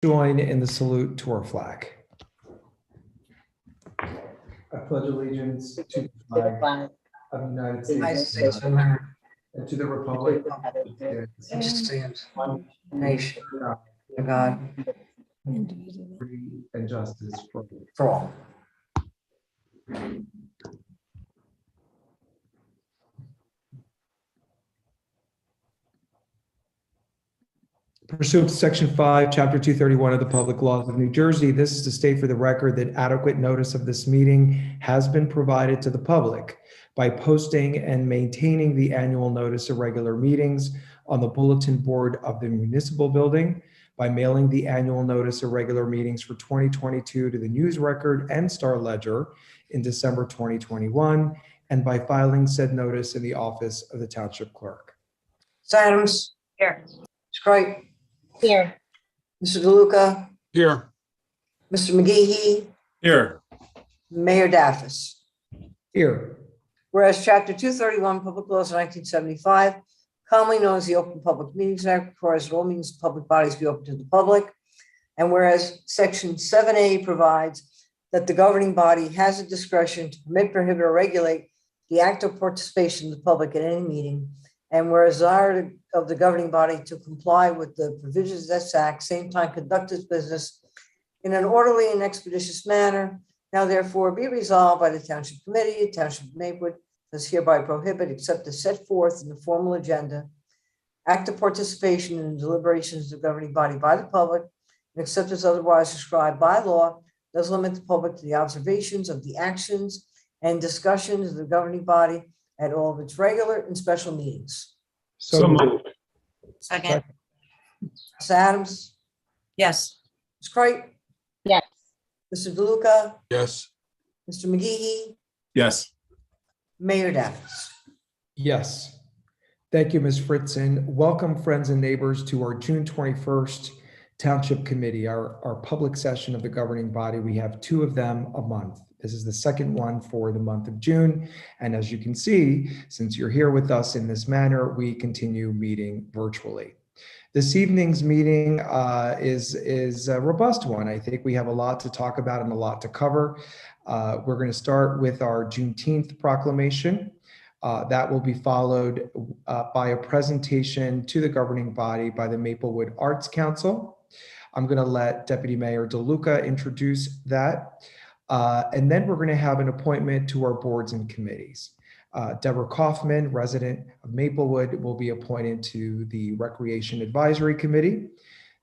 Join in the salute to our flag. I pledge allegiance to the flag of the United States of America and to the republic which stands one nation under God, free and justice for all. Pursuant to Section 5, Chapter 231 of the Public Laws of New Jersey, this is to state for the record that adequate notice of this meeting has been provided to the public by posting and maintaining the annual notice of regular meetings on the bulletin board of the municipal building, by mailing the annual notice of regular meetings for 2022 to the News Record and Star Ledger in December 2021, and by filing said notice in the office of the Township Clerk. Ms. Adams. Here. Ms. Cripe. Here. Mr. DeLuca. Here. Mr. McGehee. Here. Mayor Daffis. Here. Whereas Chapter 231, Public Laws of 1975, commonly known as the Open Public Meetings Act, requires that all meetings of public bodies be open to the public. And whereas Section 7A provides that the governing body has the discretion to permit, prohibit, or regulate the active participation of the public at any meeting. And whereas desire of the governing body to comply with the provisions of this act, same time conduct its business in an orderly and expeditious manner, now therefore be resolved by the Township Committee, Township of Maplewood, does hereby prohibit, except as set forth in the formal agenda, active participation in the deliberations of the governing body by the public, and except as otherwise prescribed by law, does limit the public to the observations of the actions and discussions of the governing body at all of its regular and special meetings. So moved. Second. Ms. Adams. Yes. Ms. Cripe. Yes. Mr. DeLuca. Yes. Mr. McGehee. Yes. Mayor Daffis. Yes. Thank you, Ms. Fritzen. Welcome, friends and neighbors, to our June 21st Township Committee, our public session of the governing body. We have two of them a month. This is the second one for the month of June. And as you can see, since you're here with us in this manner, we continue meeting virtually. This evening's meeting is a robust one. I think we have a lot to talk about and a lot to cover. We're going to start with our Juneteenth Proclamation. That will be followed by a presentation to the governing body by the Maplewood Arts Council. I'm going to let Deputy Mayor DeLuca introduce that. And then we're going to have an appointment to our boards and committees. Deborah Kaufman, resident of Maplewood, will be appointed to the Recreation Advisory Committee.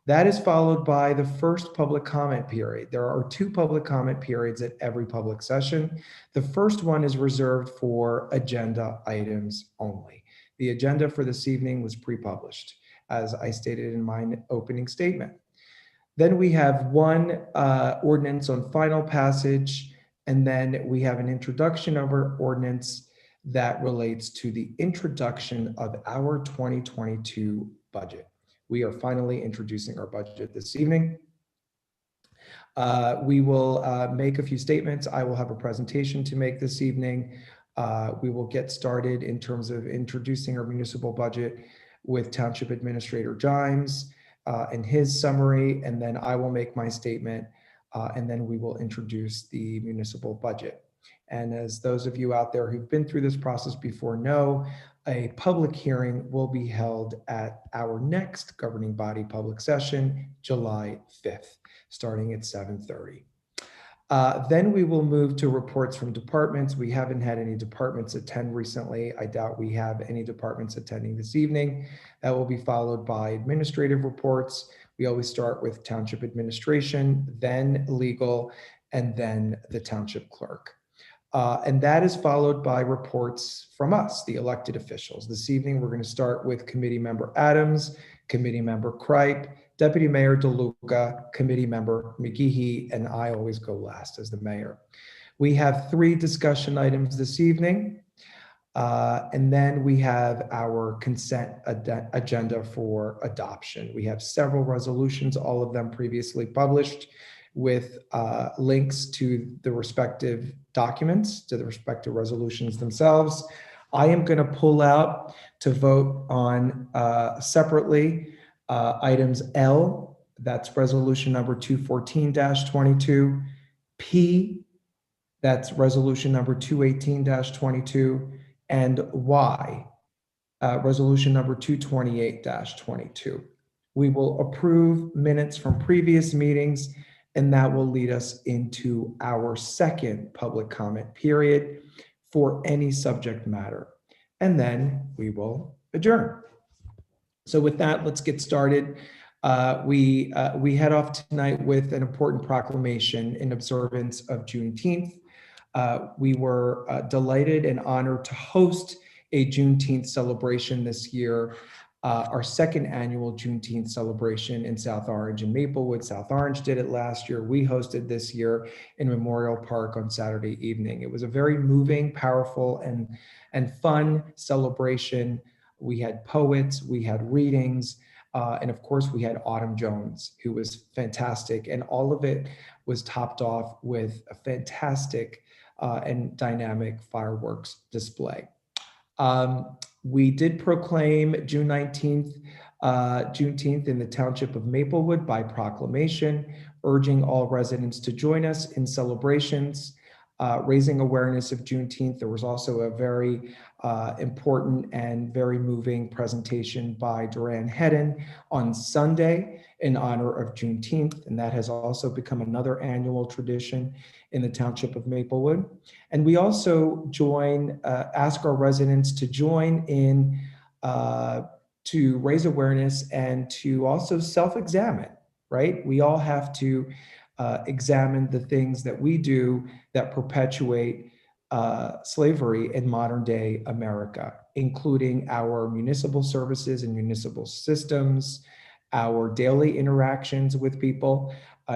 That is followed by the first public comment period. There are two public comment periods at every public session. The first one is reserved for agenda items only. The agenda for this evening was pre-published, as I stated in my opening statement. Then we have one ordinance on final passage, and then we have an introduction of our ordinance that relates to the introduction of our 2022 budget. We are finally introducing our budget this evening. We will make a few statements. I will have a presentation to make this evening. We will get started in terms of introducing our municipal budget with Township Administrator Gimes and his summary, and then I will make my statement, and then we will introduce the municipal budget. And as those of you out there who've been through this process before know, a public hearing will be held at our next governing body public session, July 5th, starting at 7:30. Then we will move to reports from departments. We haven't had any departments attend recently. I doubt we have any departments attending this evening. That will be followed by administrative reports. We always start with Township Administration, then legal, and then the Township Clerk. And that is followed by reports from us, the elected officials. This evening, we're going to start with Committee Member Adams, Committee Member Cripe, Deputy Mayor DeLuca, Committee Member McGehee, and I always go last as the mayor. We have 3 discussion items this evening, and then we have our consent agenda for adoption. We have several resolutions, all of them previously published, with links to the respective documents, to the respective resolutions themselves. I am going to pull out to vote on separately items L that's resolution number 214-22. P, that's resolution number 218-22. And Y, resolution number 228-22. We will approve minutes from previous meetings, and that will lead us into our second public comment period for any subject matter. And then we will adjourn. So with that, let's get started. We head off tonight with an important proclamation in observance of Juneteenth. We were delighted and honored to host a Juneteenth celebration this year, our second annual Juneteenth celebration in South Orange and Maplewood. South Orange did it last year. We hosted this year in Memorial Park on Saturday evening. It was a very moving, powerful, and fun celebration. We had poets, we had readings, and of course we had Autumn Jones, who was fantastic. And all of it was topped off with a fantastic and dynamic fireworks display. We did proclaim June 19th, Juneteenth in the Township of Maplewood by proclamation, urging all residents to join us in celebrations, raising awareness of Juneteenth. There was also a very important and very moving presentation by Duran Hedden on Sunday in honor of Juneteenth, and that has also become another annual tradition in the Township of Maplewood. And we also ask our residents to join in to raise awareness and to also self-examine, right? We all have to examine the things that we do that perpetuate slavery in modern day America, including our municipal services and municipal systems, our daily interactions with people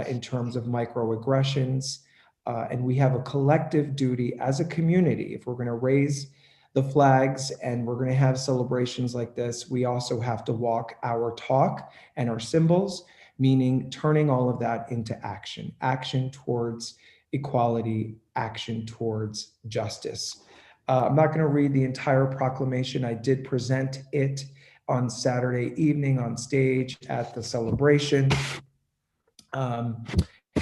in terms of microaggressions. And we have a collective duty as a community. If we're going to raise the flags and we're going to have celebrations like this, we also have to walk our talk and our symbols, meaning turning all of that into action, action towards equality, action towards justice. I'm not going to read the entire proclamation. I did present it on Saturday evening on stage at the celebration.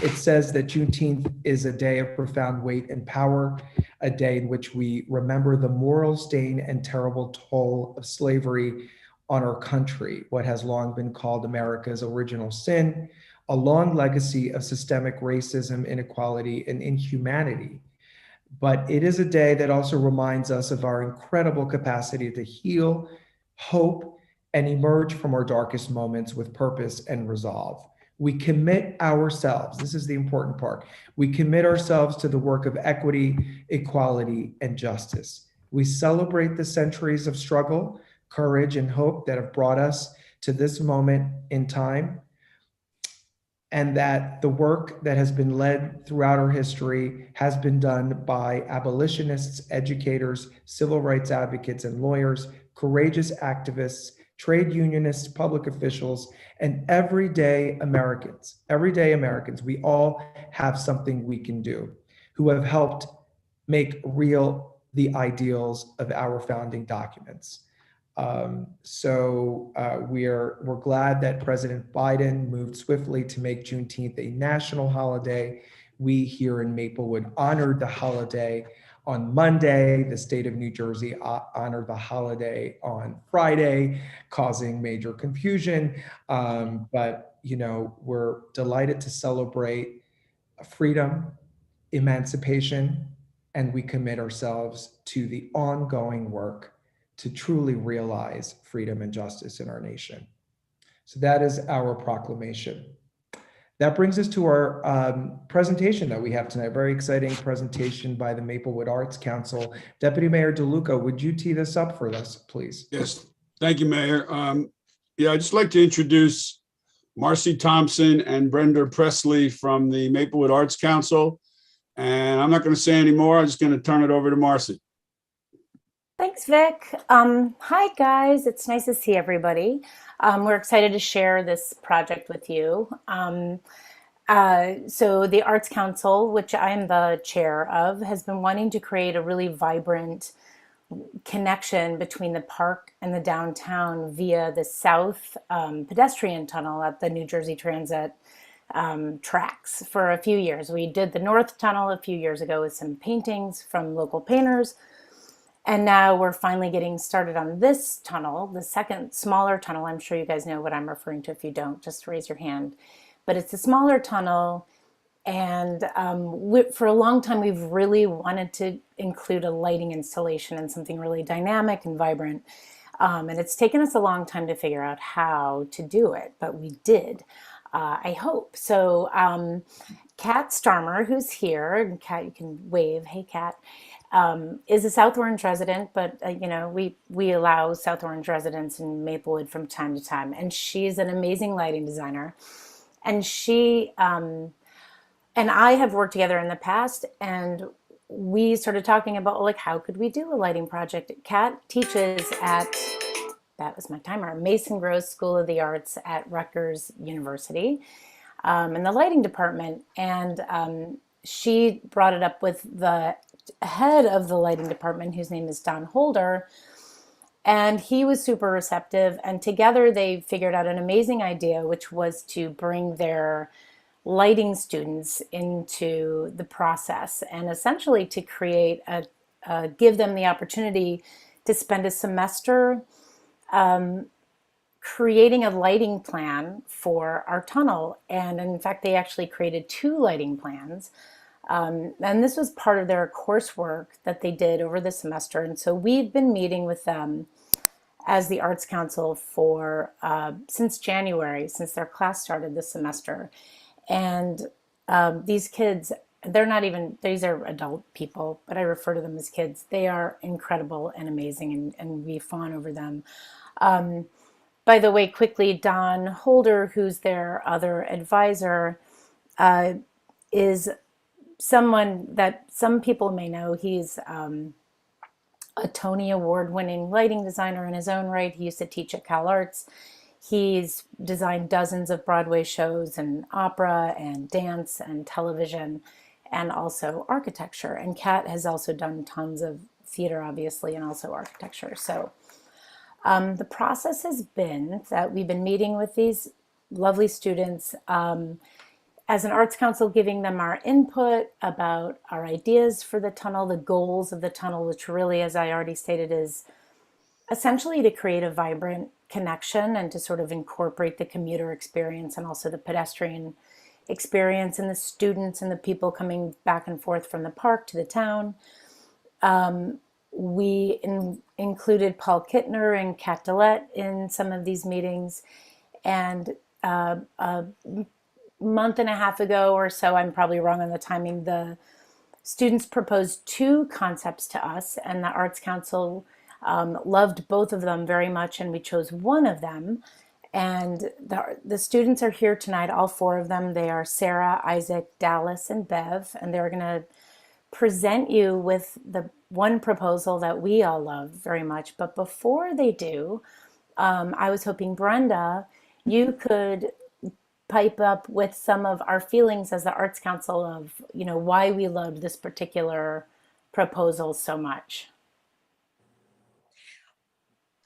It says that Juneteenth is a day of profound weight and power, a day in which we remember the moral stain and terrible toll of slavery on our country, what has long been called America's original sin, a long legacy of systemic racism, inequality, and inhumanity. But it is a day that also reminds us of our incredible capacity to heal, hope, and emerge from our darkest moments with purpose and resolve. We commit ourselves, this is the important part, we commit ourselves to the work of equity, equality, and justice. We celebrate the centuries of struggle, courage, and hope that have brought us to this moment in time, and that the work that has been led throughout our history has been done by abolitionists, educators, civil rights advocates, and lawyers, courageous activists, trade unionists, public officials, and everyday Americans. Everyday Americans, we all have something we can do, who have helped make real the ideals of our founding documents. We're glad that President Biden moved swiftly to make Juneteenth a national holiday. We here in Maplewood honored the holiday on Monday. The state of New Jersey honored the holiday on Friday, causing major confusion. But we're delighted to celebrate freedom, emancipation, and we commit ourselves to the ongoing work to truly realize freedom and justice in our nation. So that is our proclamation. That brings us to our presentation that we have tonight, a very exciting presentation by the Maplewood Arts Council. Deputy Mayor DeLuca, would you tee this up for us, please? Yes, thank you, Mayor. I'd just like to introduce Marcy Thompson and Brenda Presley from the Maplewood Arts Council. And I'm not going to say any more. I'm just going to turn it over to Marcy. Thanks, Vic. Hi, guys. It's nice to see everybody. We're excited to share this project with you. So the Arts Council, which I am the chair of, has been wanting to create a really vibrant connection between the park and the downtown via the south pedestrian tunnel at the New Jersey Transit tracks for a few years. We did the north tunnel a few years ago with some paintings from local painters. And now we're finally getting started on this tunnel, the second smaller tunnel. I'm sure you guys know what I'm referring to. If you don't, just raise your hand. But it's a smaller tunnel. And for a long time, we've really wanted to include a lighting installation and something really dynamic and vibrant. And it's taken us a long time to figure out how to do it, but we did, I hope. So Kat Starmer, who's here, and Kat, you can wave, hey Kat, is a South Orange resident, but we allow South Orange residents in Maplewood from time to time. And she's an amazing lighting designer. And she and I have worked together in the past, and we started talking about, like, how could we do a lighting project? Kat teaches at, that was my timer, Mason Gross School of the Arts at Rutgers University in the lighting department. And she brought it up with the head of the lighting department, whose name is Don Holder, and he was super receptive. And together they figured out an amazing idea, which was to bring their lighting students into the process and essentially to create give them the opportunity to spend a semester creating a lighting plan for our tunnel. And in fact, they actually created 2 lighting plans. And this was part of their coursework that they did over the semester. And so we've been meeting with them as the Arts Council for since January, since their class started this semester. And these kids, they're not even, these are adult people, but I refer to them as kids. They are incredible and amazing, and we fawn over them. By the way, quickly, Don Holder, who's their other advisor, is someone that some people may know. He's a Tony Award-winning lighting designer in his own right. He used to teach at Cal Arts. He's designed dozens of Broadway shows and opera and dance and television and also architecture. And Kat has also done tons of theater, obviously, and also architecture. So the process has been that we've been meeting with these lovely students as an Arts Council, giving them our input about our ideas for the tunnel, the goals of the tunnel, which really, as I already stated, is essentially to create a vibrant connection and to sort of incorporate the commuter experience and also the pedestrian experience and the students and the people coming back and forth from the park to the town. We included Paul Kittner and Kat Dillette in some of these meetings. And a month and a half ago or so, I'm probably wrong on the timing, the students proposed 2 concepts to us, and the Arts Council loved both of them very much, and we chose one of them. And the students are here tonight, all 4 of them. They are Sarah, Isaac, Dallas, and Bev, and they're going to present you with the one proposal that we all love very much. But before they do, I was hoping, Brenda, you could pipe up with some of our feelings as the Arts Council of, why we loved this particular proposal so much.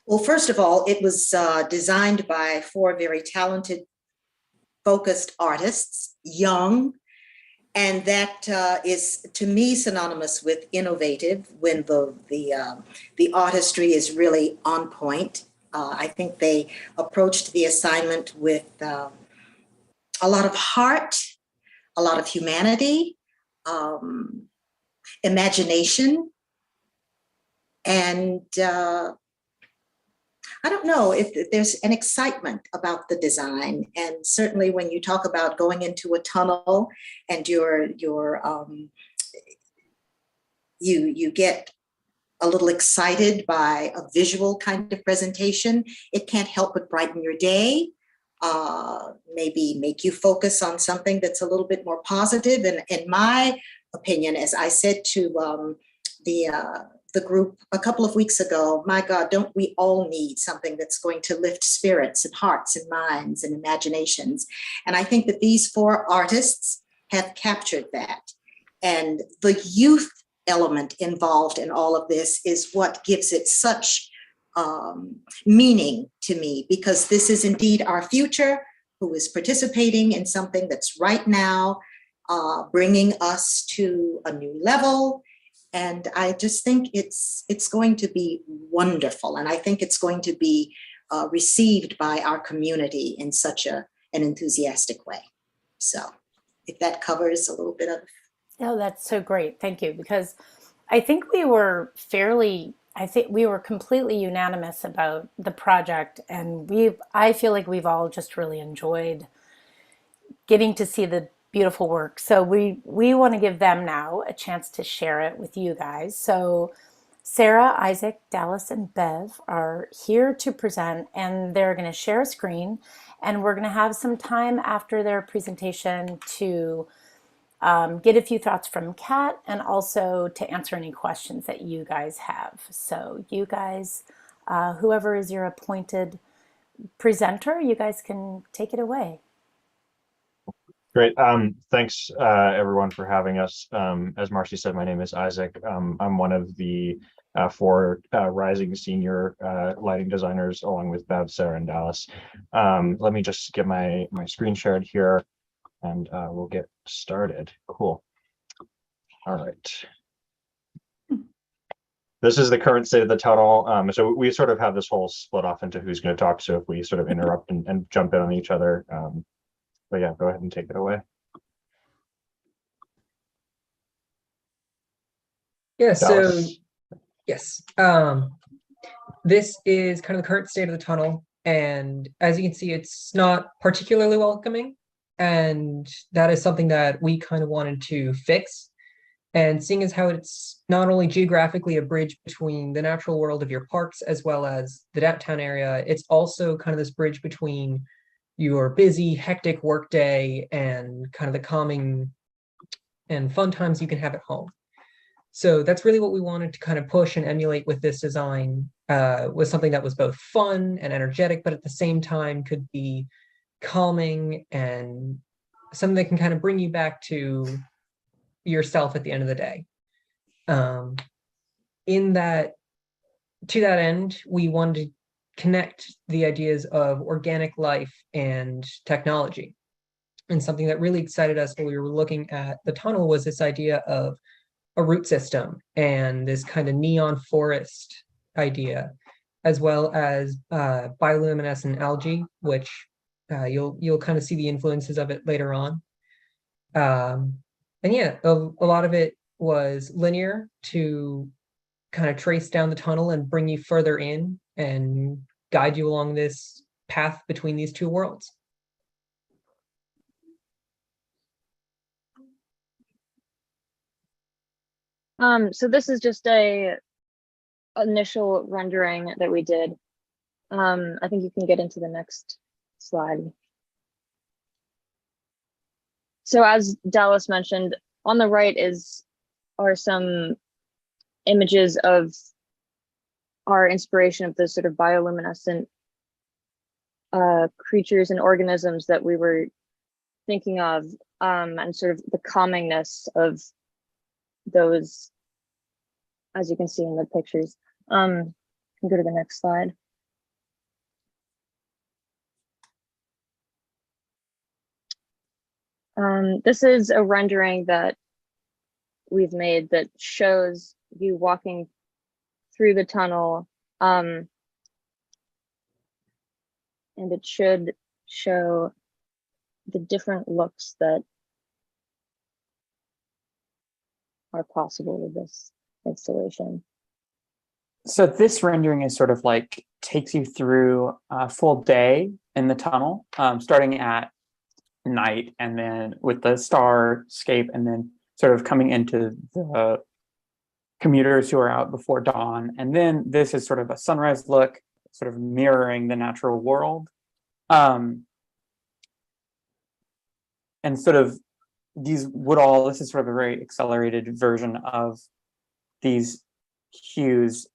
Well, first of all, it was designed by 4 very talented, focused artists, young, and that is, to me, synonymous with innovative when the artistry is really on point. I think they approached the assignment with a lot of heart, a lot of humanity, imagination, and I don't know if there's an excitement about the design. And certainly when you talk about going into a tunnel and you get a little excited by a visual kind of presentation, it can't help but brighten your day, maybe make you focus on something that's a little bit more positive. And in my opinion, as I said to the group a couple of weeks ago, my God, don't we all need something that's going to lift spirits and hearts and minds and imaginations? And I think that these 4 artists have captured that. And the youth element involved in all of this is what gives it such meaning to me, because this is indeed our future, who is participating in something that's right now bringing us to a new level. And I just think it's going to be wonderful. And I think it's going to be received by our community in such an enthusiastic way. So if that covers a little bit of. Oh, that's so great. Thank you. Because I think we were completely unanimous about the project, and I feel like we've all just really enjoyed getting to see the beautiful work. So we want to give them now a chance to share it with you guys. So Sarah, Isaac, Dallas, and Bev are here to present, and they're going to share a screen, and we're going to have some time after their presentation to get a few thoughts from Kat, and also to answer any questions that you guys have. So you guys, whoever is your appointed presenter, you guys can take it away. Great. Thanks, everyone, for having us. As Marcy said, my name is Isaac. I'm one of the four rising senior lighting designers, along with Bev, Sarah, and Dallas. Let me just get my screen shared here, and we'll get started. Cool. All right. This is the current state of the tunnel. So we sort of have this whole split off into who's going to talk. So if we sort of interrupt and jump in on each other, but yeah, go ahead and take it away. Yeah, so Dallas. yes, this is kind of the current state of the tunnel, and as you can see, it's not particularly welcoming, and that is something that we kind of wanted to fix. And seeing as how it's not only geographically a bridge between the natural world of your parks as well as the downtown area, it's also kind of this bridge between your busy, hectic workday and kind of the calming and fun times you can have at home. So that's really what we wanted to kind of push and emulate with this design, was something that was both fun and energetic, but at the same time could be calming and something that can kind of bring you back to yourself at the end of the day. To that end, we wanted to connect the ideas of organic life and technology. And something that really excited us when we were looking at the tunnel was this idea of a root system and this kind of neon forest idea, as well as bioluminescent algae, which you'll kind of see the influences of it later on. And yeah, a lot of it was linear to kind of trace down the tunnel and bring you further in and guide you along this path between these two worlds. So this is just a initial rendering that we did. I think you can get into the next slide. So as Dallas mentioned, on the right are some images of our inspiration of the sort of bioluminescent creatures and organisms that we were thinking of, and sort of the calmingness of those, as you can see in the pictures. Can go to the next slide. This is a rendering that we've made that shows you walking through the tunnel, and it should show the different looks that are possible with this installation. So this rendering is sort of like takes you through a full day in the tunnel, starting at night and then with the starscape, and then sort of coming into the commuters who are out before dawn. And then this is sort of a sunrise look, sort of mirroring the natural world. And sort of this is sort of a very accelerated version of these hues.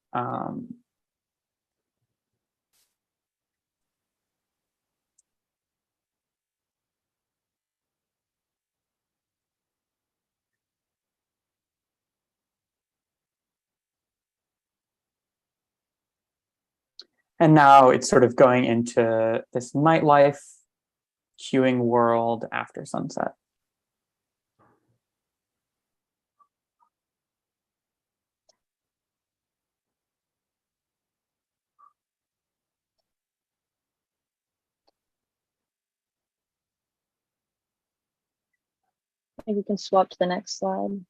And now it's sort of going into this nightlife queuing world after sunset. Maybe we can swap to the next slide.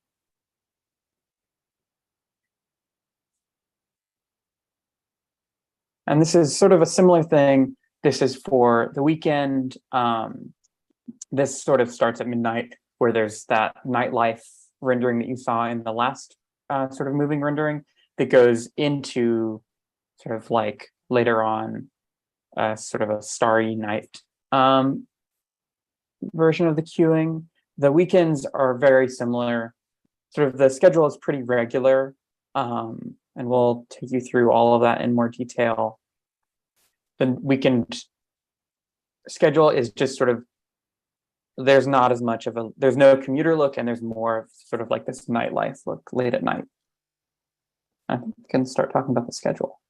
And this is sort of a similar thing. This is for the weekend. This sort of starts at midnight, where there's that nightlife rendering that you saw in the last sort of moving rendering that goes into sort of like later on, sort of a starry night version of the queuing. The weekends are very similar. Sort of the schedule is pretty regular, and we'll take you through all of that in more detail. The weekend schedule is just sort of, there's not as much of a, there's no commuter look, and there's more of sort of like this nightlife look late at night. I can start talking about the schedule.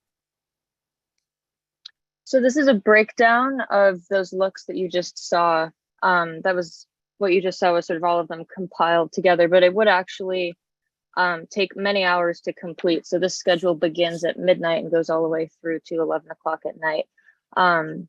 So this is a breakdown of those looks that you just saw. That was what you just saw, was sort of all of them compiled together, but it would actually take many hours to complete. So this schedule begins at midnight and goes all the way through to 11 o'clock at night. And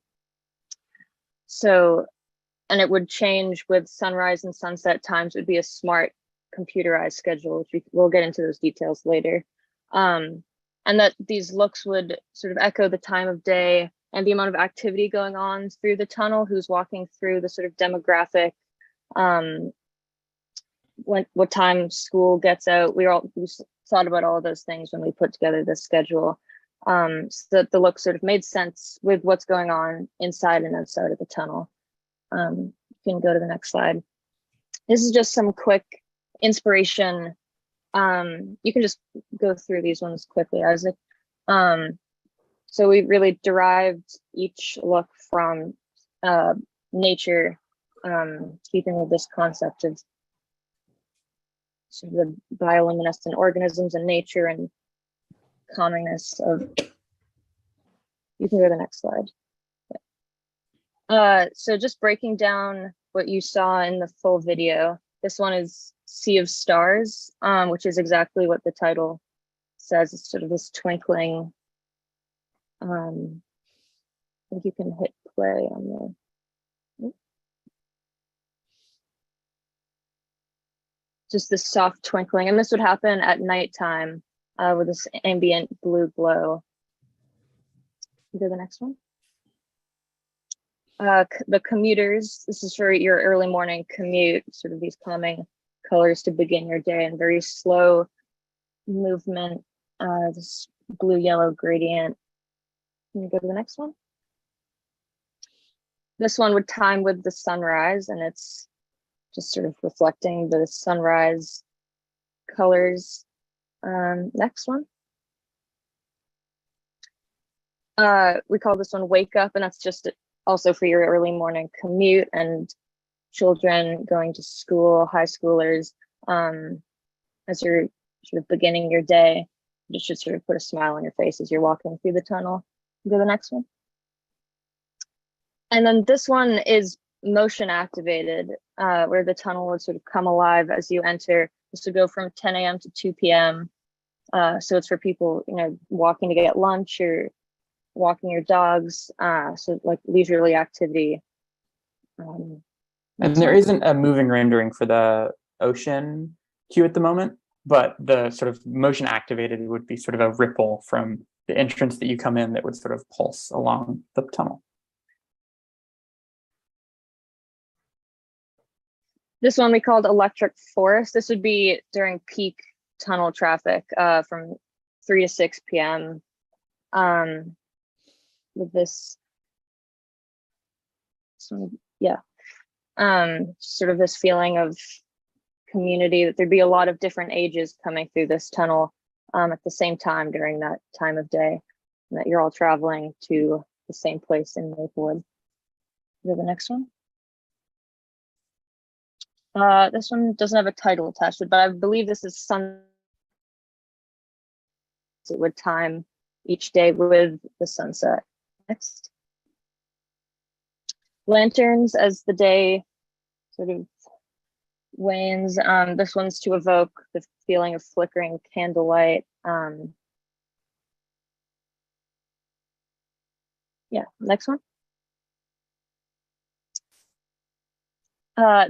it would change with sunrise and sunset times. It would be a smart computerized schedule, which we'll get into those details later. And that these looks would sort of echo the time of day and the amount of activity going on through the tunnel, who's walking through, the sort of demographic, what time school gets out. We thought about all of those things when we put together this schedule, so that the look sort of made sense with what's going on inside and outside of the tunnel. You can go to the next slide. This is just some quick inspiration. You can just go through these ones quickly, Isaac. So we really derived each look from nature, keeping with this concept of sort of the bioluminescent organisms in nature and calmingness of. You can go to the next slide. So just breaking down what you saw in the full video. This one is Sea of Stars, which is exactly what the title says. It's sort of this twinkling. I think you can hit play on the. Just this soft twinkling, and this would happen at nighttime with this ambient blue glow. Go to the next one. The commuters, this is for your early morning commute, sort of these calming colors to begin your day, and very slow movement, this blue-yellow gradient. Can you go to the next one? This one would time with the sunrise, and it's just sort of reflecting the sunrise colors. Next one. We call this one Wake Up, and that's just also for your early morning commute and children going to school, high schoolers, as you're sort of beginning your day. You should sort of put a smile on your face as you're walking through the tunnel. Go to the next one. And then this one is motion activated, where the tunnel would sort of come alive as you enter. This would go from 10 a.m. to 2 p.m. So it's for people, walking to get lunch or walking your dogs, so like leisurely activity. And there isn't a moving rendering for the ocean queue at the moment, but the sort of motion activated would be sort of a ripple from the entrance that you come in that would sort of pulse along the tunnel. This one we called Electric Forest. This would be during peak tunnel traffic, from 3 to 6 p.m. With this, sort of this feeling of community, that there'd be a lot of different ages coming through this tunnel at the same time during that time of day, and that you're all traveling to the same place in Maplewood. Go to the next one. This one doesn't have a title attached to it, but I believe this is sun. It would time each day with the sunset. Next. Lanterns as the day sort of wanes. This one's to evoke the feeling of flickering candlelight. Yeah, next one.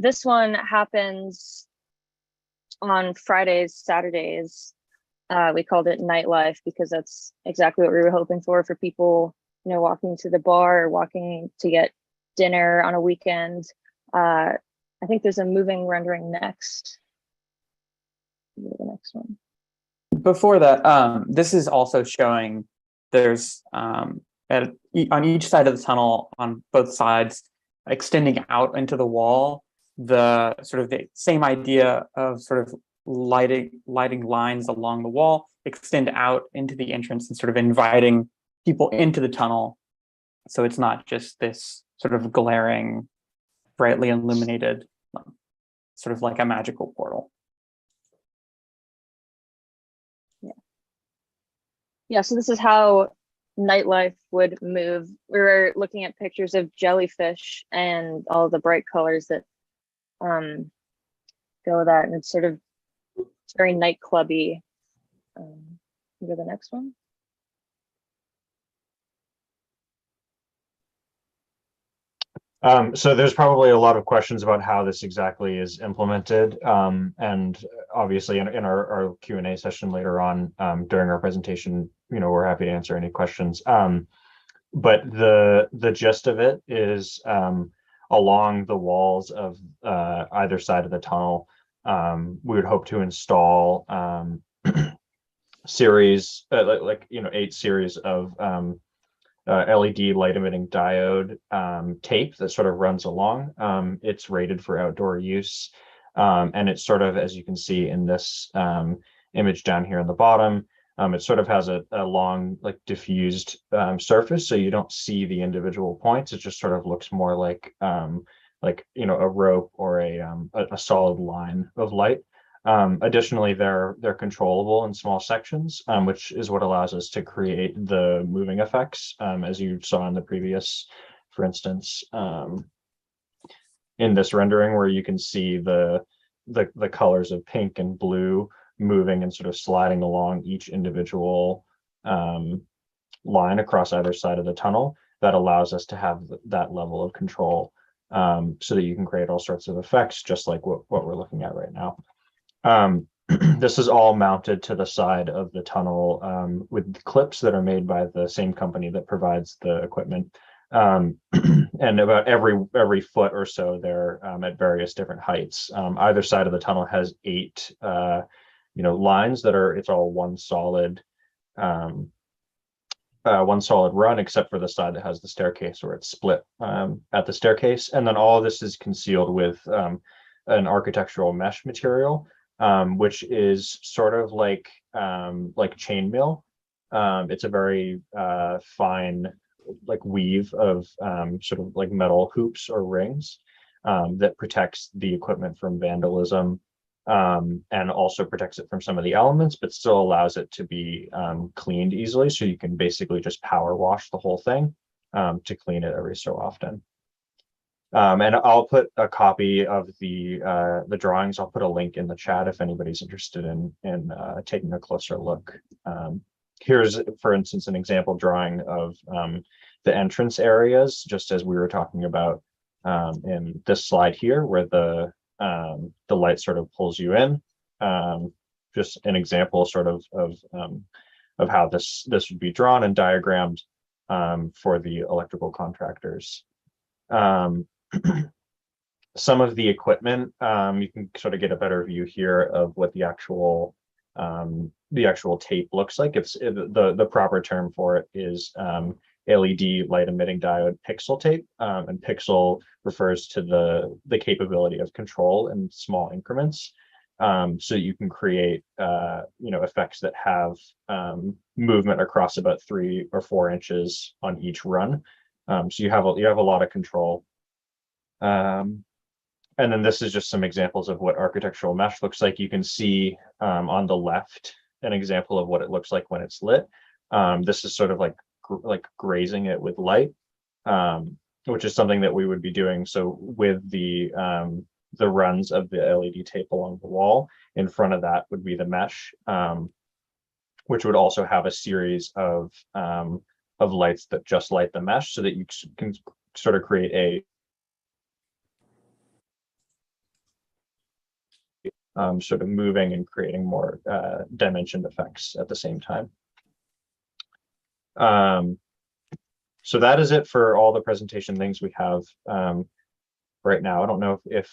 This one happens on Fridays, Saturdays. We called it nightlife because that's exactly what we were hoping for people, you know, walking to the bar or walking to get dinner on a weekend. I think there's a moving rendering next. The next one. Before that, this is also showing there's on each side of the tunnel on both sides, extending out into the wall, the sort of the same idea of sort of lighting lines along the wall extend out into the entrance and sort of inviting people into the tunnel. So it's not just this sort of glaring, brightly illuminated, sort of like a magical portal. Yeah, so this is how nightlife would move. We were looking at pictures of jellyfish and all the bright colors that go with that, and it's sort of very nightclubby. Go to the next one. So there's probably a lot of questions about how this exactly is implemented. And obviously in our Q&A session later on during our presentation, you know, we're happy to answer any questions. But the gist of it is along the walls of either side of the tunnel, we would hope to install series, like, you know, 8 series of LED light emitting diode tape that sort of runs along. It's rated for outdoor use. And it's sort of, as you can see in this image down here on the bottom, it sort of has a long, like, diffused surface, so you don't see the individual points. It just sort of looks more like you know, a rope or a solid line of light. Additionally, they're controllable in small sections, which is what allows us to create the moving effects, as you saw in the previous, for instance, in this rendering, where you can see the colors of pink and blue moving and sort of sliding along each individual line across either side of the tunnel. That allows us to have that level of control, so that you can create all sorts of effects, just like what we're looking at right now. This is all mounted to the side of the tunnel with clips that are made by the same company that provides the equipment. And about every foot or so, they're at various different heights. Either side of the tunnel has 8 you know, lines that are, it's all one solid run, except for the side that has the staircase, where it's split at the staircase. And then all of this is concealed with an architectural mesh material, which is sort of like chainmail. It's a very fine, like, weave of sort of like metal hoops or rings that protects the equipment from vandalism, and also protects it from some of the elements, but still allows it to be cleaned easily. So you can basically just power wash the whole thing to clean it every so often. And I'll put a copy of the drawings. I'll put a link in the chat if anybody's interested in taking a closer look. Here's, for instance, an example drawing of the entrance areas, just as we were talking about in this slide here, where the light sort of pulls you in. Just an example sort of how this would be drawn and diagrammed for the electrical contractors. Some of the equipment, you can sort of get a better view here of what the actual tape looks like. It's the proper term for it is LED light emitting diode pixel tape, and pixel refers to the capability of control in small increments. So you can create you know, effects that have movement across about 3 or 4 inches on each run. So you have a lot of control. And then this is just some examples of what architectural mesh looks like. You can see on the left an example of what it looks like when it's lit. This is sort of like grazing it with light, which is something that we would be doing. So with the runs of the LED tape along the wall, in front of that would be the mesh, which would also have a series of lights that just light the mesh, so that you can sort of create a sort of moving and creating more dimension effects at the same time. So that is it for all the presentation things we have right now. I don't know if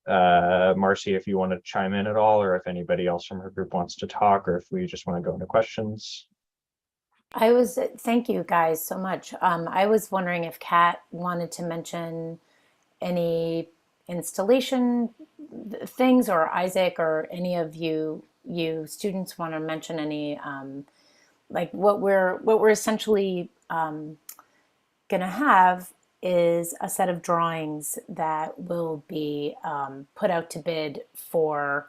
Marcy, if you want to chime in at all, or if anybody else from her group wants to talk, or if we just want to go into questions. Thank you guys so much. I was wondering if Kat wanted to mention any installation things, or Isaac, or any of you students want to mention any, like what we're essentially gonna have is a set of drawings that will be put out to bid for,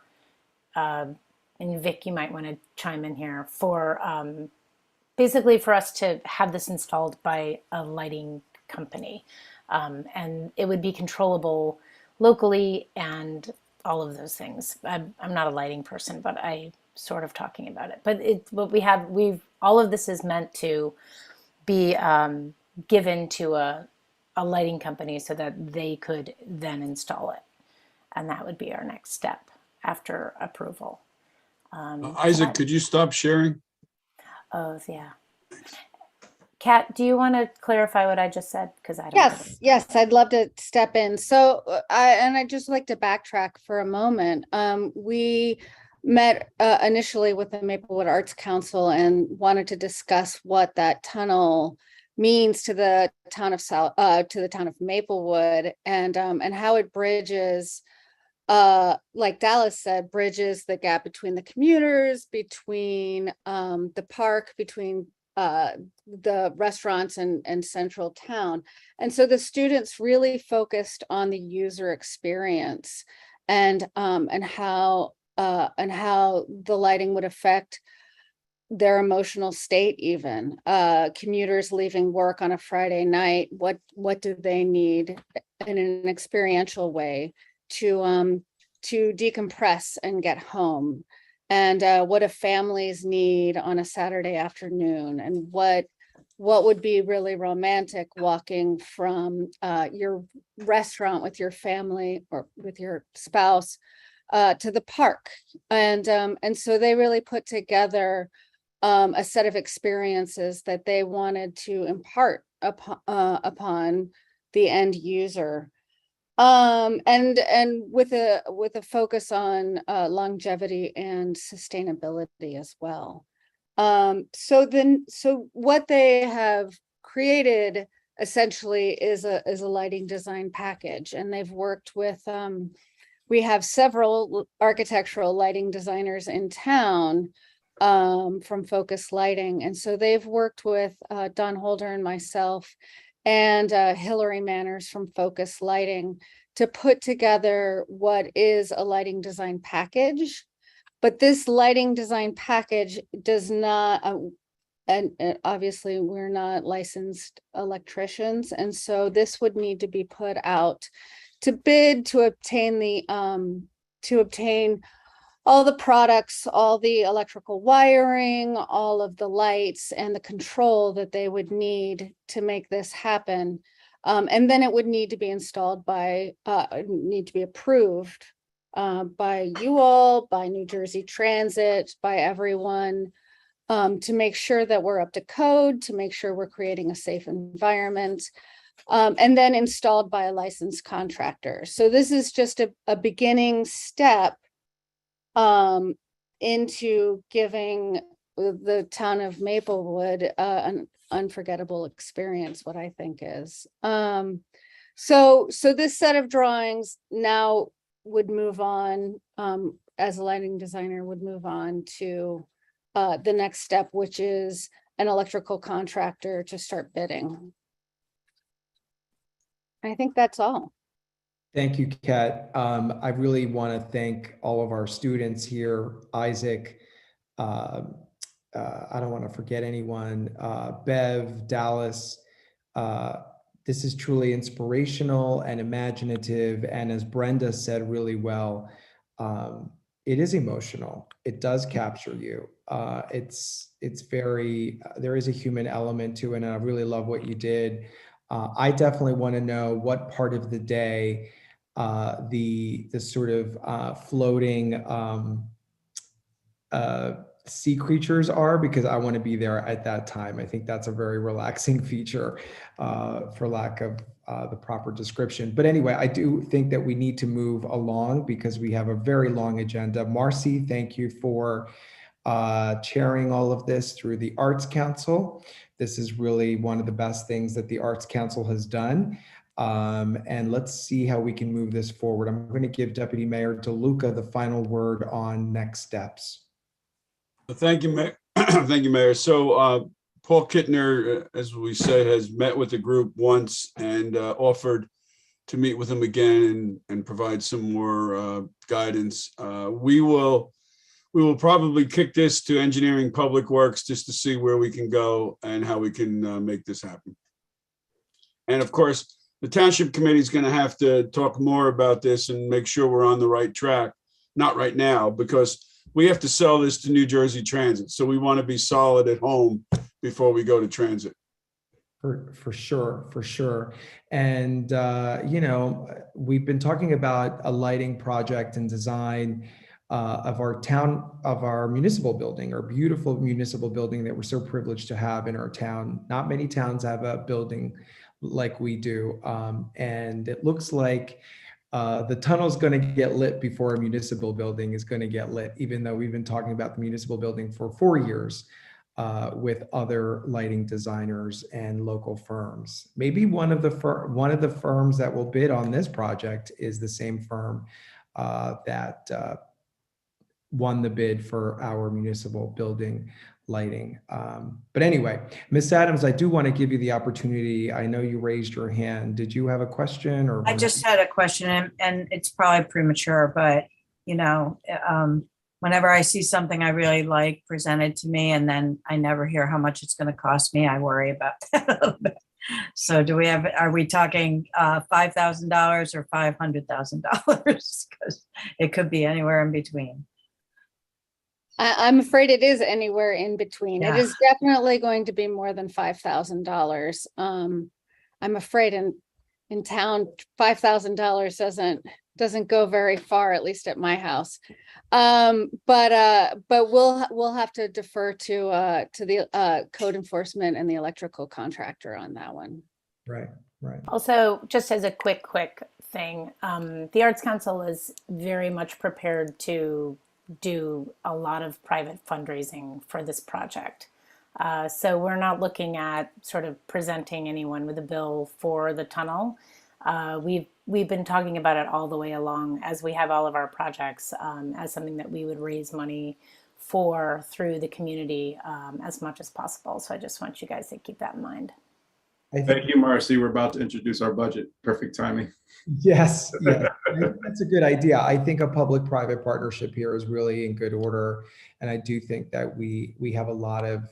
and Vic, you might want to chime in here, for basically for us to have this installed by a lighting company. And it would be controllable locally and all of those things. I'm not a lighting person, but I sort of talking about it. But all of this is meant to be given to a lighting company so that they could then install it. And that would be our next step after approval. Isaac, could you stop sharing? Oh, yeah. Kat, do you want to clarify what I just said? Because I don't. Yes, I'd love to step in. So I'd just like to backtrack for a moment. We met initially with the Maplewood Arts Council and wanted to discuss what that tunnel means to the town of Maplewood, and how it bridges, like Dallas said, bridges the gap between the commuters, between the park, between the restaurants and central town. And so the students really focused on the user experience and how the lighting would affect their emotional state. Even commuters leaving work on a Friday night, what do they need in an experiential way to decompress and get home? And what do families need on a Saturday afternoon? And what would be really romantic walking from your restaurant with your family or with your spouse to the park? And so they really put together a set of experiences that they wanted to impart upon the end user. And with a focus on longevity and sustainability as well. So what they have created essentially is a lighting design package, and they've worked with, we have several architectural lighting designers in town from Focus Lighting, and so they've worked with Don Holder and myself and Hillary Manners from Focus Lighting to put together what is a lighting design package. But this lighting design package does not, and obviously we're not licensed electricians, and so this would need to be put out to bid to obtain all the products, all the electrical wiring, all of the lights and the control that they would need to make this happen. And then it would need to be installed by, need to be approved by you all, by New Jersey Transit, by everyone, to make sure that we're up to code, to make sure we're creating a safe environment, and then installed by a licensed contractor. So this is just a beginning step into giving the town of Maplewood an unforgettable experience, what I think is. So this set of drawings now would move on, as a lighting designer would move on to the next step, which is an electrical contractor to start bidding. I think that's all. Thank you, Kat. I really want to thank all of our students here, Isaac, I don't want to forget anyone, Bev, Dallas. This is truly inspirational and imaginative. And as Brenda said really well, it is emotional. It does capture you. It's very, there is a human element to it. And I really love what you did. I definitely want to know what part of the day the sort of floating sea creatures are, because I want to be there at that time. I think that's a very relaxing feature, for lack of the proper description. But anyway, I do think that we need to move along because we have a very long agenda. Marcy, thank you for chairing all of this through the Arts Council. This is really one of the best things that the Arts Council has done. And let's see how we can move this forward. I'm going to give Deputy Mayor DeLuca the final word on next steps. Thank you, Mayor. Thank you, Mayor. So Paul Kittner, as we said, has met with the group once and offered to meet with them again and provide some more guidance. We will probably kick this to Engineering Public Works just to see where we can go and how we can make this happen. And of course, the Township Committee is going to have to talk more about this and make sure we're on the right track. Not right now, because we have to sell this to New Jersey Transit. So we want to be solid at home before we go to transit. For sure. And, you know, we've been talking about a lighting project and design of our municipal building, our beautiful municipal building that we're so privileged to have in our town. Not many towns have a building like we do. And it looks like the tunnel's going to get lit before a municipal building is going to get lit, even though we've been talking about the municipal building for 4 years with other lighting designers and local firms. Maybe one of the firms that will bid on this project is the same firm that won the bid for our municipal building lighting. But anyway, Ms. Adams, I do want to give you the opportunity. I know you raised your hand. Did you have a question or? I just had a question and it's probably premature, but you know, whenever I see something I really like presented to me and then I never hear how much it's going to cost me, I worry about that a little bit. So are we talking $5,000 or $500,000? Because it could be anywhere in between. I'm afraid it is anywhere in between. Yeah. It is definitely going to be more than $5,000. I'm afraid in town, $5,000 doesn't go very far, at least at my house. But we'll have to defer to the code enforcement and the electrical contractor on that one. Right. Also, just as a quick thing, the Arts Council is very much prepared to do a lot of private fundraising for this project. So we're not looking at sort of presenting anyone with a bill for the tunnel. We've been talking about it all the way along as we have all of our projects as something that we would raise money for through the community as much as possible. So I just want you guys to keep that in mind. Thank you, Marcy. We're about to introduce our budget. Perfect timing. Yes. That's a good idea. I think a public-private partnership here is really in good order. And I do think that we have a lot of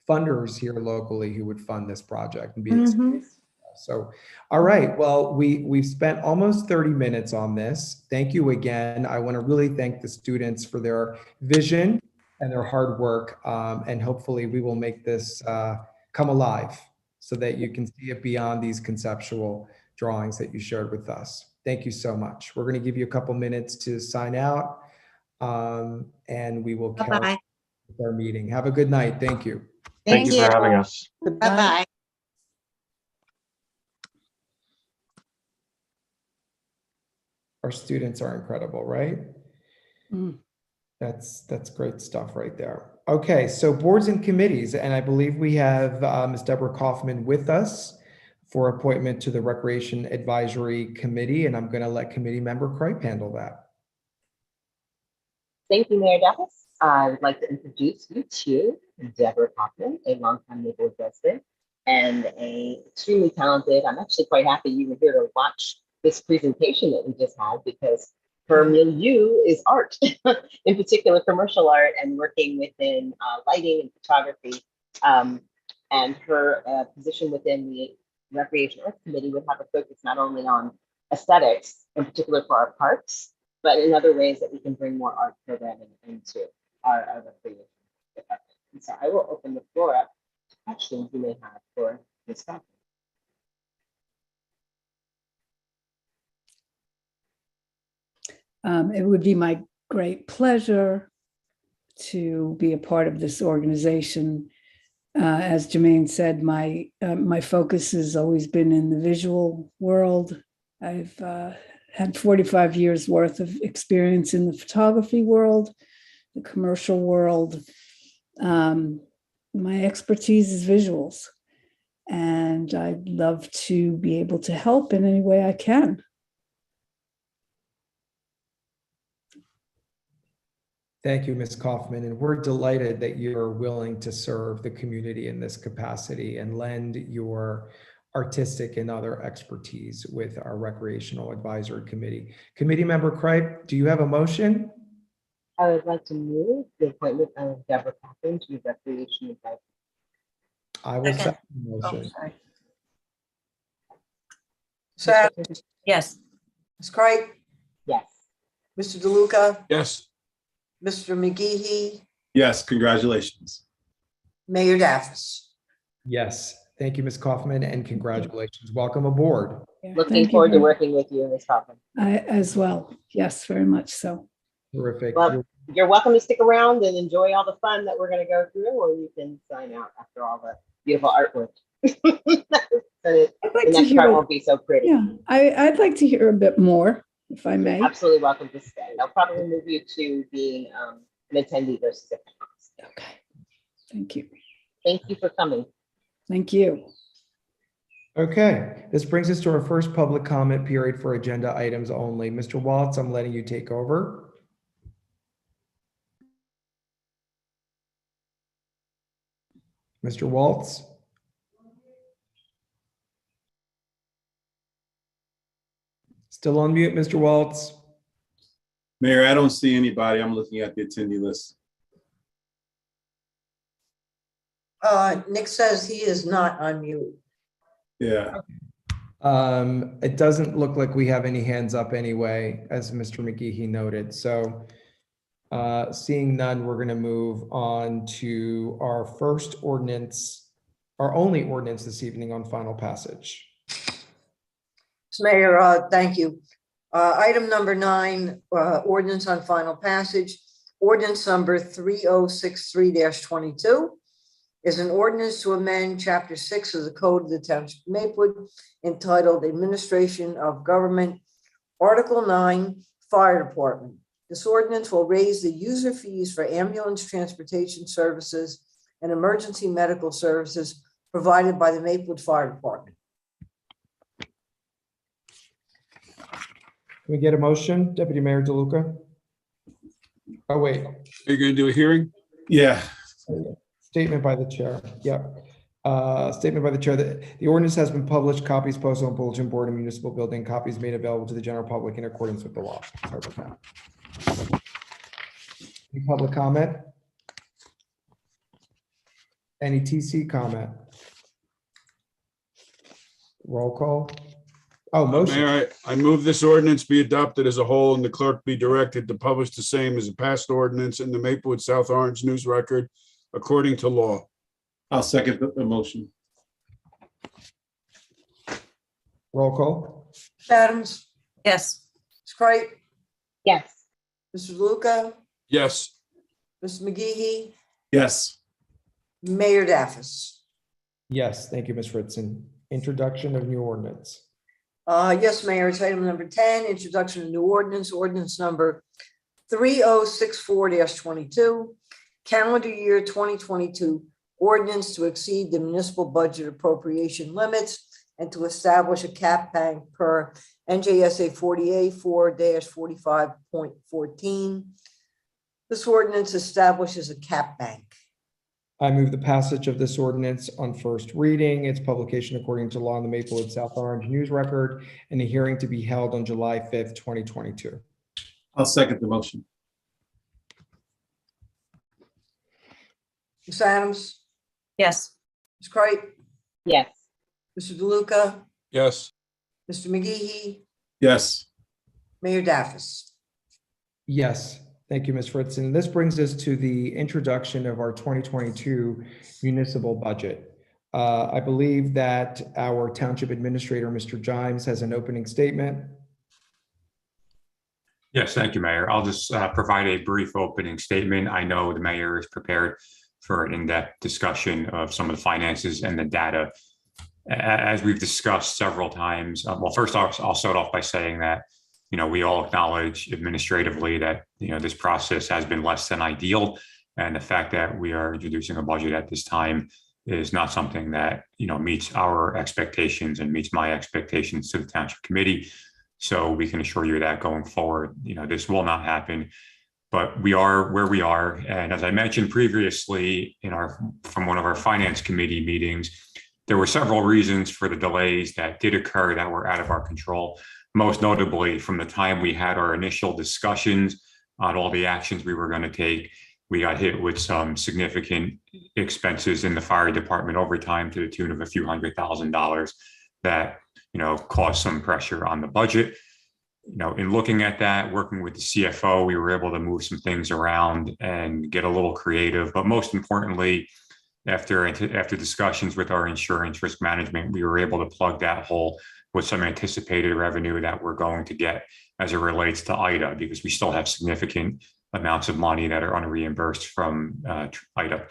funders here locally who would fund this project and be experienced. So, all right. Well, we've spent almost 30 minutes on this. Thank you again. I want to really thank the students for their vision and their hard work. And hopefully we will make this come alive so that you can see it beyond these conceptual drawings that you shared with us. Thank you so much. We're going to give you a couple minutes to sign out and we will carry with our meeting. Have a good night. Thank you. Thank you for having us. Bye-bye. Our students are incredible, right? Mm. That's great stuff right there. Okay, so boards and committees, and I believe we have Ms. Deborah Kaufman with us for appointment to the Recreation Advisory Committee, and I'm going to let Committee Member Kripe handle that. Thank you, Mayor Dallas. I would like to introduce you to Deborah Kaufman, a longtime Maplewood resident and a extremely talented. I'm actually quite happy you were here to watch this presentation that we just had because her milieu is art, in particular commercial art, and working within lighting and photography. And her position within the Recreation Arts Committee would have a focus not only on aesthetics, in particular for our parks, but in other ways that we can bring more art programming into our recreation department. And so I will open the floor up to questions you may have for Ms. Kaufman. It would be my great pleasure to be a part of this organization. As Jermaine said, my focus has always been in the visual world. I've had 45 years worth of experience in the photography world, the commercial world. My expertise is visuals, and I'd love to be able to help in any way I can. Thank you, Ms. Kaufman, and we're delighted that you're willing to serve the community in this capacity and lend your artistic and other expertise with our Recreational Advisory Committee. Committee Member Kripe, do you have a motion? I would like to move the appointment of Deborah Cochran to the Recreation Advisory. I will second the Oh, motion. sorry. Sad, Yes. Ms. Kripe, Yes. Mr. DeLuca, Yes. Mr. McGeehee, Yes, congratulations. Mayor Daffis. Yes, thank you, Ms. Kaufman, and congratulations. Welcome aboard. Yeah, Looking thank you forward to very- working with you, Ms. Cochran. I as well. Yes, very much so. Terrific. Well, you're welcome to stick around and enjoy all the fun that we're going to go through, or you can sign out after all the beautiful artwork. The I'd like to next hear part it. won't be so pretty. Yeah, I'd like to hear a bit more, if I may. Absolutely welcome to stay. They'll probably move you to being an attendee versus a panelist. Okay, thank you. Thank you for coming. Thank you. Okay, this brings us to our first public comment period for agenda items only. Mr. Waltz, I'm letting you take over. Mr. Waltz? Still on mute, Mr. Waltz? Mayor, I don't see anybody. I'm looking at the attendee list. Nick says he is not on mute. Yeah, It doesn't look like we have any hands up anyway, as Mr. McGeehee noted. So seeing none, we're going to move on to our first ordinance, our only ordinance this evening on final passage. Mayor, thank you. Item number 9, ordinance on final passage. Ordinance number 3063-22 is an ordinance to amend Chapter 6 of the Code of the Township of Maplewood entitled Administration of Government, Article 9, Fire Department. This ordinance will raise the user fees for ambulance transportation services and emergency medical services provided by the Maplewood Fire Department. Can we get a motion, Deputy Mayor DeLuca? Oh, wait, Are you going to do a hearing? yeah. statement by the chair. Yep. Statement by the chair that the ordinance has been published, copies posted on bulletin board and municipal building, copies made available to the general public in accordance with the law. Sorry about that. Any public comment? Any TC comment? Roll call. Oh, motion. Mayor, I move this ordinance be adopted as a whole and the clerk be directed to publish the same as a past ordinance in the Maplewood South Orange News Record according to law. I'll second the motion. Roll call. Adams, Yes. Ms. Kripe, Yes. Mr. DeLuca, Yes. Mr. McGeehee, Yes, Mayor Daffis. Yes, thank you, Ms. Fritzen. Introduction of new ordinance. Yes, Mayor, it's item number 10, introduction of new ordinance, ordinance number 3064-22, calendar year 2022, ordinance to exceed the municipal budget appropriation limits and to establish a cap bank per NJSA 48-4-45.14. This ordinance establishes a cap bank. I move the passage of this ordinance on first reading, its publication according to law in the Maplewood South Orange News Record, and a hearing to be held on July 5th, 2022. I'll second the motion. Ms. Adams, Yes. Ms. Cripe, Yes. Mr. DeLuca, Yes. Mr. McGehee, Yes. Mayor Daffis. Yes, thank you, Ms. Fritzen. This brings us to the introduction of our 2022 municipal budget. I believe that our Township Administrator, Mr. Jimes, has an opening statement. Yes, thank you, Mayor. I'll just provide a brief opening statement. I know the mayor is prepared for an in-depth discussion of some of the finances and the data. As we've discussed several times, well, first off, I'll start off by saying that, we all acknowledge administratively that, this process has been less than ideal. And the fact that we are introducing a budget at this time is not something that, meets our expectations and meets my expectations to the Township Committee. So we can assure you that going forward, this will not happen. But we are where we are. And as I mentioned previously from one of our Finance Committee meetings, there were several reasons for the delays that did occur that were out of our control. Most notably, from the time we had our initial discussions on all the actions we were going to take, we got hit with some significant expenses in the fire department overtime to the tune of a few $100,000 that, caused some pressure on the budget. In looking at that, working with the CFO, we were able to move some things around and get a little creative. But most importantly, after discussions with our insurance risk management, we were able to plug that hole with some anticipated revenue that we're going to get as it relates to IDA, because we still have significant amounts of money that are unreimbursed from IDA.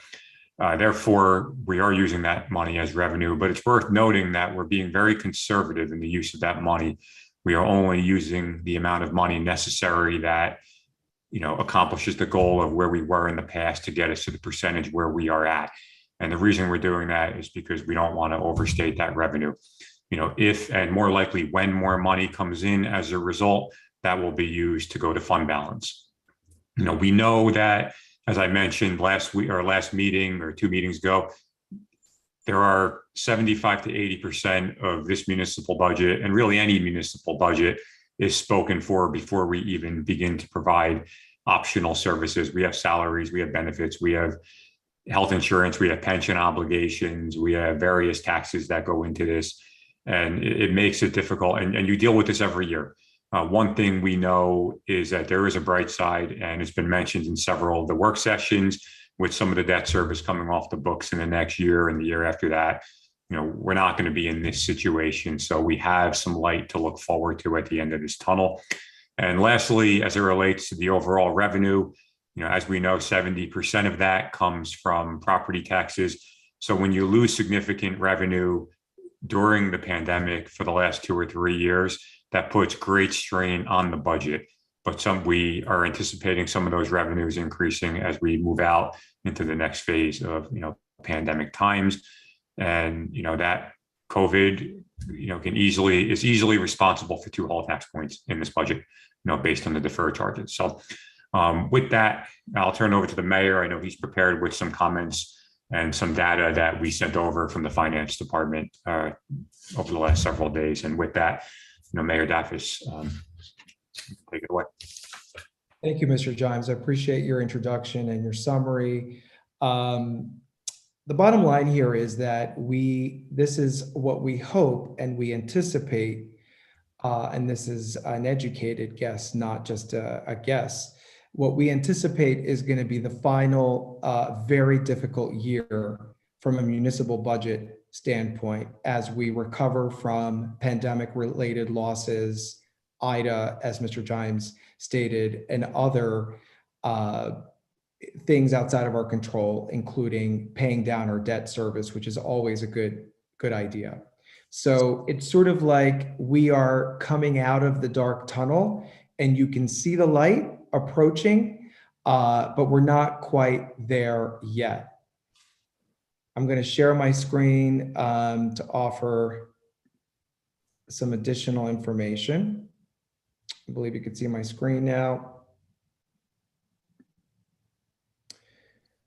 Therefore, we are using that money as revenue, but it's worth noting that we're being very conservative in the use of that money. We are only using the amount of money necessary that, accomplishes the goal of where we were in the past to get us to the percentage where we are at. And the reason we're doing that is because we don't want to overstate that revenue. If and more likely when more money comes in as a result, that will be used to go to fund balance. We know that, as I mentioned last week or last meeting or 2 meetings ago, there are 75 to 80% of this municipal budget, and really any municipal budget, is spoken for before we even begin to provide optional services. We have salaries, we have benefits, we have health insurance, we have pension obligations, we have various taxes that go into this. And it makes it difficult. And you deal with this every year. One thing we know is that there is a bright side, and it's been mentioned in several of the work sessions, with some of the debt service coming off the books in the next year and the year after that. We're not going to be in this situation. So we have some light to look forward to at the end of this tunnel. And lastly, as it relates to the overall revenue, as we know, 70% of that comes from property taxes. So when you lose significant revenue during the pandemic for the last 2 or 3 years, that puts great strain on the budget. But we are anticipating some of those revenues increasing as we move out into the next phase of pandemic times. And that COVID is easily responsible for 2 whole tax points in this budget, based on the deferred charges. So with that, I'll turn over to the mayor. I know he's prepared with some comments and some data that we sent over from the finance department over the last several days. And with that, Mayor Daffis, take it away. Thank you, Mr. Jimes. I appreciate your introduction and your summary. The bottom line here is that this is what we hope and we anticipate, and this is an educated guess, not just a guess. What we anticipate is going to be the final very difficult year from a municipal budget standpoint as we recover from pandemic-related losses, IDA, as Mr. Jimes stated, and other things outside of our control, including paying down our debt service, which is always a good idea. So it's sort of like we are coming out of the dark tunnel and you can see the light approaching, but we're not quite there yet. I'm going to share my screen to offer some additional information. I believe you can see my screen now.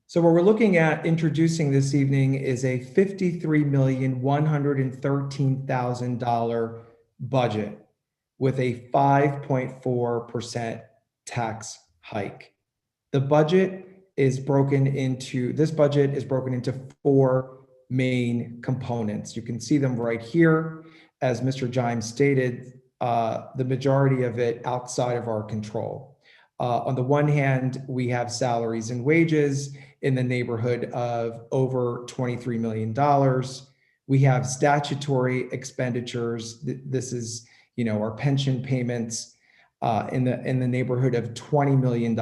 So what we're looking at introducing this evening is a $53,113,000 budget with a 5.4% tax hike. The budget is broken into, this budget is broken into 4 main components. You can see them right here. As Mr. Jimes stated, the majority of it outside of our control. On the one hand, we have salaries and wages in the neighborhood of over $23 million. We have statutory expenditures. This is, our pension payments in the neighborhood of $20 million,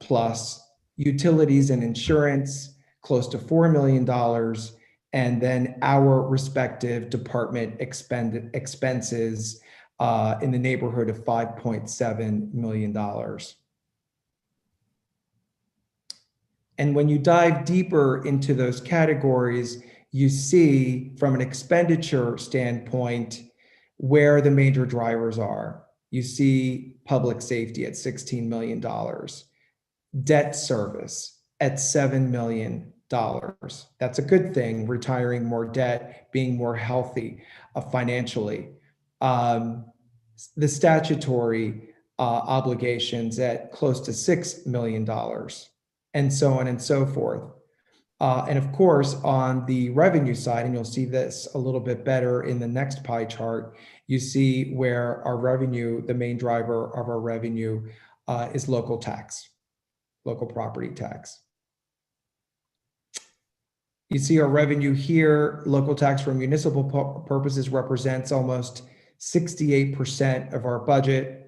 plus utilities and insurance close to $4 million, and then our respective department expenses in the neighborhood of $5.7 million. And when you dive deeper into those categories, you see from an expenditure standpoint where the major drivers are. You see public safety at $16 million, debt service at $7 million. That's a good thing, retiring more debt, being more healthy financially. The statutory obligations at close to $6 million, and so on and so forth. And of course, on the revenue side, and you'll see this a little bit better in the next pie chart, you see where our revenue, the main driver of our revenue is local tax, local property tax. You see our revenue here, local tax for municipal purposes represents almost 68% of our budget.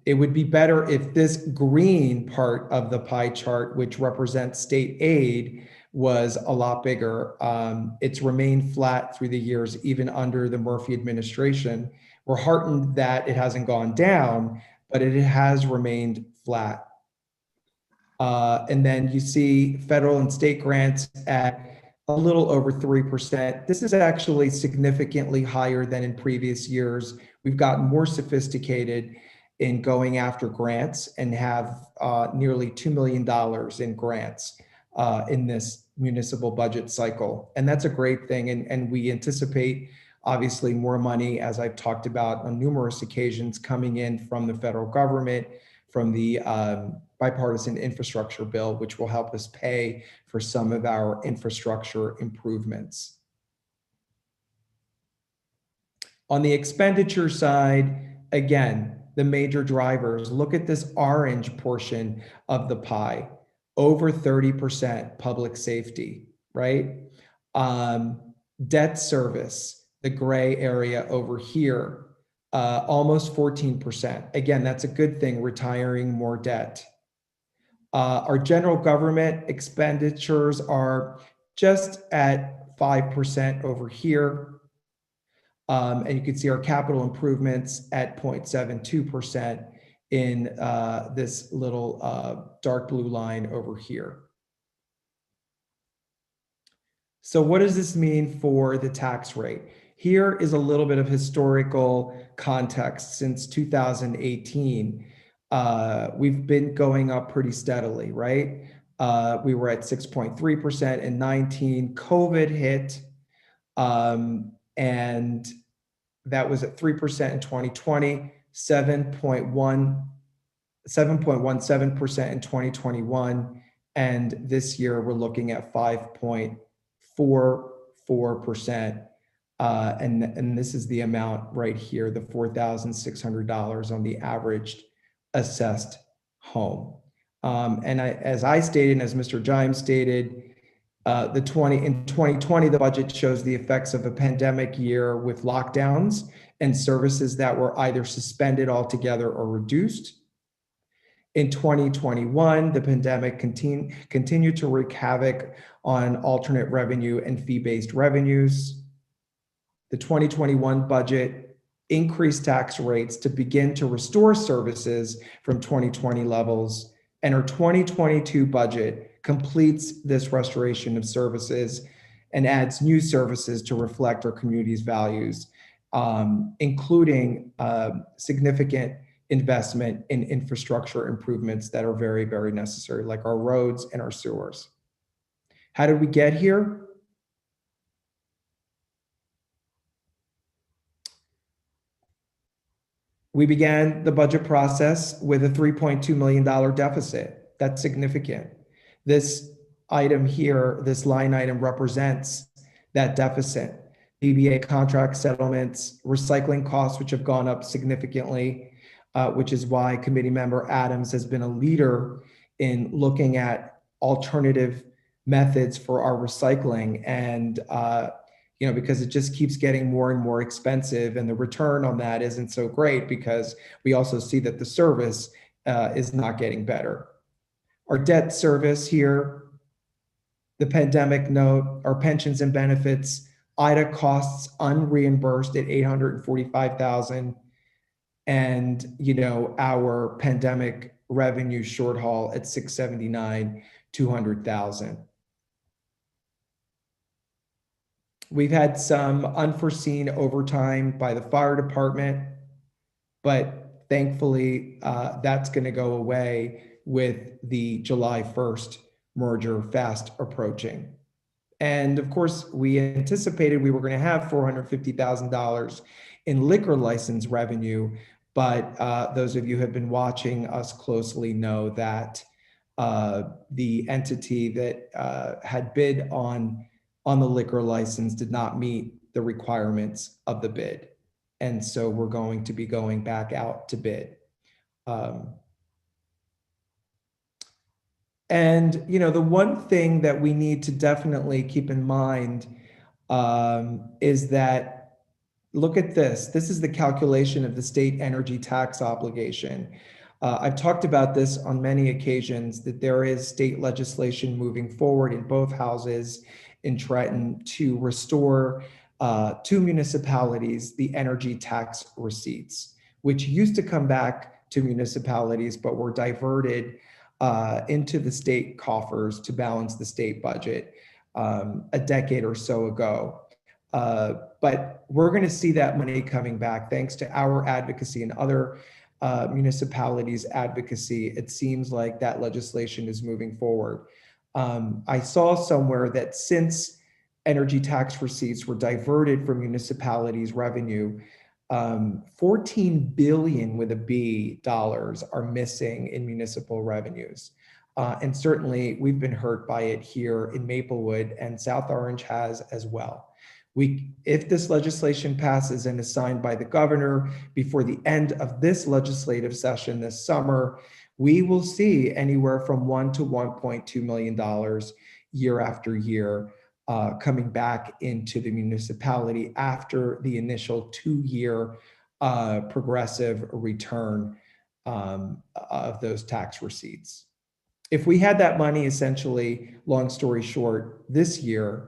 It would be better if this green part of the pie chart, which represents state aid, was a lot bigger. It's remained flat through the years, even under the Murphy administration. We're heartened that it hasn't gone down, but it has remained flat. And then you see federal and state grants at a little over 3%. This is actually significantly higher than in previous years. We've gotten more sophisticated in going after grants and have nearly $2 million in grants in this municipal budget cycle. And that's a great thing. And we anticipate obviously more money, as I've talked about on numerous occasions, coming in from the federal government, from the bipartisan infrastructure bill, which will help us pay for some of our infrastructure improvements. On the expenditure side, again, the major drivers, look at this orange portion of the pie, over 30% public safety, right? Debt service, the gray area over here, almost 14%. Again, that's a good thing, retiring more debt. Our general government expenditures are just at 5% over here. And you can see our capital improvements at 0.72% in this little dark blue line over here. So what does this mean for the tax rate? Here is a little bit of historical context. Since 2018, we've been going up pretty steadily, right? We were at 6.3% in 19, COVID hit, and that was at 3% in 2020, 7.17% in 2021, and this year we're looking at 5.44%. And this is the amount right here, the $4,600 on the average assessed home. As I stated, and as Mr. Jimes stated, in 2020, the budget shows the effects of a pandemic year with lockdowns and services that were either suspended altogether or reduced. In 2021, the pandemic continued to wreak havoc on alternate revenue and fee-based revenues. The 2021 budget increased tax rates to begin to restore services from 2020 levels, and our 2022 budget completes this restoration of services and adds new services to reflect our community's values, including significant investment in infrastructure improvements that are very, very necessary, like our roads and our sewers. How did we get here? We began the budget process with a $3.2 million deficit. That's significant. This item here, this line item represents that deficit. BBA contract settlements, recycling costs, which have gone up significantly, which is why committee member Adams has been a leader in looking at alternative methods for our recycling. And, because it just keeps getting more and more expensive, and the return on that isn't so great because we also see that the service is not getting better. Our debt service here, the pandemic note, our pensions and benefits, IDA costs unreimbursed at $845,000, and our pandemic revenue shortfall at $679,000, $200,000. We've had some unforeseen overtime by the fire department, but thankfully that's going to go away with the July 1st merger fast approaching. And of course, we anticipated we were going to have $450,000 in liquor license revenue, but those of you who have been watching us closely know that the entity that had bid on the liquor license did not meet the requirements of the bid. And so we're going to be going back out to bid. And the one thing that we need to definitely keep in mind is that, look at this. This is the calculation of the state energy tax obligation. I've talked about this on many occasions, that there is state legislation moving forward in both houses in Trenton to restore to municipalities the energy tax receipts, which used to come back to municipalities but were diverted into the state coffers to balance the state budget a decade or so ago. But we're going to see that money coming back thanks to our advocacy and other municipalities' advocacy. It seems like that legislation is moving forward. I saw somewhere that since energy tax receipts were diverted from municipalities' revenue, 14 billion with a B dollars are missing in municipal revenues. And certainly we've been hurt by it here in Maplewood, and South Orange has as well. If this legislation passes and is signed by the governor before the end of this legislative session this summer, we will see anywhere from $1 to $1.2 million year after year coming back into the municipality after the initial 2-year progressive return of those tax receipts. If we had that money, essentially, long story short, this year,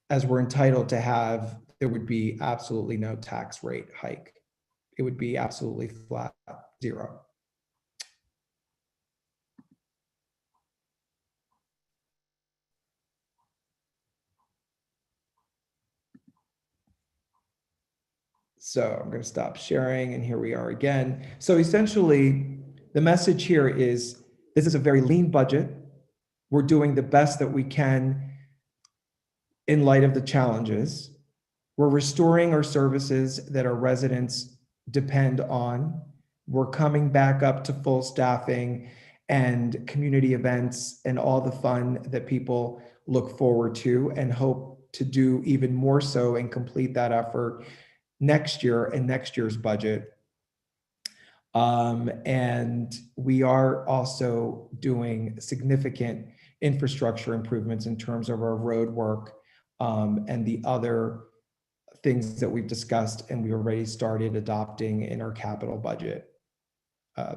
as we're entitled to have, there would be absolutely no tax rate hike. It would be absolutely flat, zero. So I'm going to stop sharing, and here we are again. So essentially, the message here is this is a very lean budget. We're doing the best that we can in light of the challenges. We're restoring our services that our residents depend on. We're coming back up to full staffing and community events and all the fun that people look forward to and hope to do even more so and complete that effort next year and next year's budget. And we are also doing significant infrastructure improvements in terms of our road work and the other things that we've discussed and we already started adopting in our capital budget.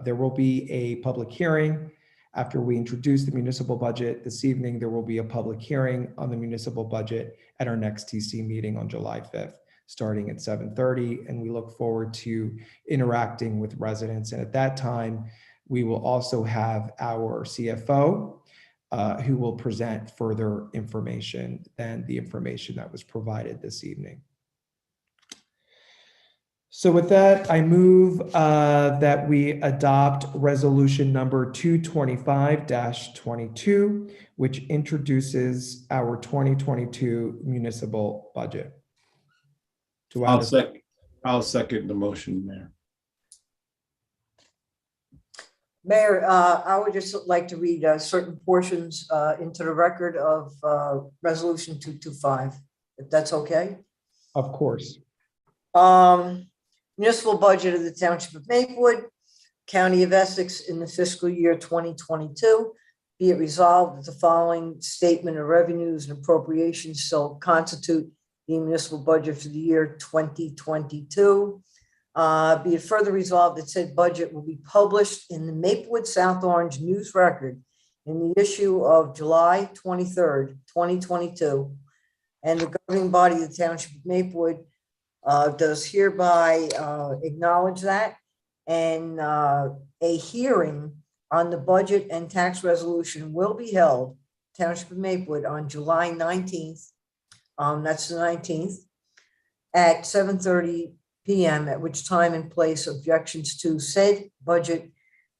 There will be a public hearing after we introduce the municipal budget this evening. There will be a public hearing on the municipal budget at our next TC meeting on July 5th, starting at 7:30. And we look forward to interacting with residents. And at that time, we will also have our CFO who will present further information than the information that was provided this evening. So with that, I move that we adopt resolution number 225-22, which introduces our 2022 municipal budget. I'll second the motion, Mayor. Mayor, I would just like to read certain portions into the record of Resolution 225, if that's okay. Of course. Municipal budget of the Township of Maplewood, County of Essex in the fiscal year 2022. Be it resolved that the following statement of revenues and appropriations shall constitute the municipal budget for the year 2022. Be it further resolved that said budget will be published in the Maplewood South Orange News Record in the issue of July 23rd, 2022. And the governing body of the Township of Maplewood does hereby acknowledge that. And a hearing on the budget and tax resolution will be held, Township of Maplewood, on July 19th. That's the 19th at 7:30 p.m., at which time and place objections to said budget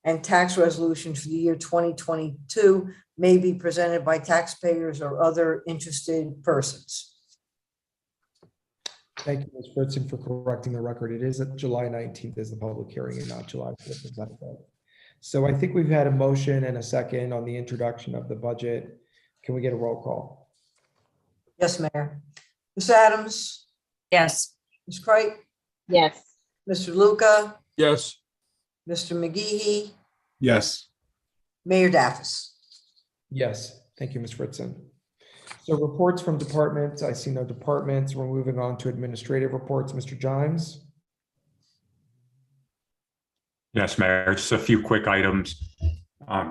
and tax resolution for the year 2022 may be presented by taxpayers or other interested persons. Thank you, Ms. Fritzen, for correcting the record. It is July 19th is the public hearing and not July 5th. Is that correct? So I think we've had a motion and a second on the introduction of the budget. Can we get a roll call? Yes, Mayor. Ms. Adams, Yes. Ms. Cripe, Yes. Mr. Luca, Yes. Mr. McGehee, Yes. Mayor Daffis. Yes, thank you, Ms. Fritzen. So reports from departments. I see no departments. We're moving on to administrative reports. Mr. Jimes. Yes, Mayor, just a few quick items.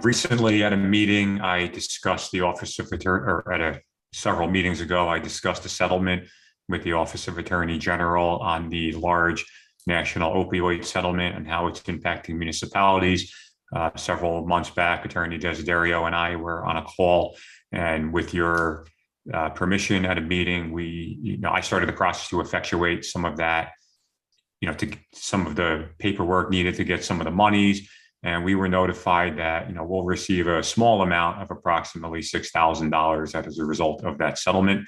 Recently at a meeting, I discussed the Office of Attorney, or several meetings ago, I discussed a settlement with the Office of Attorney General on the large national opioid settlement and how it's impacting municipalities. Several months back, Attorney Desiderio and I were on a call, and with your permission at a meeting, I started the process to effectuate some of that, to some of the paperwork needed to get some of the monies. And we were notified that, we'll receive a small amount of approximately $6,000 as a result of that settlement.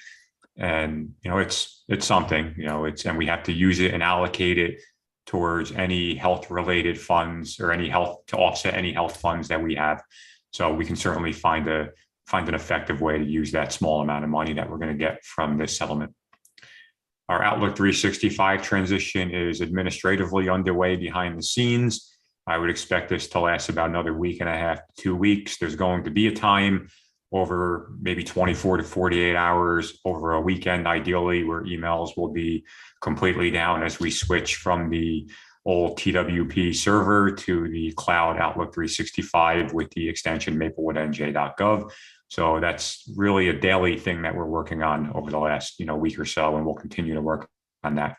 And, it's something, and we have to use it and allocate it towards any health related funds or any health to offset any health funds that we have. So we can certainly find an effective way to use that small amount of money that we're going to get from this settlement. Our Outlook 365 transition is administratively underway behind the scenes. I would expect this to last about another week and a half to 2 weeks. There's going to be a time over maybe 24 to 48 hours over a weekend, ideally, where emails will be completely down as we switch from the old TWP server to the cloud Outlook 365 with the extension maplewoodnj.gov. So that's really a daily thing that we're working on over the last week or so, and we'll continue to work on that.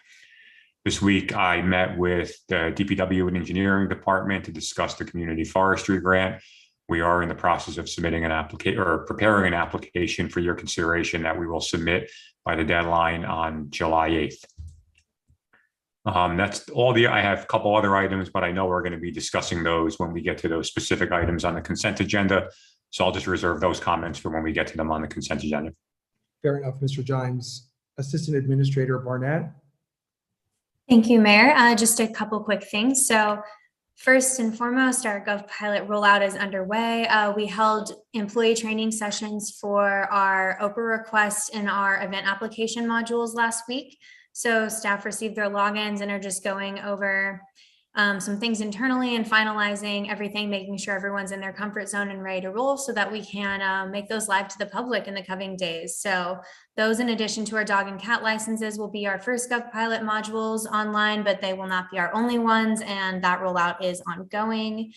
This week, I met with the DPW and engineering department to discuss the community forestry grant. We are in the process of submitting an application or preparing an application for your consideration that we will submit by the deadline on July 8th. That's all I have a couple other items, but I know we're going to be discussing those when we get to those specific items on the consent agenda. So I'll just reserve those comments for when we get to them on the consent agenda. Fair enough, Mr. Jimes. Assistant Administrator Barnett. Thank you, Mayor. Just a couple quick things. So first and foremost, our GovPilot rollout is underway. We held employee training sessions for our OPRA request and our event application modules last week. So staff received their logins and are just going over some things internally and finalizing everything, making sure everyone's in their comfort zone and ready to roll so that we can make those live to the public in the coming days. So those, in addition to our dog and cat licenses, will be our first GovPilot modules online, but they will not be our only ones, and that rollout is ongoing.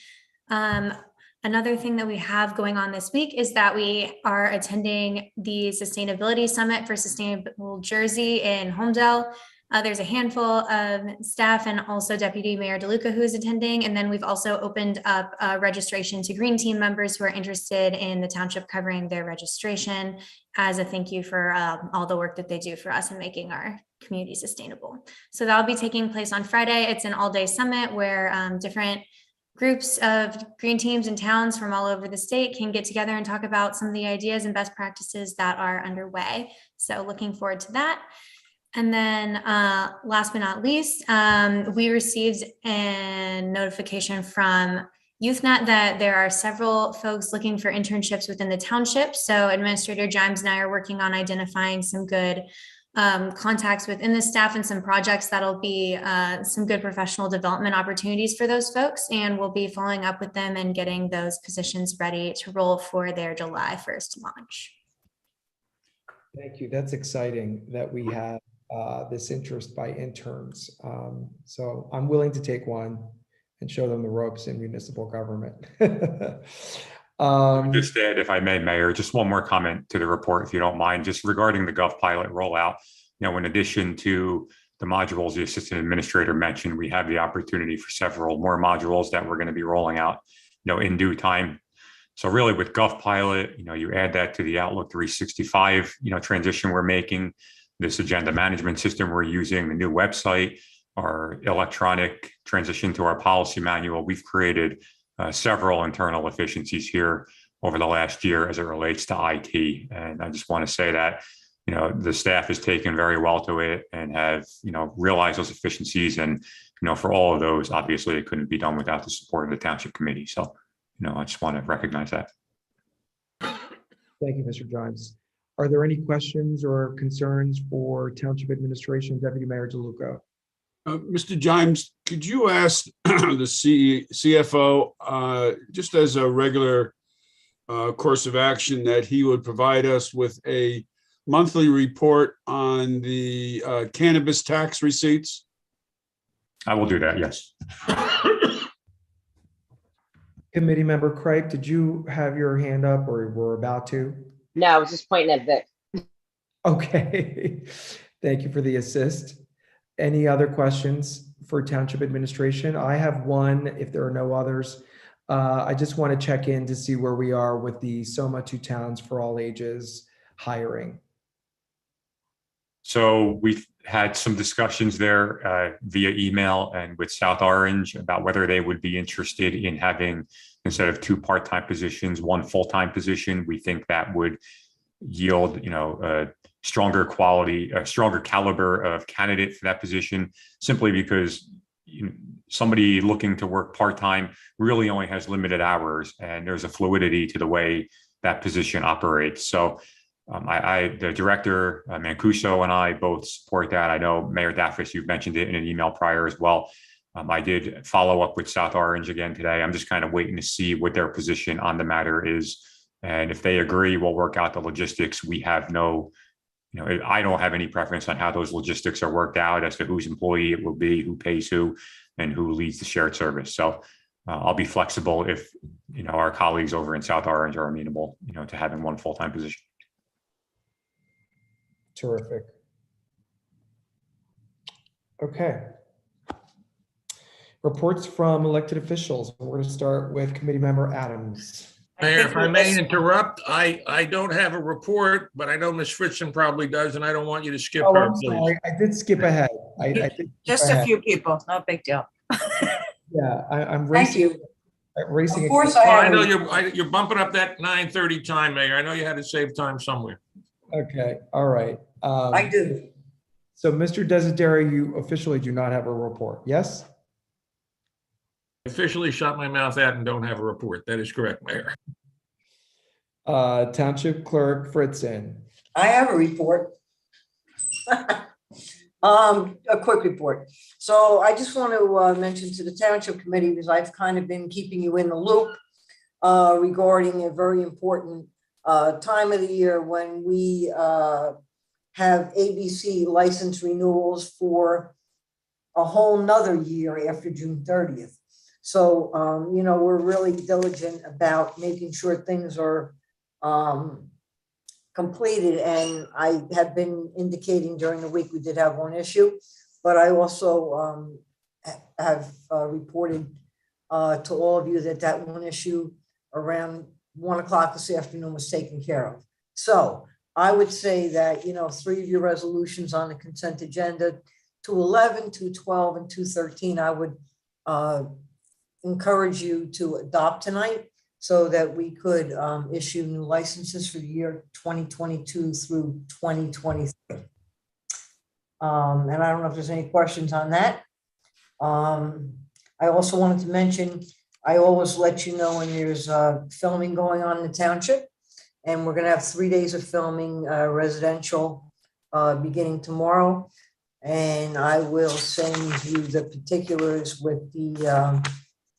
Another thing that we have going on this week is that we are attending the Sustainability Summit for Sustainable Jersey in Holmdel. There's a handful of staff and also Deputy Mayor DeLuca who is attending. And then we've also opened up registration to Green Team members who are interested in the township covering their registration as a thank you for all the work that they do for us in making our community sustainable. So that'll be taking place on Friday. It's an all-day summit where different groups of green teams and towns from all over the state can get together and talk about some of the ideas and best practices that are underway. So looking forward to that. And then last but not least, we received a notification from YouthNet that there are several folks looking for internships within the township. So Administrator Jimes and I are working on identifying some good contacts within the staff and some projects that'll be some good professional development opportunities for those folks. And we'll be following up with them and getting those positions ready to roll for their July 1st launch. Thank you. That's exciting that we have this interest by interns. So I'm willing to take one and show them the ropes in municipal government. Just add, if I may, Mayor, just one more comment to the report, if you don't mind, just regarding the GovPilot rollout. You know, in addition to the modules the Assistant Administrator mentioned, we have the opportunity for several more modules that we're going to be rolling out, you know, in due time. So really with GovPilot, you know, you add that to the Outlook 365, you know, transition we're making, this agenda management system we're using, the new website, our electronic transition to our policy manual. We've created several internal efficiencies here over the last year as it relates to IT. And I just want to say that, you know, the staff has taken very well to it and have, you know, realized those efficiencies. And, you know, for all of those, obviously it couldn't be done without the support of the Township Committee. So, you know, I just want to recognize that. Thank you, Mr. Jimes. Are there any questions or concerns for Township Administration, Deputy Mayor DeLuca? Mr. Jimes, could you ask the CFO, just as a regular course of action, that he would provide us with a monthly report on the cannabis tax receipts? I will do that, yes. Committee Member Craig, did you have your hand up or were about to? No, I was just pointing at Vic. Okay, thank you for the assist. Any other questions for Township Administration? I have one, if there are no others. I just want to check in to see where we are with the SOMA 2 Towns for All Ages hiring. So we've had some discussions there via email and with South Orange about whether they would be interested in having, instead of 2 part-time positions, 1 full-time position. We think that would yield, you know, stronger quality, a stronger caliber of candidate for that position, simply because somebody looking to work part-time really only has limited hours, and there's a fluidity to the way that position operates. So the director, Mancuso, and I both support that. I know Mayor Daffis, you've mentioned it in an email prior as well. I did follow up with South Orange again today. I'm just kind of waiting to see what their position on the matter is. And if they agree, we'll work out the logistics. We have no, you know, I don't have any preference on how those logistics are worked out as to whose employee it will be, who pays who, and who leads the shared service. So I'll be flexible if, you know, our colleagues over in South Orange are amenable, you know, to having 1 full-time position. Terrific. Okay. Reports from elected officials. We're going to start with Committee Member Adams. Mayor, if I may interrupt, I don't have a report, but I know Ms. Fritzen probably does, and I don't want you to skip Oh, her, I'm please. sorry. I did skip ahead. I did skip Just a ahead. few people, no big deal. Yeah, I'm Thank racing. you. Racing. Of course, Well, I I have. know a- you're bumping up that 9:30 time, Mayor. I know you had to save time somewhere. Okay, all right. I do. So, Mr. Desideri, you officially do not have a report, yes? Officially shut my mouth out and don't have a report. That is correct, Mayor. Township Clerk Fritzen. I have a report. A quick report. So I just want to mention to the Township Committee, because I've kind of been keeping you in the loop regarding a very important time of the year when we have ABC license renewals for a whole nother year after June 30th. So, you know, we're really diligent about making sure things are completed. And I have been indicating during the week we did have one issue, but I also have reported to all of you that one issue around 1 o'clock this afternoon was taken care of. So I would say that, you know, 3 of your resolutions on the consent agenda, 211, 212, and 213, I would encourage you to adopt tonight so that we could issue new licenses for the year 2022 through 2023. And I don't know if there's any questions on that. I also wanted to mention I always let you know when there's filming going on in the township. And we're gonna have 3 days of filming residential beginning tomorrow. And I will send you the particulars with the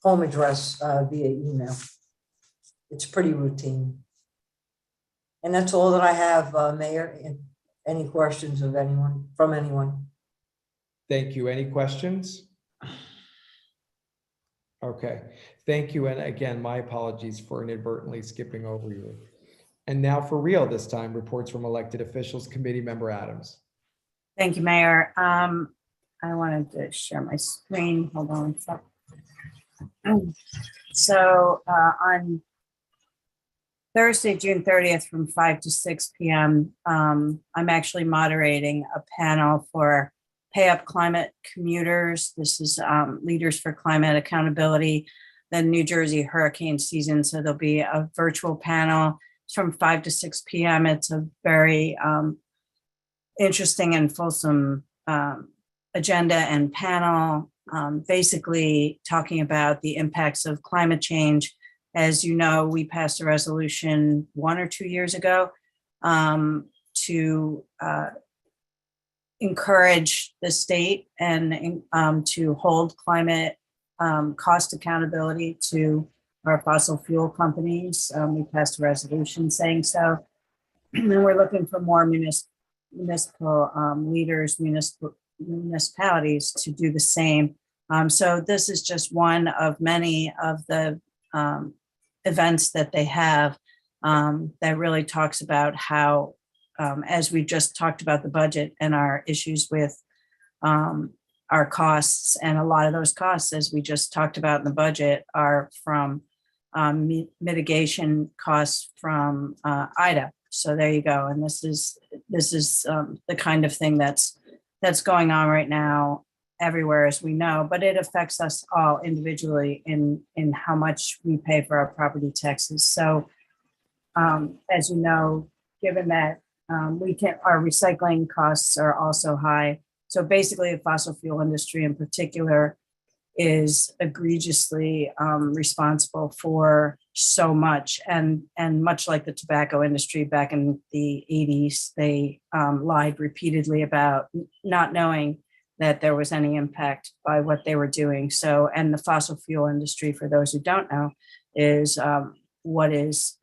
home address via email. It's pretty routine. And that's all that I have, Mayor. Any questions of anyone, from anyone? Thank you. Any questions? Okay, thank you. And again, my apologies for inadvertently skipping over you. And now for real this time, reports from elected officials, Committee Member Adams. Thank you, Mayor. I wanted to share my screen. Hold on a sec. So on Thursday, June 30th from 5 to 6 p.m., I'm actually moderating a panel for Pay Up Climate Commuters. This is Leaders for Climate Accountability, the New Jersey hurricane season. So there'll be a virtual panel from 5 to 6 p.m. It's a very interesting and fulsome agenda and panel, basically talking about the impacts of climate change. As you know, we passed a resolution 1 or 2 years ago to encourage the state and to hold climate cost accountability to our fossil fuel companies. We passed a resolution saying so. And we're looking for more municipal leaders, municipalities to do the same. So this is just one of many of the events that they have that really talks about how, as we just talked about the budget and our issues with our costs, and a lot of those costs, as we just talked about in the budget, are from mitigation costs from Ida. So there you go. And this is the kind of thing that's going on right now everywhere, as we know, but it affects us all individually in how much we pay for our property taxes. So as you know, given that our recycling costs are also high. So basically the fossil fuel industry in particular is egregiously responsible for so much. And much like the tobacco industry back in the 80s, they lied repeatedly about not knowing that there was any impact by what they were doing. So, and the fossil fuel industry, for those who don't know, is what is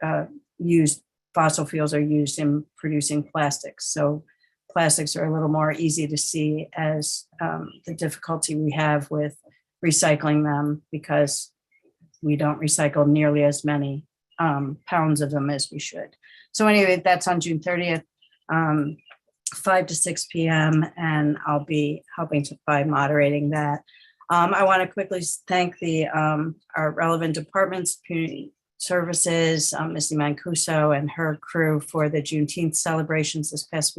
used. Fossil fuels are used in producing plastics. So plastics are a little more easy to see as the difficulty we have with recycling them, because we don't recycle nearly as many pounds of them as we should. So anyway, that's on June 30th, 5 to 6 p.m. and I'll be helping by moderating that. I want to quickly thank our relevant departments, community services, Missy Mancuso and her crew for the Juneteenth celebrations this past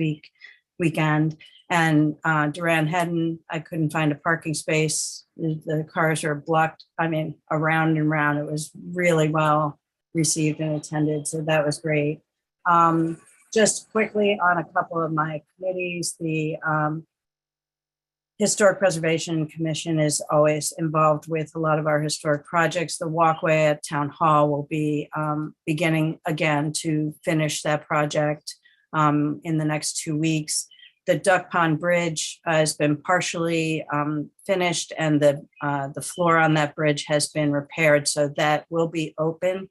weekend. And Duran Hedden, I couldn't find a parking space. The cars are blocked, around and around. It was really well received and attended, so that was great. Just quickly on a couple of my committees, the Historic Preservation Commission is always involved with a lot of our historic projects. The walkway at Town Hall will be beginning again to finish that project in the next 2 weeks. The Duck Pond Bridge has been partially finished, and the floor on that bridge has been repaired, so that will be open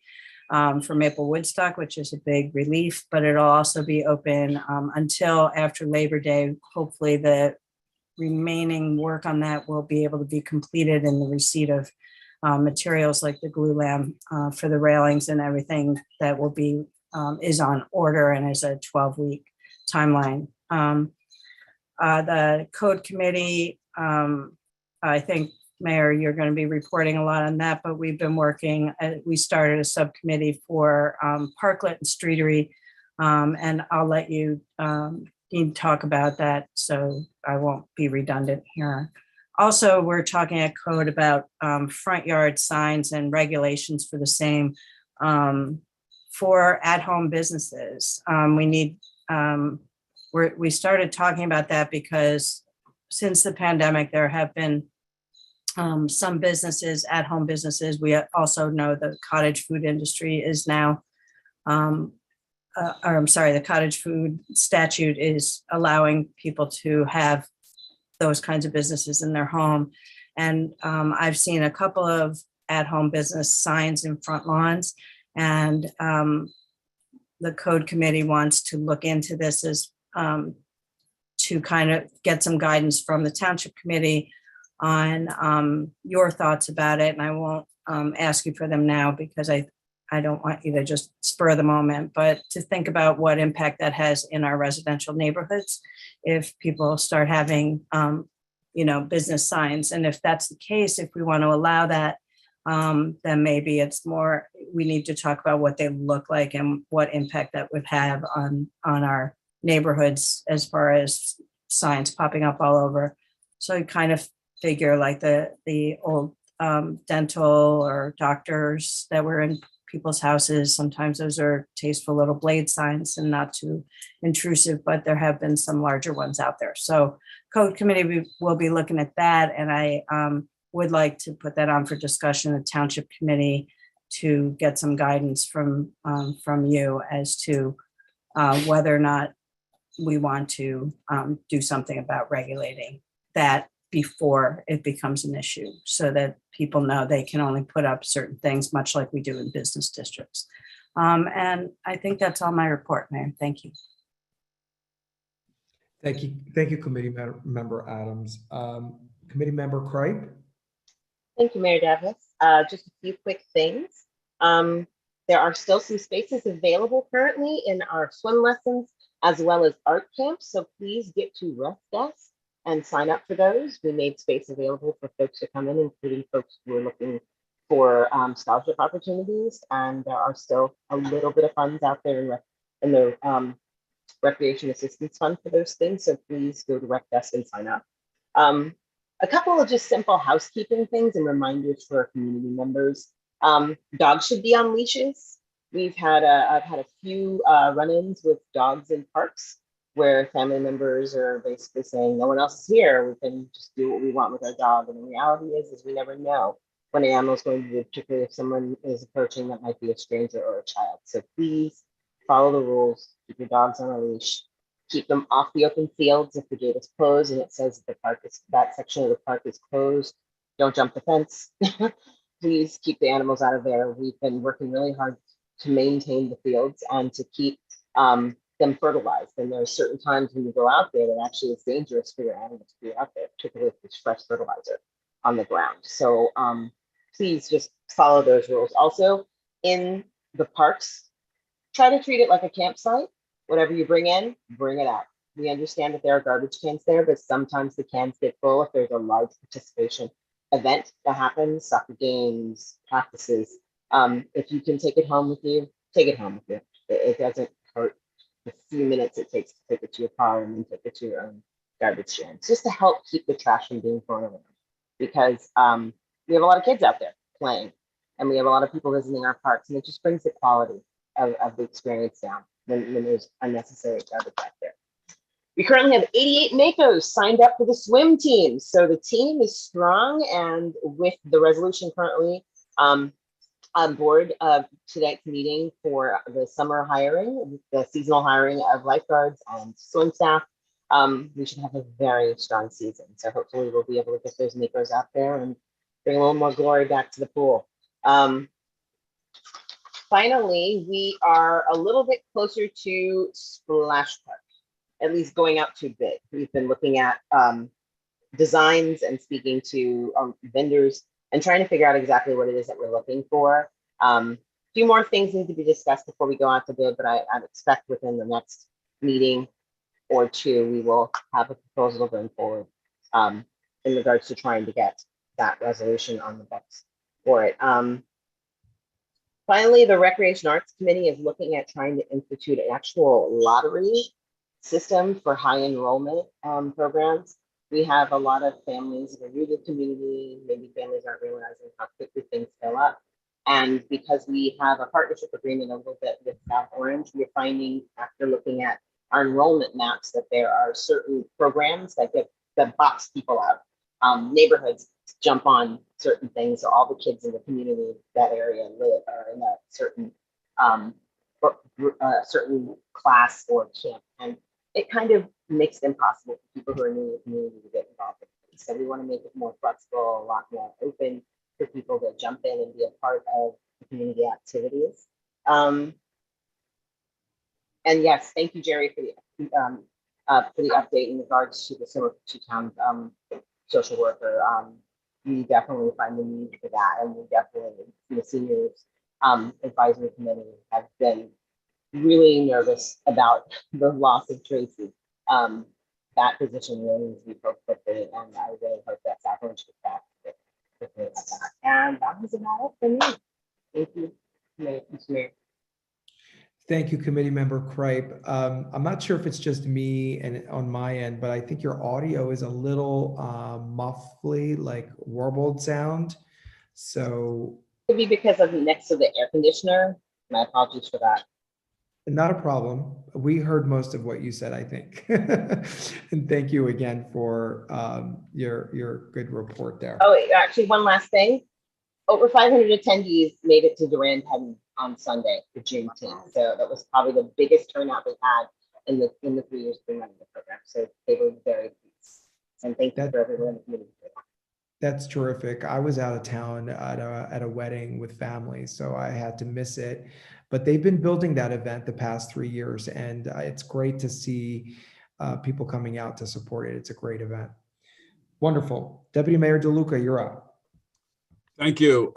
for Maplewood stock, which is a big relief, but it'll also be open until after Labor Day. Hopefully the remaining work on that will be able to be completed in the receipt of materials like the glue lamp for the railings and everything that will be is on order and is a 12-week timeline. The Code Committee, I think, Mayor, you're going to be reporting a lot on that, but we've been working, we started a subcommittee for parklet and streetery, and I'll let you talk about that, so I won't be redundant here. Also, we're talking at Code about front yard signs and regulations for the same for at-home businesses. We started talking about that because since the pandemic, there have been some businesses, at-home businesses, we also know the cottage food industry is now, or I'm sorry, the cottage food statute is allowing people to have those kinds of businesses in their home. And I've seen a couple of at-home business signs in front lawns, and the code committee wants to look into this as to kind of get some guidance from the township committee on your thoughts about it. And I won't ask you for them now because I don't want you to just spur the moment, but to think about what impact that has in our residential neighborhoods if people start having, business signs. And if that's the case, if we want to allow that, then maybe it's more, we need to talk about what they look like and what impact that would have on our neighborhoods as far as signs popping up all over. So you kind of figure like the old dental or doctors that were in people's houses. Sometimes those are tasteful little blade signs and not too intrusive, but there have been some larger ones out there. So code committee will be looking at that. And I would like to put that on for discussion, the township committee, to get some guidance from you as to whether or not we want to do something about regulating that before it becomes an issue, so that people know they can only put up certain things, much like we do in business districts. And I think that's all my report, Mayor. Thank you. Thank you. Thank you, Committee Member Adams. Committee Member Cripe. Thank you, Mayor Davis. Just a few quick things. There are still some spaces available currently in our swim lessons as well as art camps. So please get to Rec Desk and sign up for those. We made space available for folks to come in, including folks who are looking for scholarship opportunities. And there are still a little bit of funds out there in the Recreation Assistance Fund for those things. So please go to Rec Desk and sign up. A couple of just simple housekeeping things and reminders for our community members. Dogs should be on leashes. I've had a few run-ins with dogs in parks where family members are basically saying, no one else is here, we can just do what we want with our dog. And the reality is we never know when an animal is going to do, particularly if someone is approaching that might be a stranger or a child. So please follow the rules, keep your dogs on a leash, keep them off the open fields if the gate is closed and it says that section of the park is closed. Don't jump the fence. Please keep the animals out of there. We've been working really hard to maintain the fields and to keep them fertilized. And there are certain times when you go out there that actually it's dangerous for your animals to be out there, particularly if there's fresh fertilizer on the ground. So please just follow those rules. Also, in the parks, try to treat it like a campsite. Whatever you bring in, bring it out. We understand that there are garbage cans there, but sometimes the cans get full if there's a large participation event that happens, soccer games, practices. If you can take it home with you, take it home with you. It doesn't hurt the few minutes it takes to take it to your car and then take it to your own garbage can. It's just to help keep the trash from being thrown around, because we have a lot of kids out there playing and we have a lot of people visiting our parks, and it just brings the quality of the experience down when there's unnecessary garbage out there. We currently have 88 MACOs signed up for the swim team. So the team is strong, and with the resolution currently on board of tonight's meeting for the summer hiring, the seasonal hiring of lifeguards and swim staff, we should have a very strong season. So hopefully we'll be able to get those MACOs out there and bring a little more glory back to the pool. Finally, we are a little bit closer to Splash Park, at least going out to bid. We've been looking at designs and speaking to vendors and trying to figure out exactly what it is that we're looking for. A few more things need to be discussed before we go out to bid, but I expect within the next meeting or two, we will have a proposal going forward in regards to trying to get that resolution on the books for it. Finally, the Recreation Arts Committee is looking at trying to institute an actual lottery system for high enrollment programs. We have a lot of families that are new to the community. Maybe families aren't realizing how quickly things fill up. And because we have a partnership agreement a little bit with South Orange, we're finding after looking at our enrollment maps that there are certain programs that box people out. Neighborhoods jump on certain things. So all the kids in the community, that area live are in a certain certain class or camp, and it kind of makes it impossible for people who are new in the community to get involved in it. So we want to make it more flexible, a lot more open for people to jump in and be a part of the community activities. And yes, thank you, Jerry, for the update in regards to the Summer Town social worker. We definitely find the need for that, and we definitely, the seniors advisory committee have been really nervous about the loss of Tracy. That position really needs to be filled quickly, and I really hope that Sacramento gets back quickly about that. And that was about it for me. Thank you, Mayor. Thank you, Committee Member Kripe. I'm not sure if it's just me and on my end, but I think your audio is a little muffly, like warbled sound. So Could be because I'm next to the air conditioner. My apologies for that. not a problem. We heard most of what you said, I think. And thank you again for your good report there. Oh, actually, one last thing. Over 500 attendees made it to Durand on Sunday for Juneteenth. So that was probably the biggest turnout we had in the 3 years we've been running the program. So they were very pleased. And thank you for everyone in the community for that. That's terrific. I was out of town at a wedding with family, so I had to miss it. But they've been building that event the past 3 years, and it's great to see people coming out to support it. It's a great event. Wonderful. Deputy Mayor DeLuca, you're up. Thank you.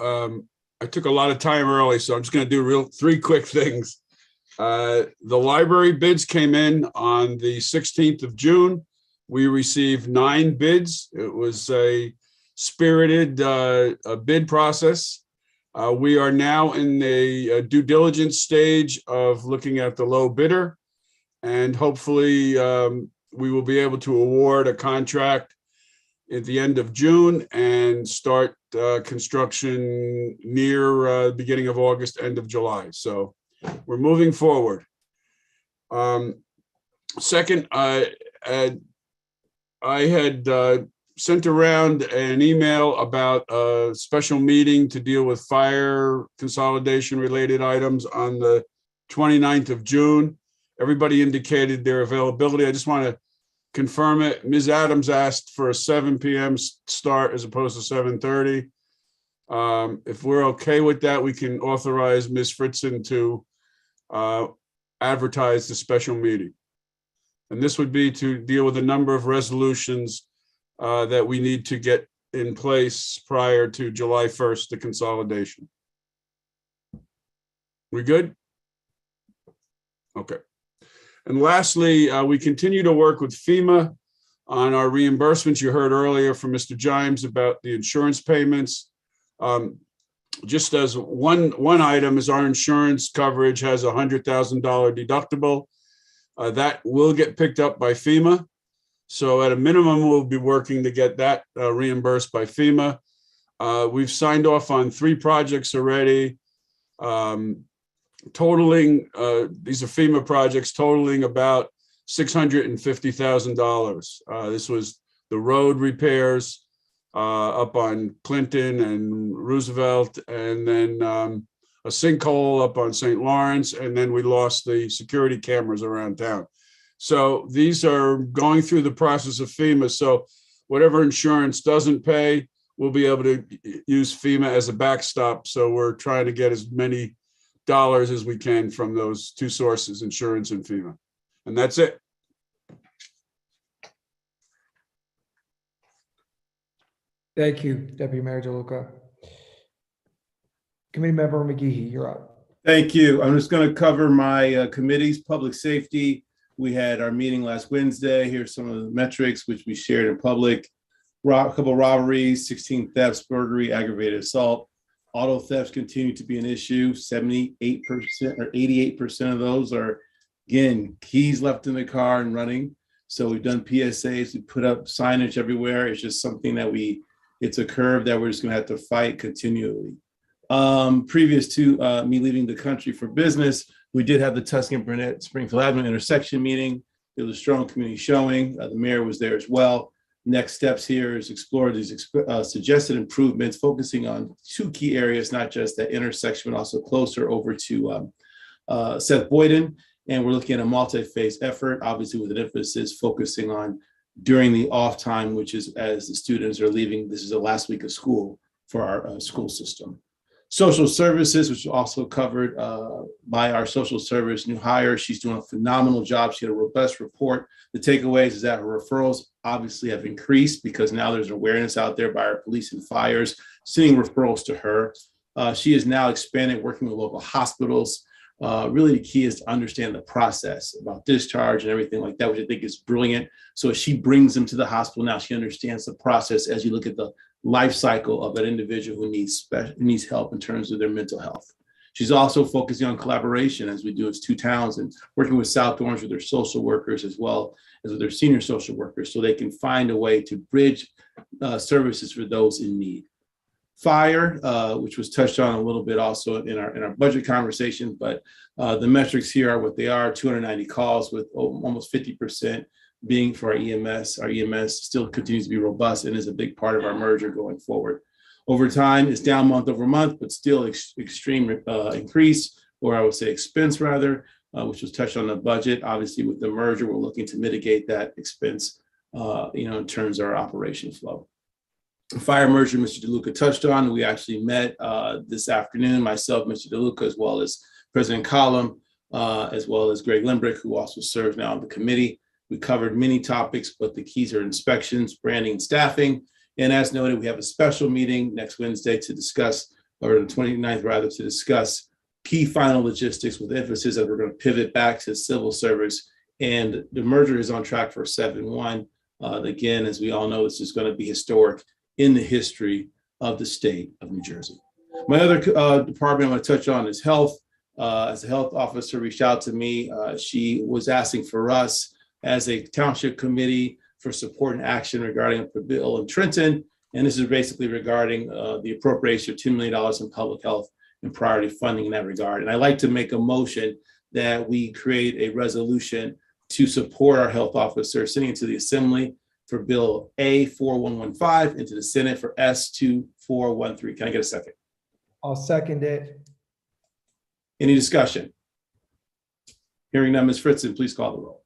I took a lot of time early, so I'm just going to do three quick things. The library bids came in on the 16th of June. We received 9 bids. It was a spirited bid process. We are now in the due diligence stage of looking at the low bidder, and hopefully we will be able to award a contract at the end of June and start construction near beginning of August, end of July. So we're moving forward. Second, I had sent around an email about a special meeting to deal with fire consolidation related items on the 29th of June. Everybody indicated their availability. I just want to confirm it. Ms. Adams asked for a 7 p.m. start as opposed to 7:30. If we're okay with that, we can authorize Ms. Fritzen to advertise the special meeting. And this would be to deal with a number of resolutions that we need to get in place prior to July 1st, the consolidation. We good? Okay. And lastly, we continue to work with FEMA on our reimbursements. You heard earlier from Mr. Jimes about the insurance payments. Just as one item is our insurance coverage has a $100,000 deductible. That will get picked up by FEMA. So at a minimum, we'll be working to get that reimbursed by FEMA. We've signed off on 3 projects already. Totaling, these are FEMA projects totaling about $650,000. This was the road repairs up on Clinton and Roosevelt, and then a sinkhole up on St. Lawrence, and then we lost the security cameras around town. So these are going through the process of FEMA. So whatever insurance doesn't pay, we'll be able to use FEMA as a backstop. So we're trying to get as many dollars as we can from those 2 sources, insurance and FEMA. And that's it. Thank you, Deputy Mayor DeLuca. Committee Member McGehee, you're up. Thank you. I'm just going to cover my committees. Public safety. We had our meeting last Wednesday. Here's some of the metrics which we shared in public. A couple of robberies, 16 thefts, burglary, aggravated assault. Auto thefts continue to be an issue. 78% or 88% of those are, again, keys left in the car and running. So we've done PSAs, we put up signage everywhere. It's just something that it's a curve that we're just going to have to fight continually. Previous to me leaving the country for business, we did have the Tuscan Burnett Springfield Avenue intersection meeting. It was a strong community showing. The mayor was there as well. Next steps here is explore these suggested improvements, focusing on two key areas, not just that intersection, but also closer over to Seth Boyden. And we're looking at a multi-phase effort, obviously with an emphasis focusing on during the off time, which is as the students are leaving. This is the last week of school for our school system. Social services, which is also covered by our social service new hire. She's doing a phenomenal job. She had a robust report. The takeaways is that her referrals obviously have increased because now there's awareness out there by our police and fires, sending referrals to her. She is now expanded, working with local hospitals. Really the key is to understand the process about discharge and everything like that, which I think is brilliant. So as she brings them to the hospital now, she understands the process as you look at the life cycle of that individual who needs help in terms of their mental health. She's also focusing on collaboration, as we do as two towns, and working with South Orange with their social workers as well as with their senior social workers, so they can find a way to bridge services for those in need. Fire, which was touched on a little bit also in our budget conversation, but the metrics here are what they are: 290 calls, with almost 50% being for our EMS. Our EMS still continues to be robust and is a big part of our merger going forward. Over time, it's down month over month, but still extreme increase, or I would say expense rather, which was touched on the budget. Obviously, with the merger, we're looking to mitigate that expense, in terms of our operation flow. Fire merger, Mr. DeLuca touched on. We actually met this afternoon, myself, Mr. DeLuca, as well as President Collum, as well as Greg Limbrick, who also serves now on the committee. We covered many topics, but the keys are inspections, branding, and staffing. And as noted, we have a special meeting next Wednesday to discuss, or the 29th rather, to discuss key final logistics, with emphasis that we're going to pivot back to civil service. And the merger is on track for 7/1. Again, as we all know, this is going to be historic in the history of the state of New Jersey. My other department I want to touch on is health. As a health officer reached out to me, she was asking for us as a township committee for support and action regarding a bill in Trenton. And this is basically regarding the appropriation of $2 million in public health and priority funding in that regard. And I'd like to make a motion that we create a resolution to support our health officer, sending it to the Assembly for Bill A4115 and to the Senate for S2413. Can I get a second? I'll second it. Any discussion? Hearing none, Ms. Fritzen, please call the roll.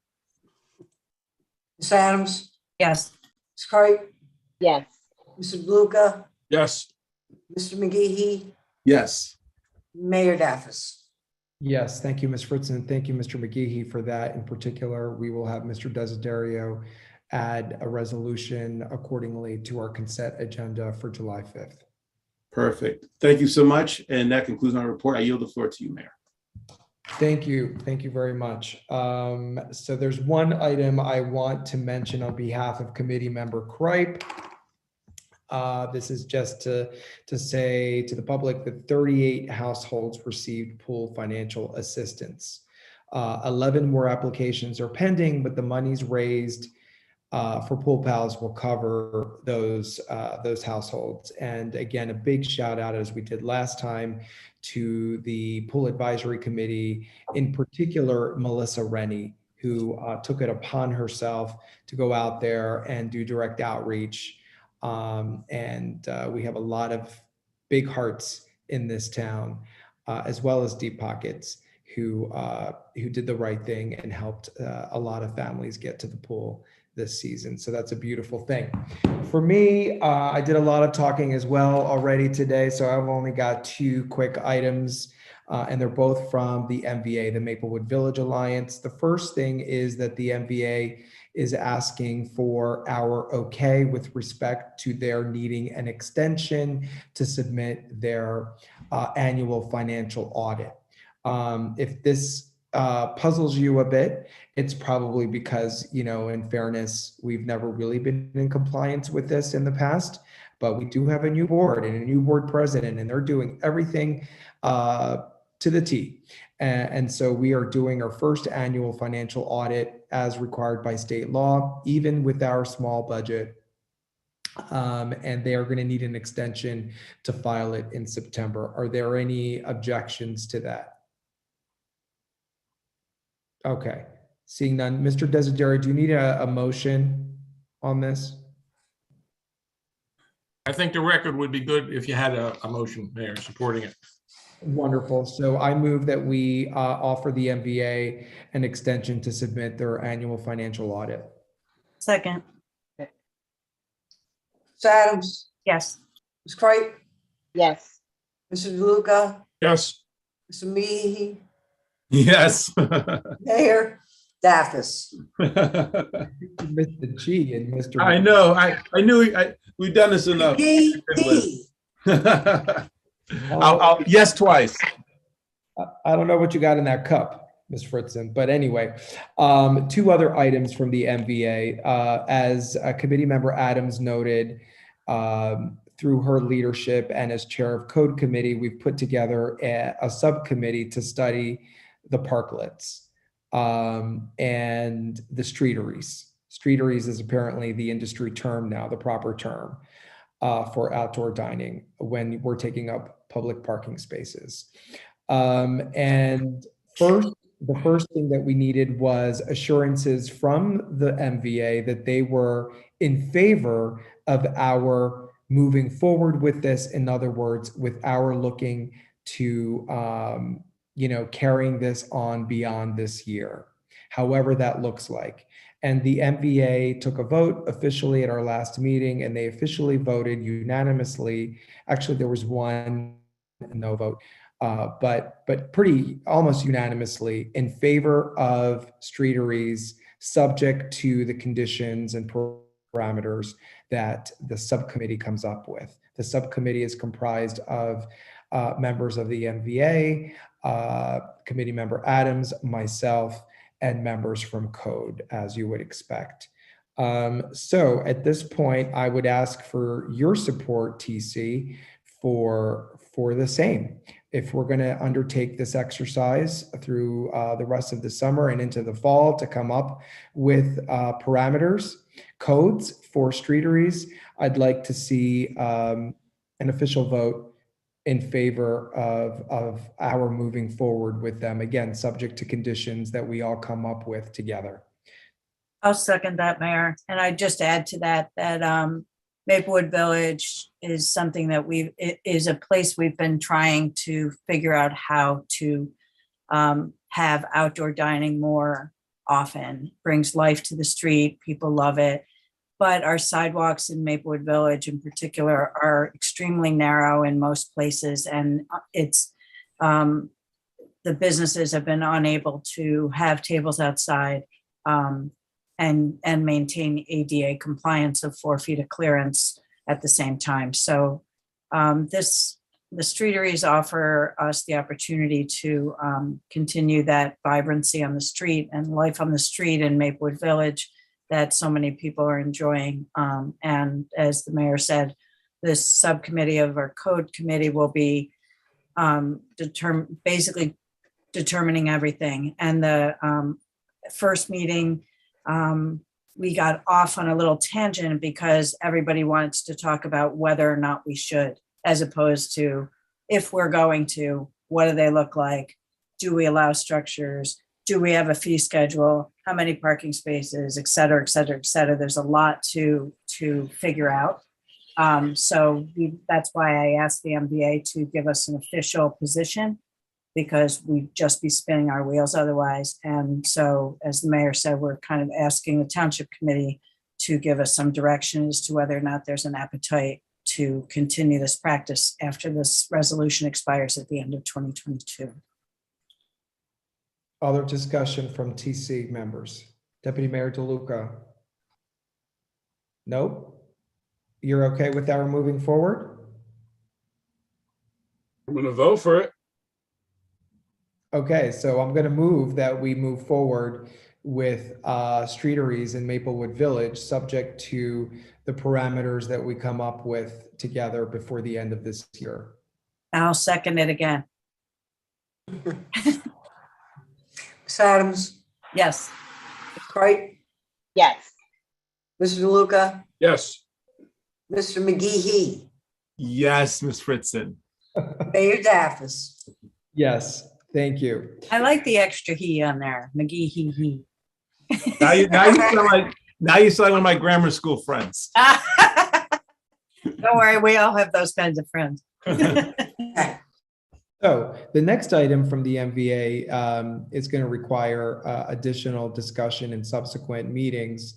Ms. Adams, Yes. Ms. Curry, Yes. Mr. DeLuca, Yes. Mr. McGehee, Yes. Mayor Daffis. Yes, thank you, Ms. Fritzen. Thank you, Mr. McGehee, for that. In particular, we will have Mr. Desiderio add a resolution accordingly to our consent agenda for July 5th. Perfect. Thank you so much. And that concludes my report. I yield the floor to you, Mayor. Thank you. Thank you very much. So there's one item I want to mention on behalf of committee member Kripe. This is just to say to the public that 38 households received pool financial assistance. 11 more applications are pending, but the monies raised for Pool Pals will cover those households. And again, a big shout out, as we did last time, to the Pool Advisory Committee, in particular, Melissa Rennie, who took it upon herself to go out there and do direct outreach. And we have a lot of big hearts in this town, as well as deep pockets, who did the right thing and helped a lot of families get to the pool this season. So that's a beautiful thing. For me, I did a lot of talking as well already today, so I've only got two quick items, and they're both from the MVA, the Maplewood Village Alliance. The first thing is that the MVA is asking for our okay with respect to their needing an extension to submit their annual financial audit. If this puzzles you a bit, it's probably because, in fairness, we've never really been in compliance with this in the past, but we do have a new board and a new board president, and they're doing everything to the T. And so we are doing our first annual financial audit as required by state law, even with our small budget. And they are going to need an extension to file it in September. Are there any objections to that? Okay, seeing none. Mr. Desiderio, do you need a motion on this? I think the record would be good if you had a motion, Mayor, supporting it. Wonderful. So I move that we offer the MVA an extension to submit their annual financial audit. Second, Ms. Adams, yes. Ms. Cripe, Yes. Mr. DeLuca, Yes. Mr. Meahy, Yes. Mayor Daffis. Mr. G and Mr. I know, I knew, we've done this enough. McGee. I'll yes twice. I don't know what you got in that cup, Ms. Fritzen, but anyway, two other items from the MVA. As Committee Member Adams noted, through her leadership and as chair of Code Committee, we've put together a subcommittee to study the parklets and the streeteries. Streeteries is apparently the industry term now, the proper term for outdoor dining when we're taking up public parking spaces. And the first thing that we needed was assurances from the MVA that they were in favor of our moving forward with this. In other words, with our looking to, carrying this on beyond this year, however that looks like. And the MVA took a vote officially at our last meeting, and they officially voted unanimously. Actually, there was one no vote, but pretty almost unanimously in favor of streeteries, subject to the conditions and parameters that the subcommittee comes up with. The subcommittee is comprised of members of the MVA, Committee Member Adams, myself, and members from Code, as you would expect. So at this point, I would ask for your support, TC, for the same. If we're going to undertake this exercise through the rest of the summer and into the fall to come up with parameters, codes for streeteries, I'd like to see an official vote in favor of our moving forward with them, again, subject to conditions that we all come up with together. I'll second that, Mayor. And I just add to that, Maplewood Village is something that it is a place we've been trying to figure out how to have outdoor dining more often. Brings life to the street, people love it. But our sidewalks in Maplewood Village in particular are extremely narrow in most places, and it's the businesses have been unable to have tables outside and maintain ADA compliance of 4 feet of clearance at the same time. So the streeteries offer us the opportunity to continue that vibrancy on the street and life on the street in Maplewood Village that so many people are enjoying. And as the mayor said, this subcommittee of our Code Committee will be basically determining everything. And the first meeting, we got off on a little tangent because everybody wants to talk about whether or not we should, as opposed to if we're going to, what do they look like? Do we allow structures? Do we have a fee schedule? How many parking spaces, et cetera, et cetera, et cetera. There's a lot to figure out. So that's why I asked the MBA to give us an official position, because we'd just be spinning our wheels otherwise. And so, as the mayor said, we're kind of asking the Township Committee to give us some direction as to whether or not there's an appetite to continue this practice after this resolution expires at the end of 2022. Other discussion from TC members? Deputy Mayor DeLuca? Nope. You're okay with our moving forward? I'm going to vote for it. Okay, so I'm going to move that we move forward with streeteries in Maplewood Village, subject to the parameters that we come up with together before the end of this year. I'll second it again. Ms. Adams, Yes. Ms. Cripe, Yes. Mr. DeLuca, Yes. Mr. McGee, Yes, Ms. Fritzen. Mayor Daffis. Yes, thank you. I like the extra he on there, McGee, he. Now you sound like one of my grammar school friends. Don't worry, we all have those kinds of friends. So the next item from the MVA is going to require additional discussion in subsequent meetings.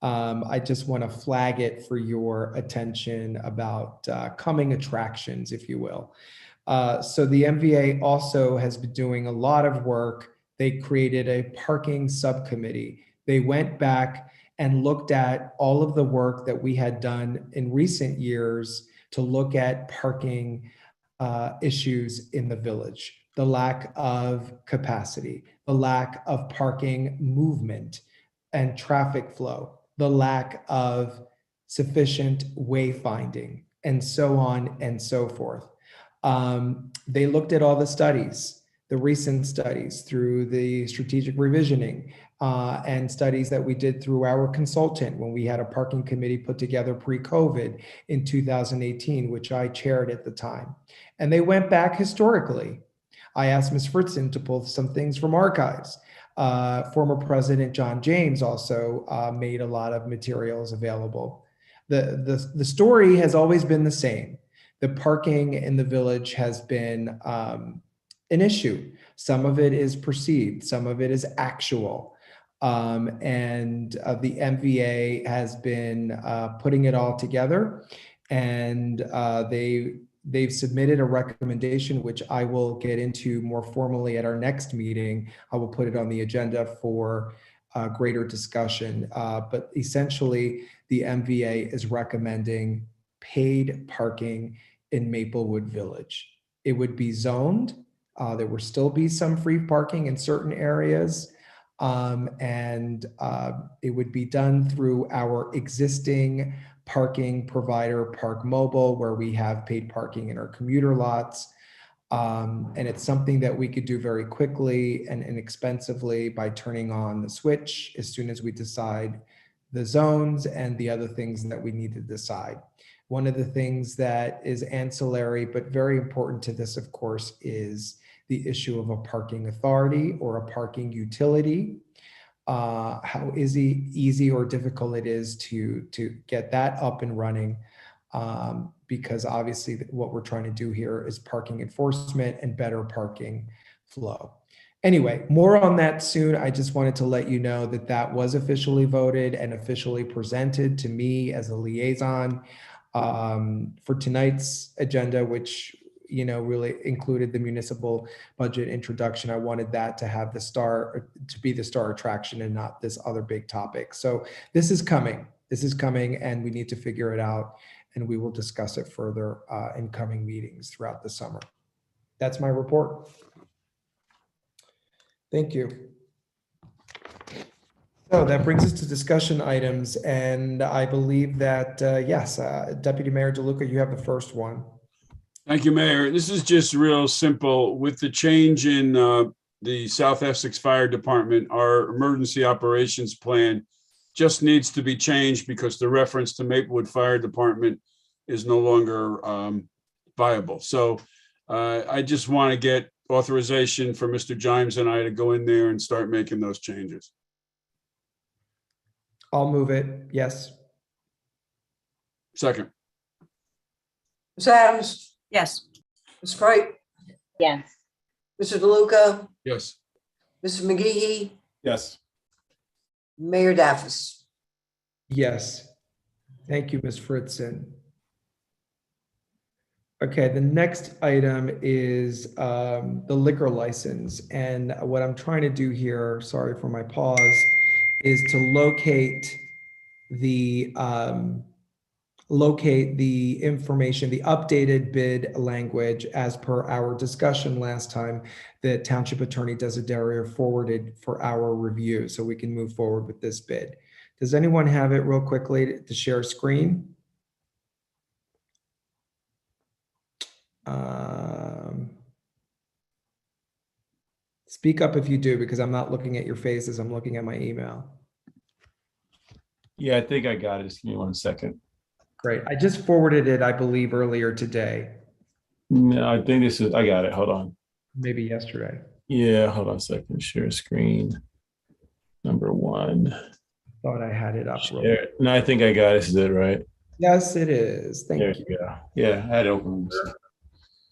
I just want to flag it for your attention about coming attractions, if you will. So the MVA also has been doing a lot of work. They created a parking subcommittee. They went back and looked at all of the work that we had done in recent years to look at parking issues in the village, the lack of capacity, the lack of parking movement and traffic flow, the lack of sufficient wayfinding, and so on and so forth. They looked at all the studies, the recent studies through the strategic revisioning and studies that we did through our consultant when we had a parking committee put together pre-COVID in 2018, which I chaired at the time. And they went back historically. I asked Ms. Fritzen to pull some things from archives. Former President John James also made a lot of materials available. The story has always been the same. The parking in the village has been an issue. Some of it is perceived, some of it is actual. And the MVA has been putting it all together, and they've submitted a recommendation, which I will get into more formally at our next meeting. I will put it on the agenda for greater discussion. But essentially, the MVA is recommending paid parking in Maplewood Village. It would be zoned. There will still be some free parking in certain areas. And it would be done through our existing parking provider, Park Mobile, where we have paid parking in our commuter lots. And it's something that we could do very quickly and inexpensively by turning on the switch as soon as we decide the zones and the other things that we need to decide. One of the things that is ancillary but very important to this, of course, is the issue of a parking authority or a parking utility. How easy or difficult it is to get that up and running, because obviously what we're trying to do here is parking enforcement and better parking flow. Anyway, more on that soon. I just wanted to let you know that that was officially voted and officially presented to me as a liaison for tonight's agenda, which really included the municipal budget introduction. I wanted that to have to be the star attraction and not this other big topic. So this is coming. And we need to figure it out, and we will discuss it further in coming meetings throughout the summer. That's my report. Thank you. So that brings us to discussion items, and I believe that, yes, Deputy Mayor DeLuca, you have the first one. Thank you, Mayor. This is just real simple. With the change in the South Essex Fire Department, our emergency operations plan just needs to be changed because the reference to Maplewood Fire Department is no longer viable. So I just want to get authorization for Mr. Jimes and I to go in there and start making those changes. I'll move it. Yes. Second. Ms. Adams? Yes. Ms. Fright? Yes. Mr. DeLuca? Yes. Mr. McGee? Yes. Mayor Daffis? Yes. Thank you, Ms. Fritzen. Okay, the next item is the liquor license. And what I'm trying to do here, sorry for my pause, is to locate the information, the updated bid language as per our discussion last time that Township Attorney Desiderio forwarded for our review, so we can move forward with this bid. Does anyone have it real quickly to share screen? Speak up if you do, because I'm not looking at your faces. I'm looking at my email. Yeah, I think I got it. Just give me 1 second. Great. I just forwarded it, I believe, earlier today. No, I think I got it. Hold on. Maybe yesterday. Yeah, hold on a second. Share screen. Number 1. Thought I had it up. Share. No, I think I got it. This is it, right? Yes, it is. Thank There you. you go. Yeah, I had open.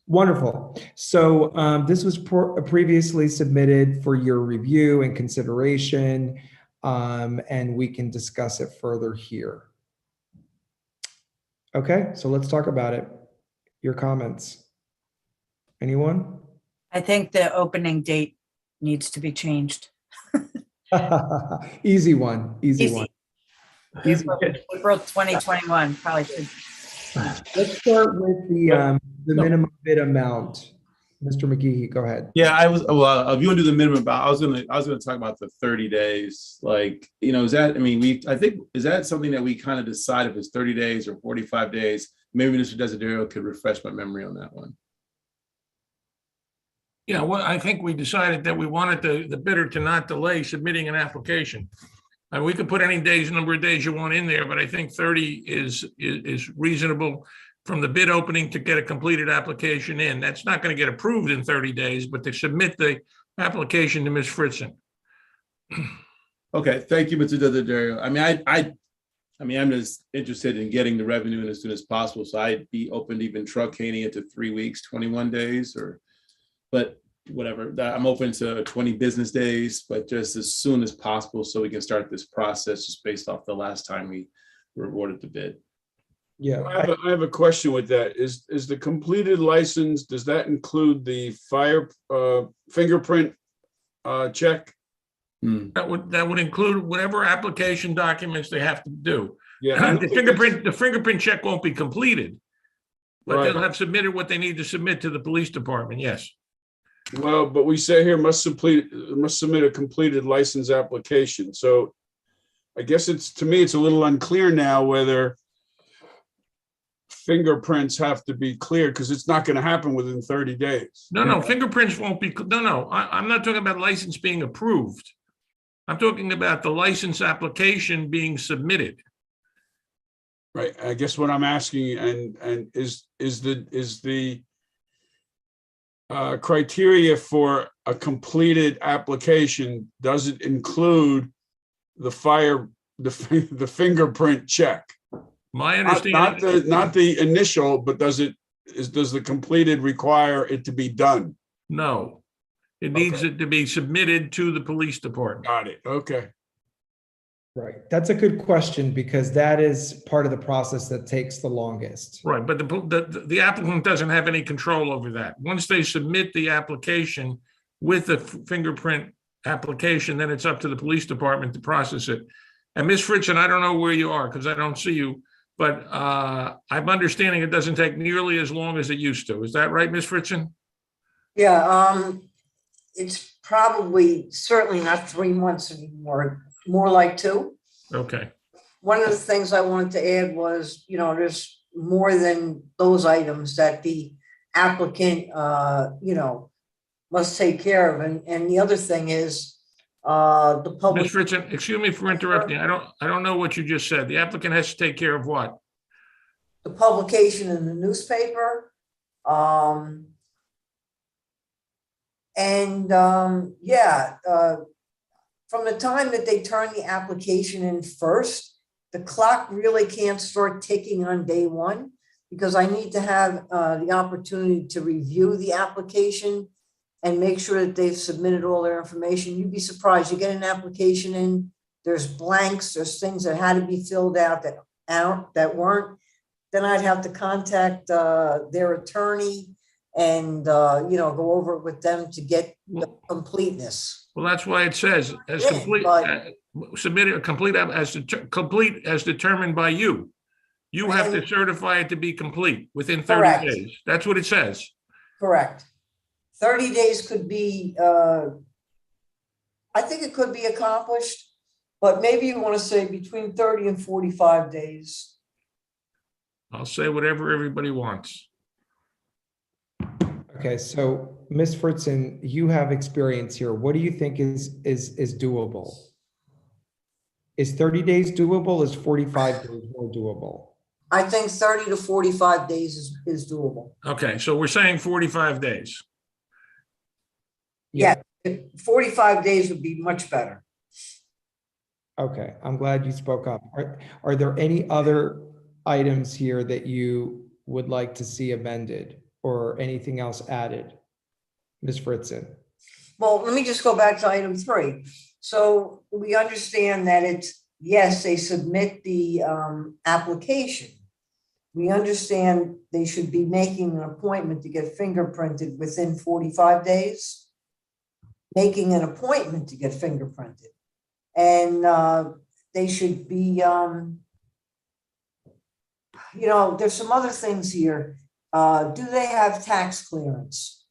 Wonderful. So this was previously submitted for your review and consideration, and we can discuss it further here. Okay, so let's talk about it. Your comments. Anyone? I think the opening date needs to be changed. Easy one, easy one. Easy. April 2021, probably should. Let's start with the minimum bid amount. Mr. McGee, go ahead. Yeah, if you want to do the minimum, I was gonna talk about the 30 days. Like, is that, I think, is that something that we kind of decide if it's 30 days or 45 days? Maybe Mr. Desiderio could refresh my memory on that one. Yeah, well, I think we decided that we wanted the bidder to not delay submitting an application. And we could put any number of days you want in there, but I think 30 is reasonable from the bid opening to get a completed application in. That's not going to get approved in 30 days, but to submit the application to Ms. Fritzen. Okay, thank you, Mr. Desiderio. I'm just interested in getting the revenue in as soon as possible. So I'd be open to even truncating it to 3 weeks, 21 days, but whatever. I'm open to 20 business days, but just as soon as possible so we can start this process just based off the last time we were awarded the bid. Yeah, I have a question with that. Is the completed license, does that include the fire fingerprint check? That would include whatever application documents they have to do. Yeah, The fingerprint check won't be completed, but Right. they'll have submitted what they need to submit to the police department. Yes. Well, but we say here must submit a completed license application. So I guess to me, it's a little unclear now whether fingerprints have to be cleared because it's not going to happen within 30 days. No, fingerprints won't be, I'm not talking about license being approved. I'm talking about the license application being submitted. Right. I guess what I'm asking and is the criteria for a completed application, does it include the fingerprint check? My understanding. Not the initial, but does the completed require it to be done? No, it needs it to be submitted to the police department. Got it. Okay. Right. That's a good question because that is part of the process that takes the longest. Right, but the applicant doesn't have any control over that. Once they submit the application with the fingerprint application, then it's up to the police department to process it. And Ms. Fritzen, I don't know where you are because I don't see you, but I'm understanding it doesn't take nearly as long as it used to. Is that right, Ms. Fritzen? Yeah, it's probably certainly not 3 months anymore, more like 2. Okay. One of the things I wanted to add was, there's more than those items that the applicant, must take care of. And the other thing is, the public. Ms. Fritzen, excuse me for interrupting. I don't know what you just said. The applicant has to take care of what? The publication in the newspaper. From the time that they turn the application in first, the clock really can't start ticking on day 1 because I need to have the opportunity to review the application and make sure that they've submitted all their information. You'd be surprised. You get an application in, there's blanks, there's things that had to be filled out that weren't. Then I'd have to contact their attorney and go over it with them to get the completeness. Well, that's why it says as complete, submitted a complete as determined by you. You have to certify it to be complete within 30 Correct. days. That's what it says. Correct. 30 days could be, I think it could be accomplished, but maybe you want to say between 30 and 45 days. I'll say whatever everybody wants. Okay, so Ms. Fritzen, you have experience here. What do you think is doable? Is 30 days doable? Is 45 days more doable? I think 30 to 45 days is doable. Okay, so we're saying 45 days. Yeah, 45 days would be much better. Okay, I'm glad you spoke up. Are there any other items here that you would like to see amended or anything else added? Ms. Fritzen? Well, let me just go back to item 3. So we understand that it's, yes, they submit the application. We understand they should be making an appointment to get fingerprinted within 45 days. Making an appointment to get fingerprinted. And they should be, there's some other things here. Do they have tax clearance?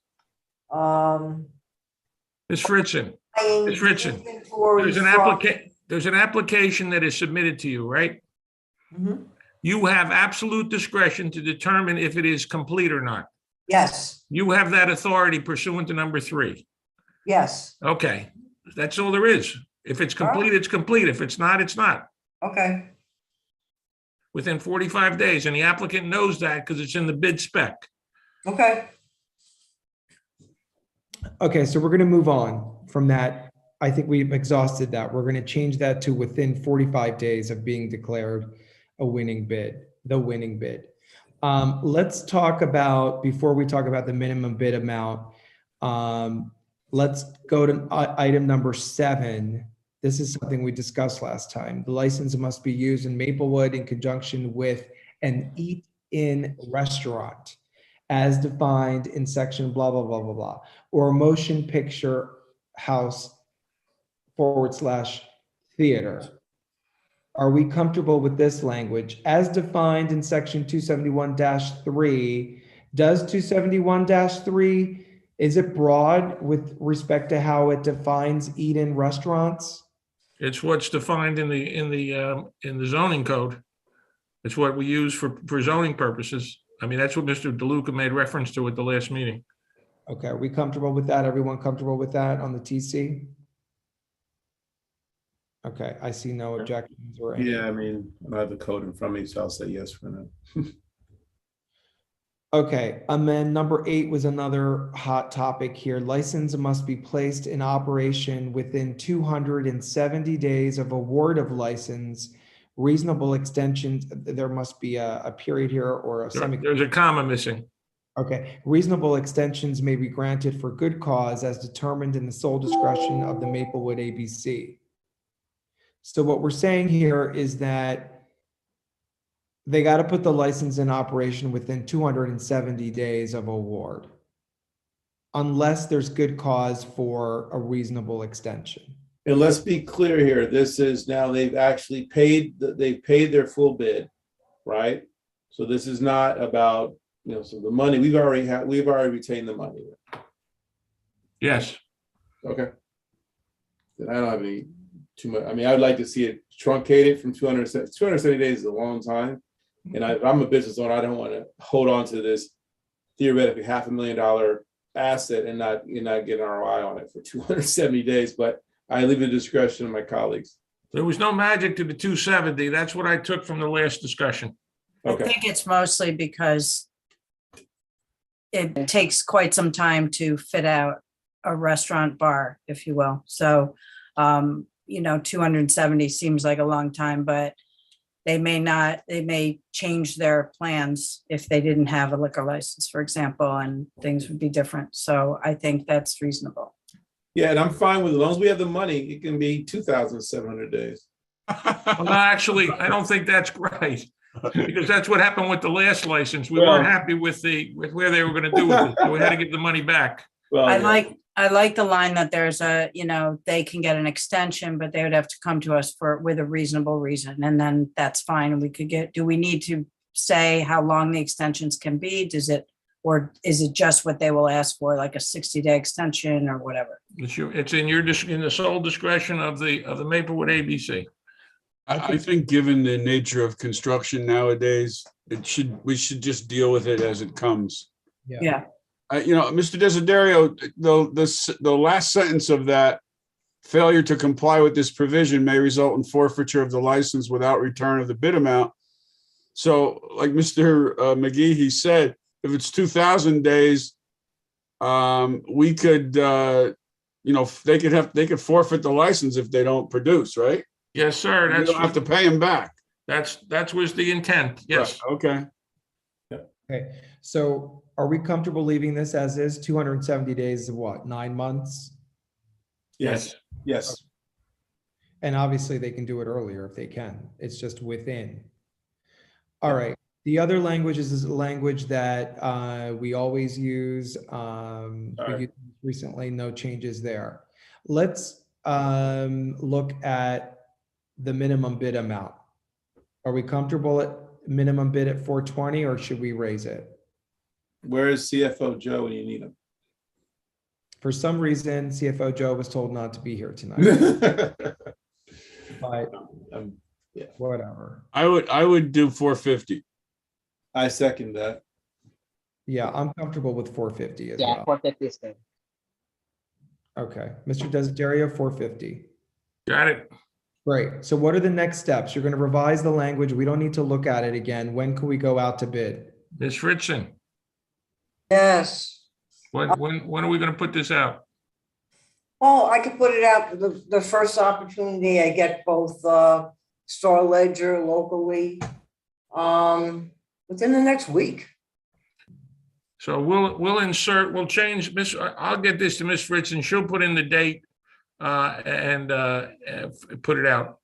Ms. Fritzen, Ms. Fritzen, there's an application that is submitted to you, right? Mhm. You have absolute discretion to determine if it is complete or not. Yes, You have that authority pursuant to number 3. yes, Okay, that's all there is. If it's complete, it's complete. If it's not, it's not. okay, Within 45 days, and the applicant knows that because it's in the bid spec. okay. Okay, so we're going to move on from that. I think we've exhausted that. We're going to change that to within 45 days of being declared a winning bid, the winning bid. Let's talk about, before we talk about the minimum bid amount, let's go to item number 7. This is something we discussed last time. The license must be used in Maplewood in conjunction with an eat-in restaurant as defined in section blah, blah, blah, blah, blah, or a motion picture house / theater. Are we comfortable with this language? As defined in section 271-3, does 271-3, is it broad with respect to how it defines eat-in restaurants? It's what's defined in the zoning code. It's what we use for zoning purposes. I mean, that's what Mr. DeLuca made reference to at the last meeting. Okay, are we comfortable with that? Everyone comfortable with that on the TC? Okay, I see no objections or any. Yeah, I mean, I have the code in front of me, so I'll say yes for now. Okay, and then number 8 was another hot topic here. License must be placed in operation within 270 days of award of license. Reasonable extensions, there must be a period here or a There's a comma missing. Okay, reasonable extensions may be granted for good cause as determined in the sole discretion of the Maplewood ABC. So what we're saying here is that they got to put the license in operation within 270 days of award, unless there's good cause for a reasonable extension. And let's be clear here, this is now they've actually paid, they've paid their full bid, right? So this is not about, so the money, we've already retained the money. Yes. Okay. Then I don't have any too much, I mean, I'd like to see it truncated from 270 days is a long time. And if I'm a business owner, I don't want to hold on to this theoretically $500,000 asset and not get an ROI on it for 270 days, but I leave the discretion of my colleagues. There was no magic to the 270. That's what I took from the last discussion. I think it's mostly because it takes quite some time to fit out a restaurant bar, if you will. So, 270 seems like a long time, but they may change their plans if they didn't have a liquor license, for example, and things would be different. So I think that's reasonable. Yeah, and I'm fine with it. As long as we have the money, it can be 2,700 days. Well, no, actually, I don't think that's right. Because that's what happened with the last license. We weren't happy with where they were going to do with it. So we had to give the money back. Well, I like the line that there's they can get an extension, but they would have to come to us with a reasonable reason. And then that's fine. And we could do we need to say how long the extensions can be? Or is it just what they will ask for, like a 60-day extension or whatever? It's in the sole discretion of the Maplewood ABC. I think given the nature of construction nowadays, we should just deal with it as it comes. Yeah. Mr. Desiderio, the last sentence of that, failure to comply with this provision may result in forfeiture of the license without return of the bid amount. So like Mr. McGee, he said, if it's 2,000 days, we could, they could forfeit the license if they don't produce, right? Yes, sir. You don't have to pay them back. That was the intent, yes. Right, okay. Okay, so are we comfortable leaving this as is? 270 days of what, 9 months? Yes, yes. And obviously they can do it earlier if they can. It's just within. All right. The other language is a language that we always use. We used recently, no changes there. Let's look at the minimum bid amount. Are we comfortable at minimum bid at 420 or should we raise it? Where is CFO Joe when you need him? For some reason, CFO Joe was told not to be here tonight. But Yeah. whatever. I would do 450. I second that. Yeah, I'm comfortable with 450 as Yeah, well. 450 is good. Okay, Mr. Desiderio, 450. Got it. Great. So what are the next steps? You're going to revise the language. We don't need to look at it again. When can we go out to bid? Ms. Fritzen, Yes. when are we gonna put this out? Oh, I could put it out the first opportunity I get, both Star Ledger locally, within the next week. So we'll change, I'll get this to Ms. Fritzen, she'll put in the date and put it out.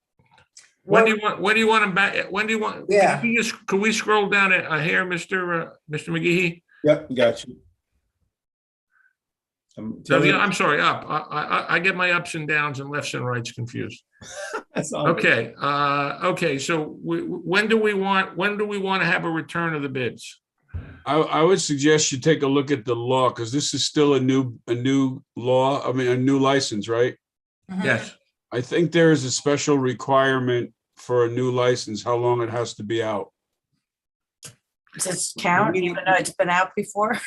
When do you want them back? When do you want? Yeah. Can we scroll down a hair, Mr. McGehee? Yep, got you. So I'm sorry, up. I get my ups and downs and lefts and rights confused. That's all good. Okay, okay, so when do we want to have a return of the bids? I would suggest you take a look at the law because this is still a new law. I mean, a new license, right? Yes. I think there is a special requirement for a new license, how long it has to be out. Does this count even though it's been out before?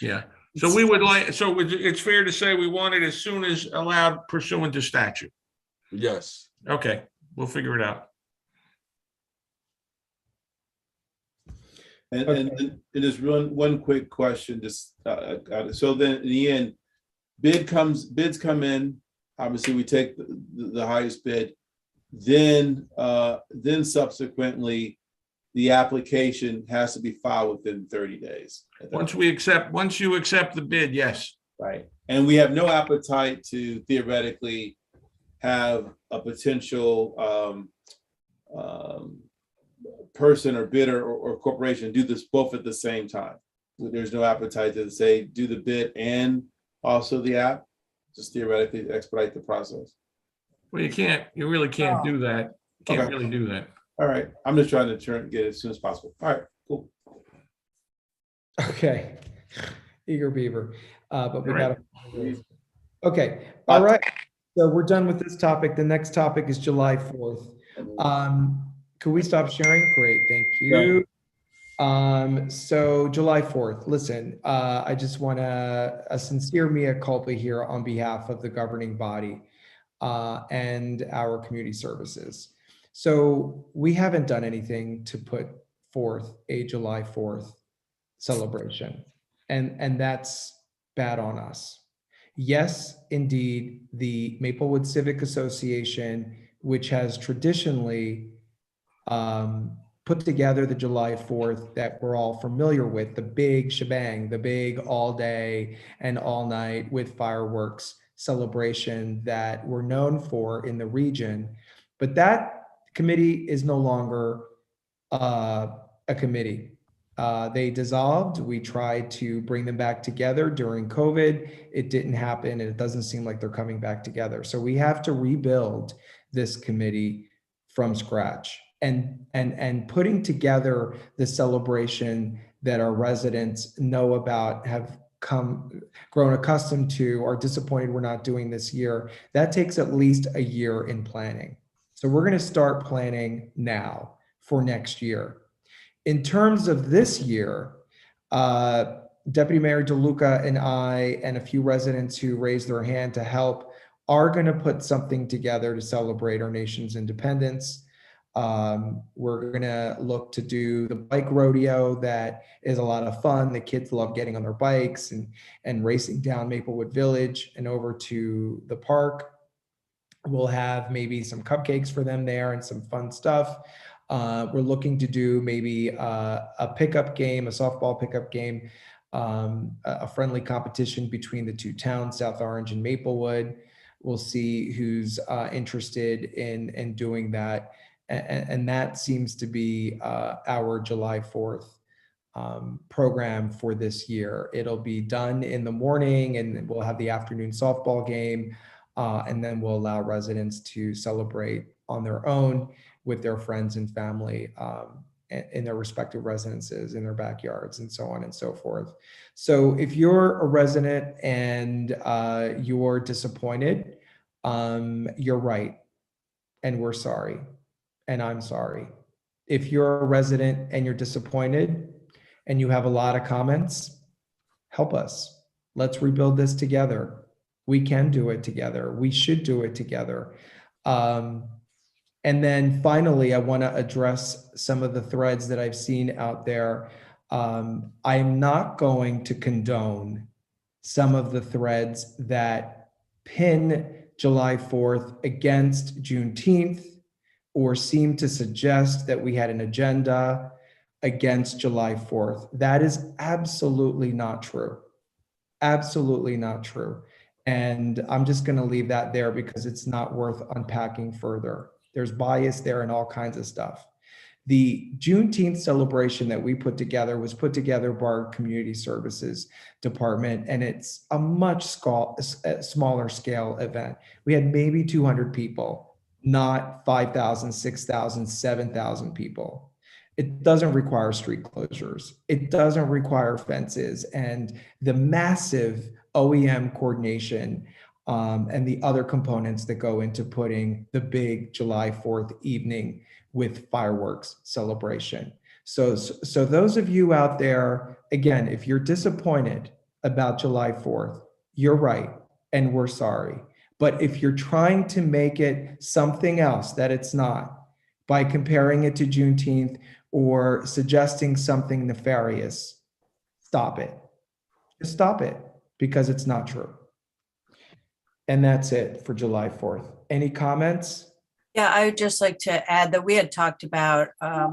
Yeah. So we would like, so it's fair to say we want it as soon as allowed pursuant to statute. Yes. Okay, we'll figure it out. And just one quick question, just so then in the end, bids come in, obviously we take the highest bid, then subsequently the application has to be filed within 30 days. Once you accept the bid, yes. Right. And we have no appetite to theoretically have a potential person or bidder or corporation do this both at the same time. There's no appetite to say, do the bid and also the app, just theoretically expedite the process. Well, you really can't do that. You can't really do that. All right. I'm just trying to get it as soon as possible. All right, cool. Okay. Eager beaver. But we Right. got okay. All right. So we're done with this topic. The next topic is July 4th. Could we stop sharing? Great, thank you. So July 4th, listen, I just want a sincere mea culpa here on behalf of the governing body and our community services. So we haven't done anything to put forth a July 4th celebration, and that's bad on us. Yes, indeed, the Maplewood Civic Association, which has traditionally put together the July 4th that we're all familiar with, the big shebang, the big all day and all night with fireworks celebration that we're known for in the region. But that committee is no longer a committee. They dissolved. We tried to bring them back together during COVID. It didn't happen, and it doesn't seem like they're coming back together. So we have to rebuild this committee from scratch and putting together the celebration that our residents know about, have grown accustomed to, are disappointed we're not doing this year. That takes at least a year in planning. So we're going to start planning now for next year. In terms of this year, Deputy Mayor DeLuca and I and a few residents who raised their hand to help are going to put something together to celebrate our nation's independence. We're going to look to do the bike rodeo that is a lot of fun. The kids love getting on their bikes and racing down Maplewood Village and over to the park. We'll have maybe some cupcakes for them there and some fun stuff. We're looking to do maybe a pickup game, a softball pickup game, a friendly competition between the two towns, South Orange and Maplewood. We'll see who's interested in doing that. And that seems to be our July 4th program for this year. It'll be done in the morning, and we'll have the afternoon softball game. And then we'll allow residents to celebrate on their own with their friends and family in their respective residences, in their backyards, and so on and so forth. So if you're a resident and you're disappointed, you're right. And we're sorry. And I'm sorry. If you're a resident and you're disappointed and you have a lot of comments, help us. Let's rebuild this together. We can do it together. We should do it together. And then finally, I want to address some of the threads that I've seen out there. I'm not going to condone some of the threads that pin July 4th against Juneteenth or seem to suggest that we had an agenda against July 4th. That is absolutely not true. Absolutely not true. And I'm just going to leave that there because it's not worth unpacking further. There's bias there and all kinds of stuff. The Juneteenth celebration that we put together was put together by our community services department, and it's a much smaller scale event. We had maybe 200 people, not 5,000, 6,000, 7,000 people. It doesn't require street closures. It doesn't require fences and the massive OEM coordination and the other components that go into putting the big July 4th evening with fireworks celebration. So those of you out there, again, if you're disappointed about July 4th, you're right, and we're sorry. But if you're trying to make it something else that it's not, by comparing it to Juneteenth or suggesting something nefarious, stop it. Just stop it, because it's not true. And that's it for July 4th. Any comments? Yeah, I would just like to add that we had talked about, I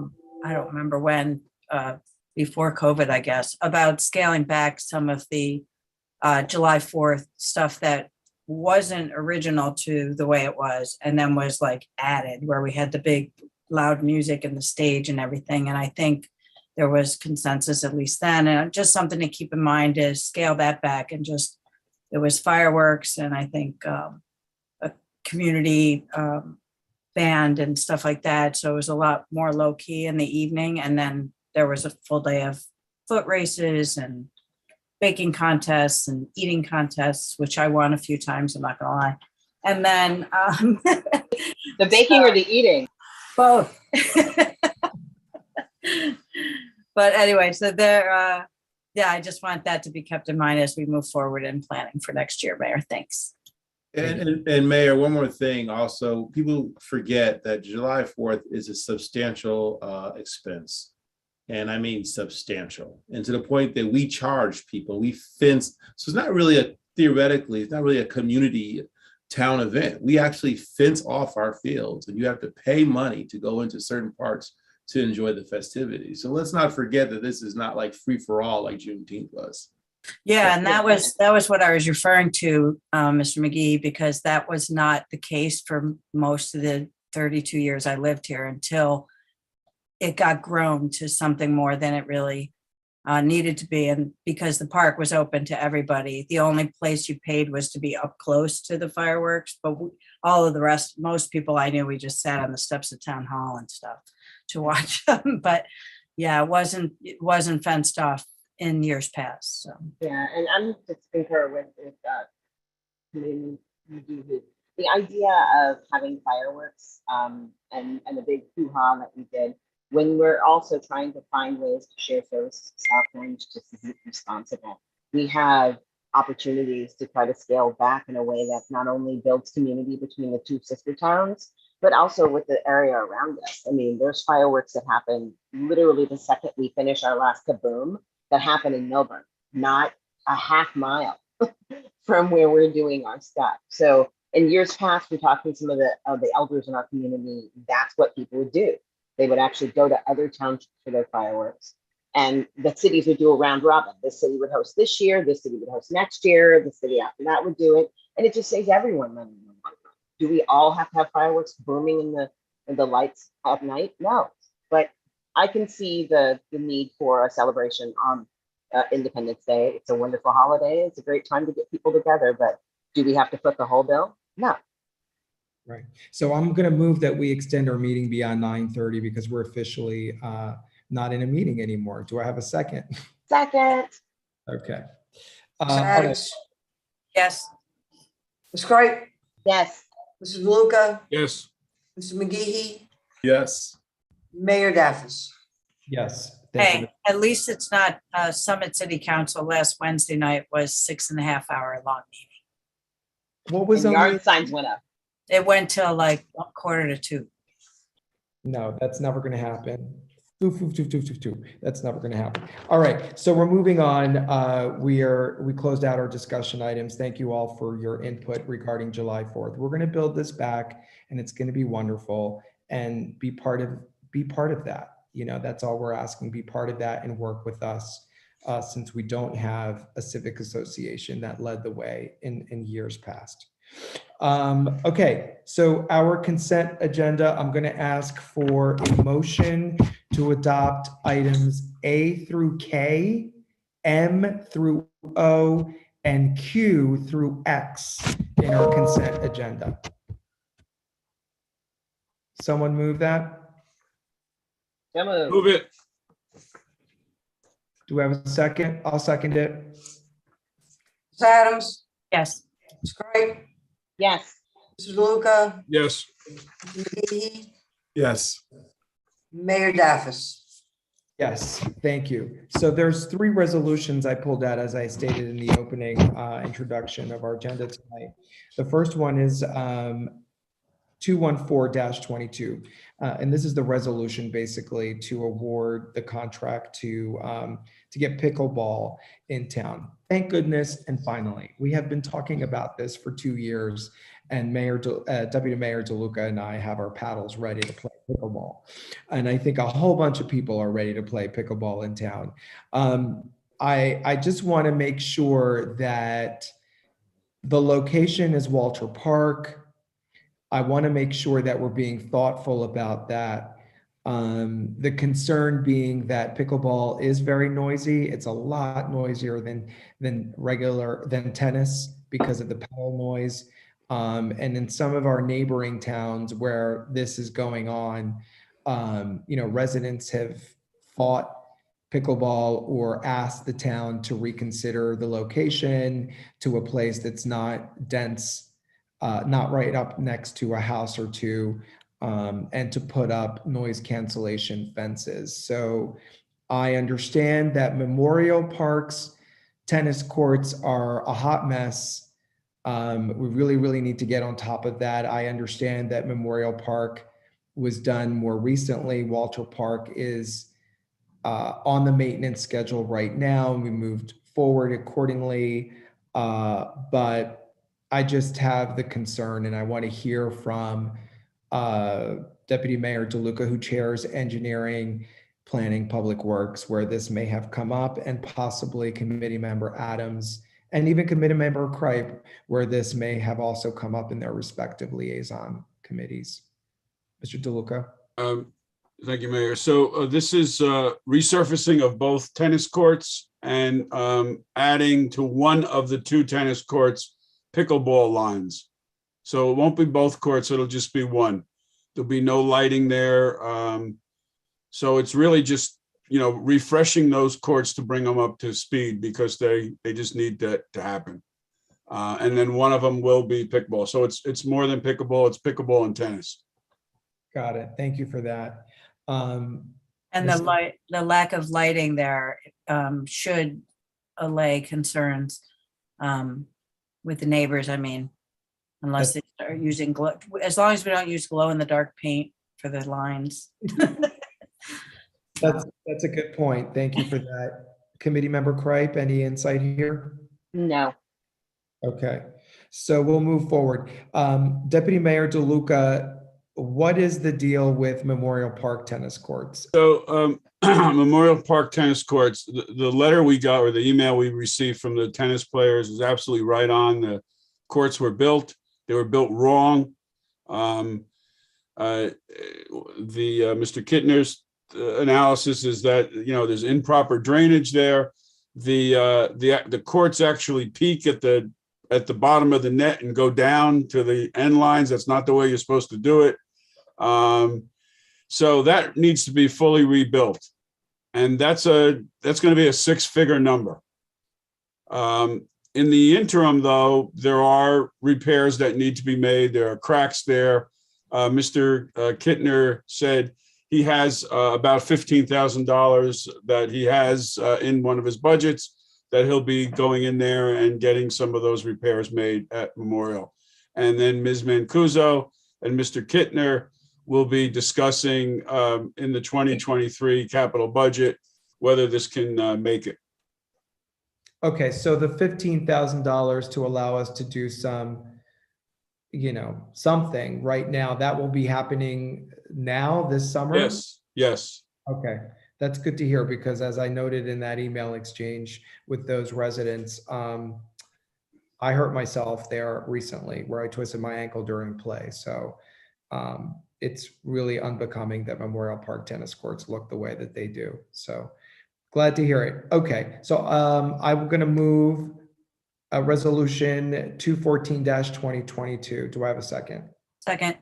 don't remember when, before COVID, I guess, about scaling back some of the July 4th stuff that wasn't original to the way it was, and then was like added, where we had the big loud music and the stage and everything. And I think there was consensus, at least then, and just something to keep in mind is scale that back, and just, there was fireworks and I think a community band and stuff like that. So it was a lot more low key in the evening. And then there was a full day of foot races and baking contests and eating contests, which I won a few times, I'm not gonna lie. And then the baking or the eating? Both. But anyway, so there, yeah, I just want that to be kept in mind as we move forward in planning for next year, Mayor. Thanks. And Mayor, one more thing also, people forget that July 4th is a substantial expense. And I mean substantial. And to the point that we charge people, we fence. So it's not really theoretically, it's not really a community town event. We actually fence off our fields, and you have to pay money to go into certain parts to enjoy the festivities. So let's not forget that this is not like free for all like Juneteenth was. Yeah, and that was what I was referring to, Mr. McGee, because that was not the case for most of the 32 years I lived here until it got grown to something more than it really needed to be. And because the park was open to everybody, the only place you paid was to be up close to the fireworks. But all of the rest, most people I knew, we just sat on the steps of town hall and stuff to watch them. But yeah, it wasn't fenced off in years past. So yeah, and I'm just concur with the idea of having fireworks and the big hoo-ha that we did, when we're also trying to find ways to share services to South Orange just to be responsible. We have opportunities to try to scale back in a way that not only builds community between the two sister towns, but also with the area around us. I mean, there's fireworks that happen literally the second we finish our last kaboom that happen in Milburn, not a half mile from where we're doing our stuff. So in years past, we talked to some of the elders in our community, that's what people would do. They would actually go to other townships for their fireworks. And the cities would do a round robin. This city would host this year, this city would host next year, the city after that would do it. And it just saves everyone money. Do we all have to have fireworks booming in the lights at night? No, but I can see the need for a celebration on Independence Day. It's a wonderful holiday. It's a great time to get people together, but do we have to foot the whole bill? No. Right. So I'm going to move that we extend our meeting beyond 9:30 because we're officially not in a meeting anymore. Do I have a second? Second. Okay. Ms. all right. Adams? Yes. Ms. Cripe? Yes. Mrs. DeLuca? Yes. Mr. McGehee? Yes. Mayor Daffis? Yes. Thank you. Hey, at least it's not Summit City Council last Wednesday night was 6.5 hour long meeting. What was And on yard signs went up. It went till like 1:45. No, that's never going to happen. That's never going to happen. All right, so we're moving on. We closed out our discussion items. Thank you all for your input regarding July 4th. We're going to build this back, and it's going to be wonderful. And be part of that. You know, that's all we're asking. Be part of that and work with us, since we don't have a civic association that led the way in years past. Okay, so our consent agenda, I'm going to ask for a motion to adopt items A through K, M through O, and Q through X in our consent agenda. Someone move that? Move it. Do we have a second? I'll second it. Ms. Adams? Yes. Ms. Cripe? Yes. Mrs. DeLuca? Yes. Mr. McGehee? Yes. Mayor Daffis? Yes, thank you. So there's 3 resolutions I pulled out, as I stated in the opening introduction of our agenda tonight. The first one is 214-22. And this is the resolution basically to award the contract to get pickleball in town. Thank goodness. And finally, we have been talking about this for 2 years, and Deputy Mayor DeLuca and I have our paddles ready to play pickleball. And I think a whole bunch of people are ready to play pickleball in town. I just want to make sure that the location is Walter Park. I want to make sure that we're being thoughtful about that. The concern being that pickleball is very noisy. It's a lot noisier than tennis because of the pedal noise. And in some of our neighboring towns where this is going on, residents have fought pickleball or asked the town to reconsider the location to a place that's not dense, not right up next to a house or two, and to put up noise cancellation fences. So I understand that Memorial Park's tennis courts are a hot mess. We really, really need to get on top of that. I understand that Memorial Park was done more recently. Walter Park is on the maintenance schedule right now, and we moved forward accordingly. But I just have the concern, and I want to hear from Deputy Mayor DeLuca, who chairs Engineering, Planning, Public Works, where this may have come up, and possibly Committee Member Adams, and even Committee Member Cripe, where this may have also come up in their respective liaison committees. Mr. DeLuca. Thank you, Mayor. So this is resurfacing of both tennis courts and adding to one of the 2 tennis courts pickleball lines. So it won't be both courts, it'll just be one. There'll be no lighting there. So it's really just, refreshing those courts to bring them up to speed, because they just need that to happen. And then one of them will be pickleball. So it's more than pickleball, it's pickleball and tennis. Got it. Thank you for that. And the lack of lighting there should allay concerns with the neighbors. I mean, unless they start using glow, as long as we don't use glow in the dark paint for the lines. That's a good point. Thank you for that. Committee Member Cripe, any insight here? No. Okay, so we'll move forward. Deputy Mayor DeLuca, what is the deal with Memorial Park tennis courts? So Memorial Park tennis courts, the letter we got or the email we received from the tennis players is absolutely right on. The courts were built. They were built wrong. Mr. Kittner's analysis is that, there's improper drainage there. The courts actually peak at the bottom of the net and go down to the end lines. That's not the way you're supposed to do it. So that needs to be fully rebuilt. And that's going to be a 6-figure number. In the interim, though, there are repairs that need to be made. There are cracks there. Mr. Kittner said he has about $15,000 that he has in one of his budgets that he'll be going in there and getting some of those repairs made at Memorial. And then Ms. Mancuso and Mr. Kittner will be discussing in the 2023 capital budget whether this can make it. Okay, so the $15,000 to allow us to do some, something right now, that will be happening now this summer? Yes. Okay, that's good to hear, because as I noted in that email exchange with those residents, I hurt myself there recently where I twisted my ankle during play. So it's really unbecoming that Memorial Park tennis courts look the way that they do. So glad to hear it. Okay, so I'm going to move a resolution 214-2022. Do I have a second? Second.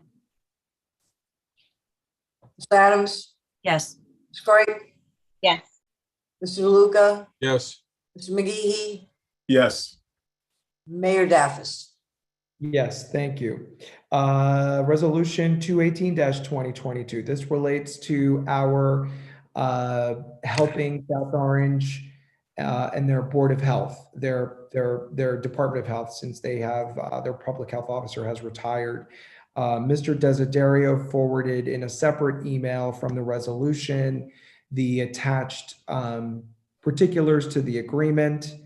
Ms. Adams, Yes. Ms. Cripe, Yes. Mr. DeLuca, Yes. Mr. McGehee, Yes. Mayor Daffis. Yes, thank you. Resolution 218-2022. This relates to our helping South Orange and their Board of Health, their Department of Health, since they have their public health officer has retired. Mr. Desiderio forwarded in a separate email from the resolution the attached particulars to the agreement.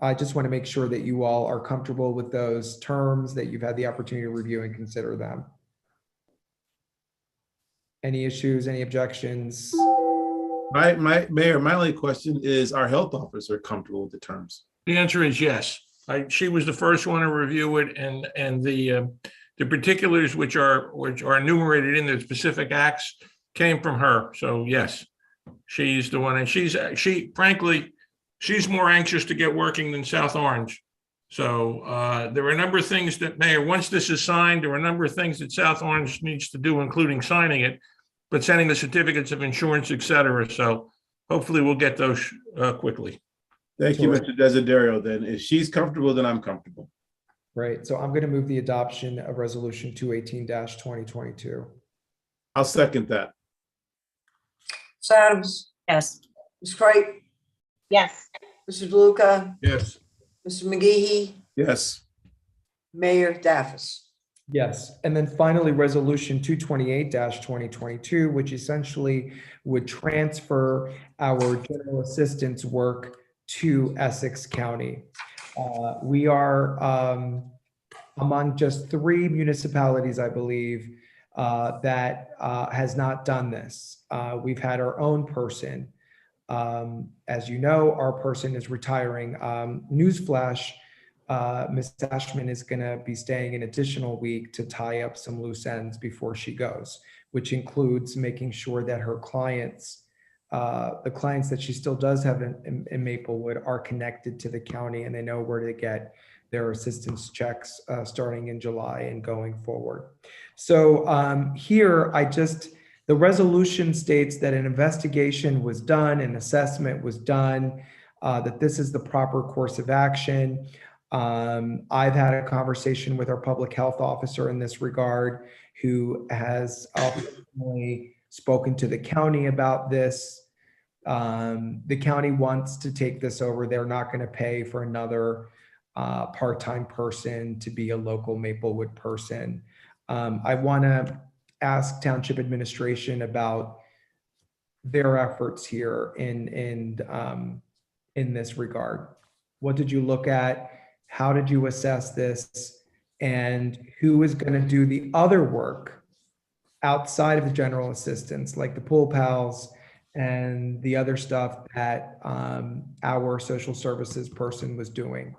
I just want to make sure that you all are comfortable with those terms, that you've had the opportunity to review and consider them. Any issues, any objections? Mayor, my only question is, our health officer comfortable with the terms? The answer is yes. She was the first one to review it, and the particulars which are enumerated in the specific acts came from her. So yes, she's the one, and she frankly, she's more anxious to get working than South Orange. So there are a number of things that, Mayor, once this is signed, there are a number of things that South Orange needs to do, including signing it, but sending the certificates of insurance, et cetera. So hopefully we'll get those quickly. Thank you, Mr. Desiderio. Then if she's comfortable, then I'm comfortable. Right, so I'm going to move the adoption of resolution 218-2022. I'll second that. Ms. Adams, Yes. Ms. Cripe, Yes. Mr. DeLuca, Yes. Mr. McGehee, Yes. Mayor Daffis. Yes, and then finally, resolution 228-2022, which essentially would transfer our general assistance work to Essex County. We are among just 3 municipalities, I believe, that has not done this. We've had our own person. As you know, our person is retiring. Newsflash, Ms. Ashman is going to be staying an additional week to tie up some loose ends before she goes, which includes making sure that her clients, the clients that she still does have in Maplewood, are connected to the county and they know where to get their assistance checks starting in July and going forward. So here, the resolution states that an investigation was done, an assessment was done, that this is the proper course of action. I've had a conversation with our public health officer in this regard, who has ultimately spoken to the county about this. The county wants to take this over. They're not going to pay for another part-time person to be a local Maplewood person. I want to ask Township administration about their efforts here in this regard. What did you look at? How did you assess this? And who is going to do the other work outside of the general assistance, like the pool pals and the other stuff that our social services person was doing?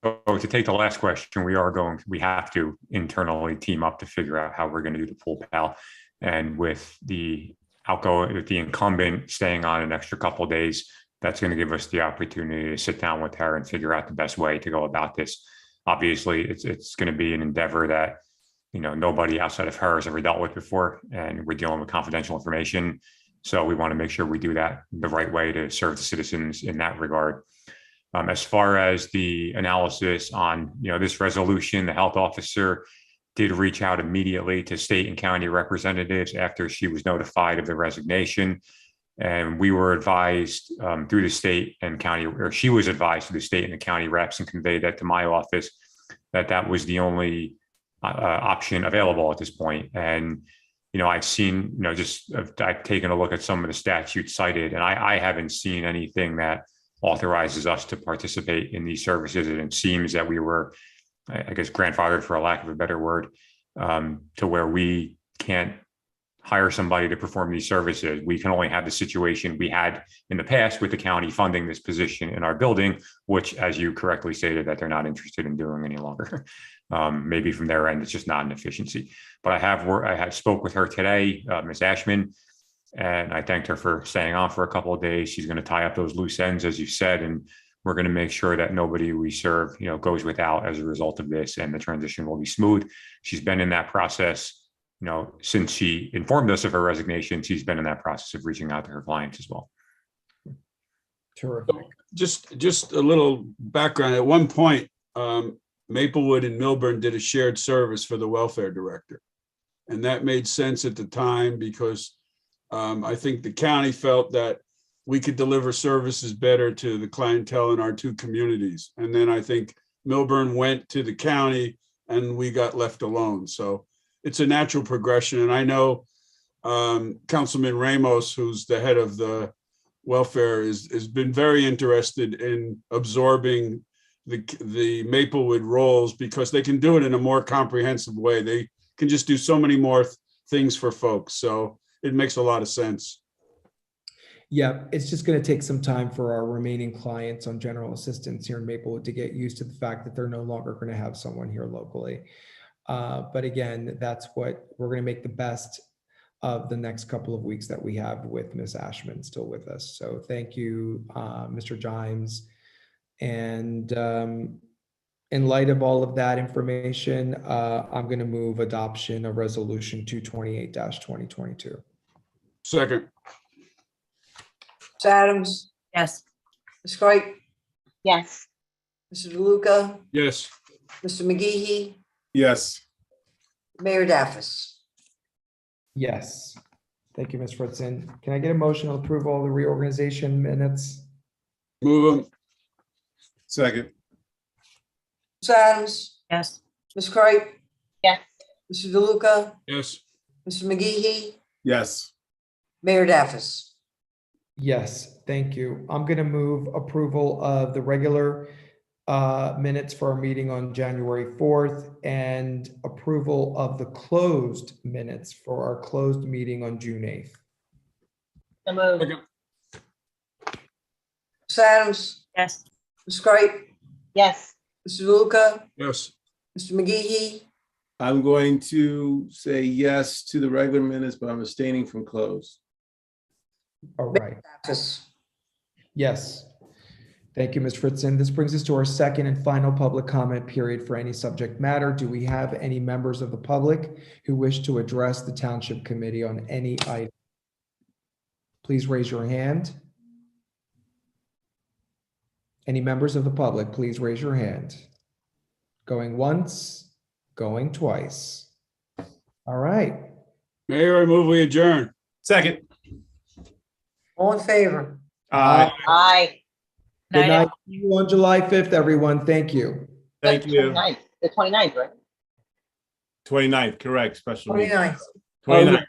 So to take the last question, we have to internally team up to figure out how we're going to do the pool pal. And with the incumbent staying on an extra couple of days, that's going to give us the opportunity to sit down with her and figure out the best way to go about this. Obviously, it's going to be an endeavor that, nobody outside of her has ever dealt with before, and we're dealing with confidential information. So we want to make sure we do that the right way to serve the citizens in that regard. As far as the analysis on, this resolution, the health officer did reach out immediately to state and county representatives after she was notified of the resignation. And we were advised through the state and county, or she was advised through the state and the county reps, and conveyed that to my office, that was the only option available at this point. And, I've seen, I've taken a look at some of the statutes cited, and I haven't seen anything that authorizes us to participate in these services. And it seems that we were, I guess, grandfathered, for a lack of a better word, to where we can't hire somebody to perform these services. We can only have the situation we had in the past with the county funding this position in our building, which, as you correctly stated, that they're not interested in doing any longer. Maybe from their end, it's just not an efficiency. But I have spoke with her today, Ms. Ashman, and I thanked her for staying on for a couple of days. She's going to tie up those loose ends, as you said, and we're going to make sure that nobody we serve, goes without as a result of this, and the transition will be smooth. She's been in that process, since she informed us of her resignation. She's been in that process of reaching out to her clients as well. Terrific. Just a little background. At one point, Maplewood and Milburn did a shared service for the welfare director. And that made sense at the time because I think the county felt that we could deliver services better to the clientele in our two communities. And then I think Milburn went to the county and we got left alone. So it's a natural progression. And I know Councilman Ramos, who's the head of the welfare, has been very interested in absorbing the Maplewood roles, because they can do it in a more comprehensive way. They can just do so many more things for folks. So it makes a lot of sense. Yeah, it's just going to take some time for our remaining clients on general assistance here in Maplewood to get used to the fact that they're no longer going to have someone here locally. But again, that's what we're going to make the best of the next couple of weeks that we have with Ms. Ashman still with us. So thank you, Mr. Jimes. And in light of all of that information, I'm going to move adoption of resolution 228-2022. Second. Ms. Adams, Yes. Ms. Coit, Yes. Mr. DeLuca, Yes. Mr. McGeehee, Yes. Mayor Daffis. Yes. Thank you, Ms. Fritzen. Can I get a motion to approve all the reorganization minutes? Move them. Second. Ms. Adams, Yes. Ms. Coit, Yes. Mr. DeLuca, Yes. Mr. McGeehee, Yes. Mayor Daffis. Yes, thank you. I'm going to move approval of the regular minutes for our meeting on January 4th and approval of the closed minutes for our closed meeting on June 8th. So moved. Second. Ms. Adams, Yes. Ms. Coit, Yes. Mr. DeLuca, Yes. Mr. McGeehee, I'm going to say yes to the regular minutes, but I'm abstaining from close. All right. Daffis. Yes. Thank you, Ms. Fritzen. This brings us to our second and final public comment period for any subject matter. Do we have any members of the public who wish to address the Township Committee on any item? Please raise your hand. Any members of the public, please raise your hand. Going once, going twice. All right. Mayor, I move we adjourn. Second. All in favor? Aye. Good night. See you on July 5th, everyone. Thank you. Thank you. 29th, the 29th, right? 29th, correct, special meeting. 29th. 29th.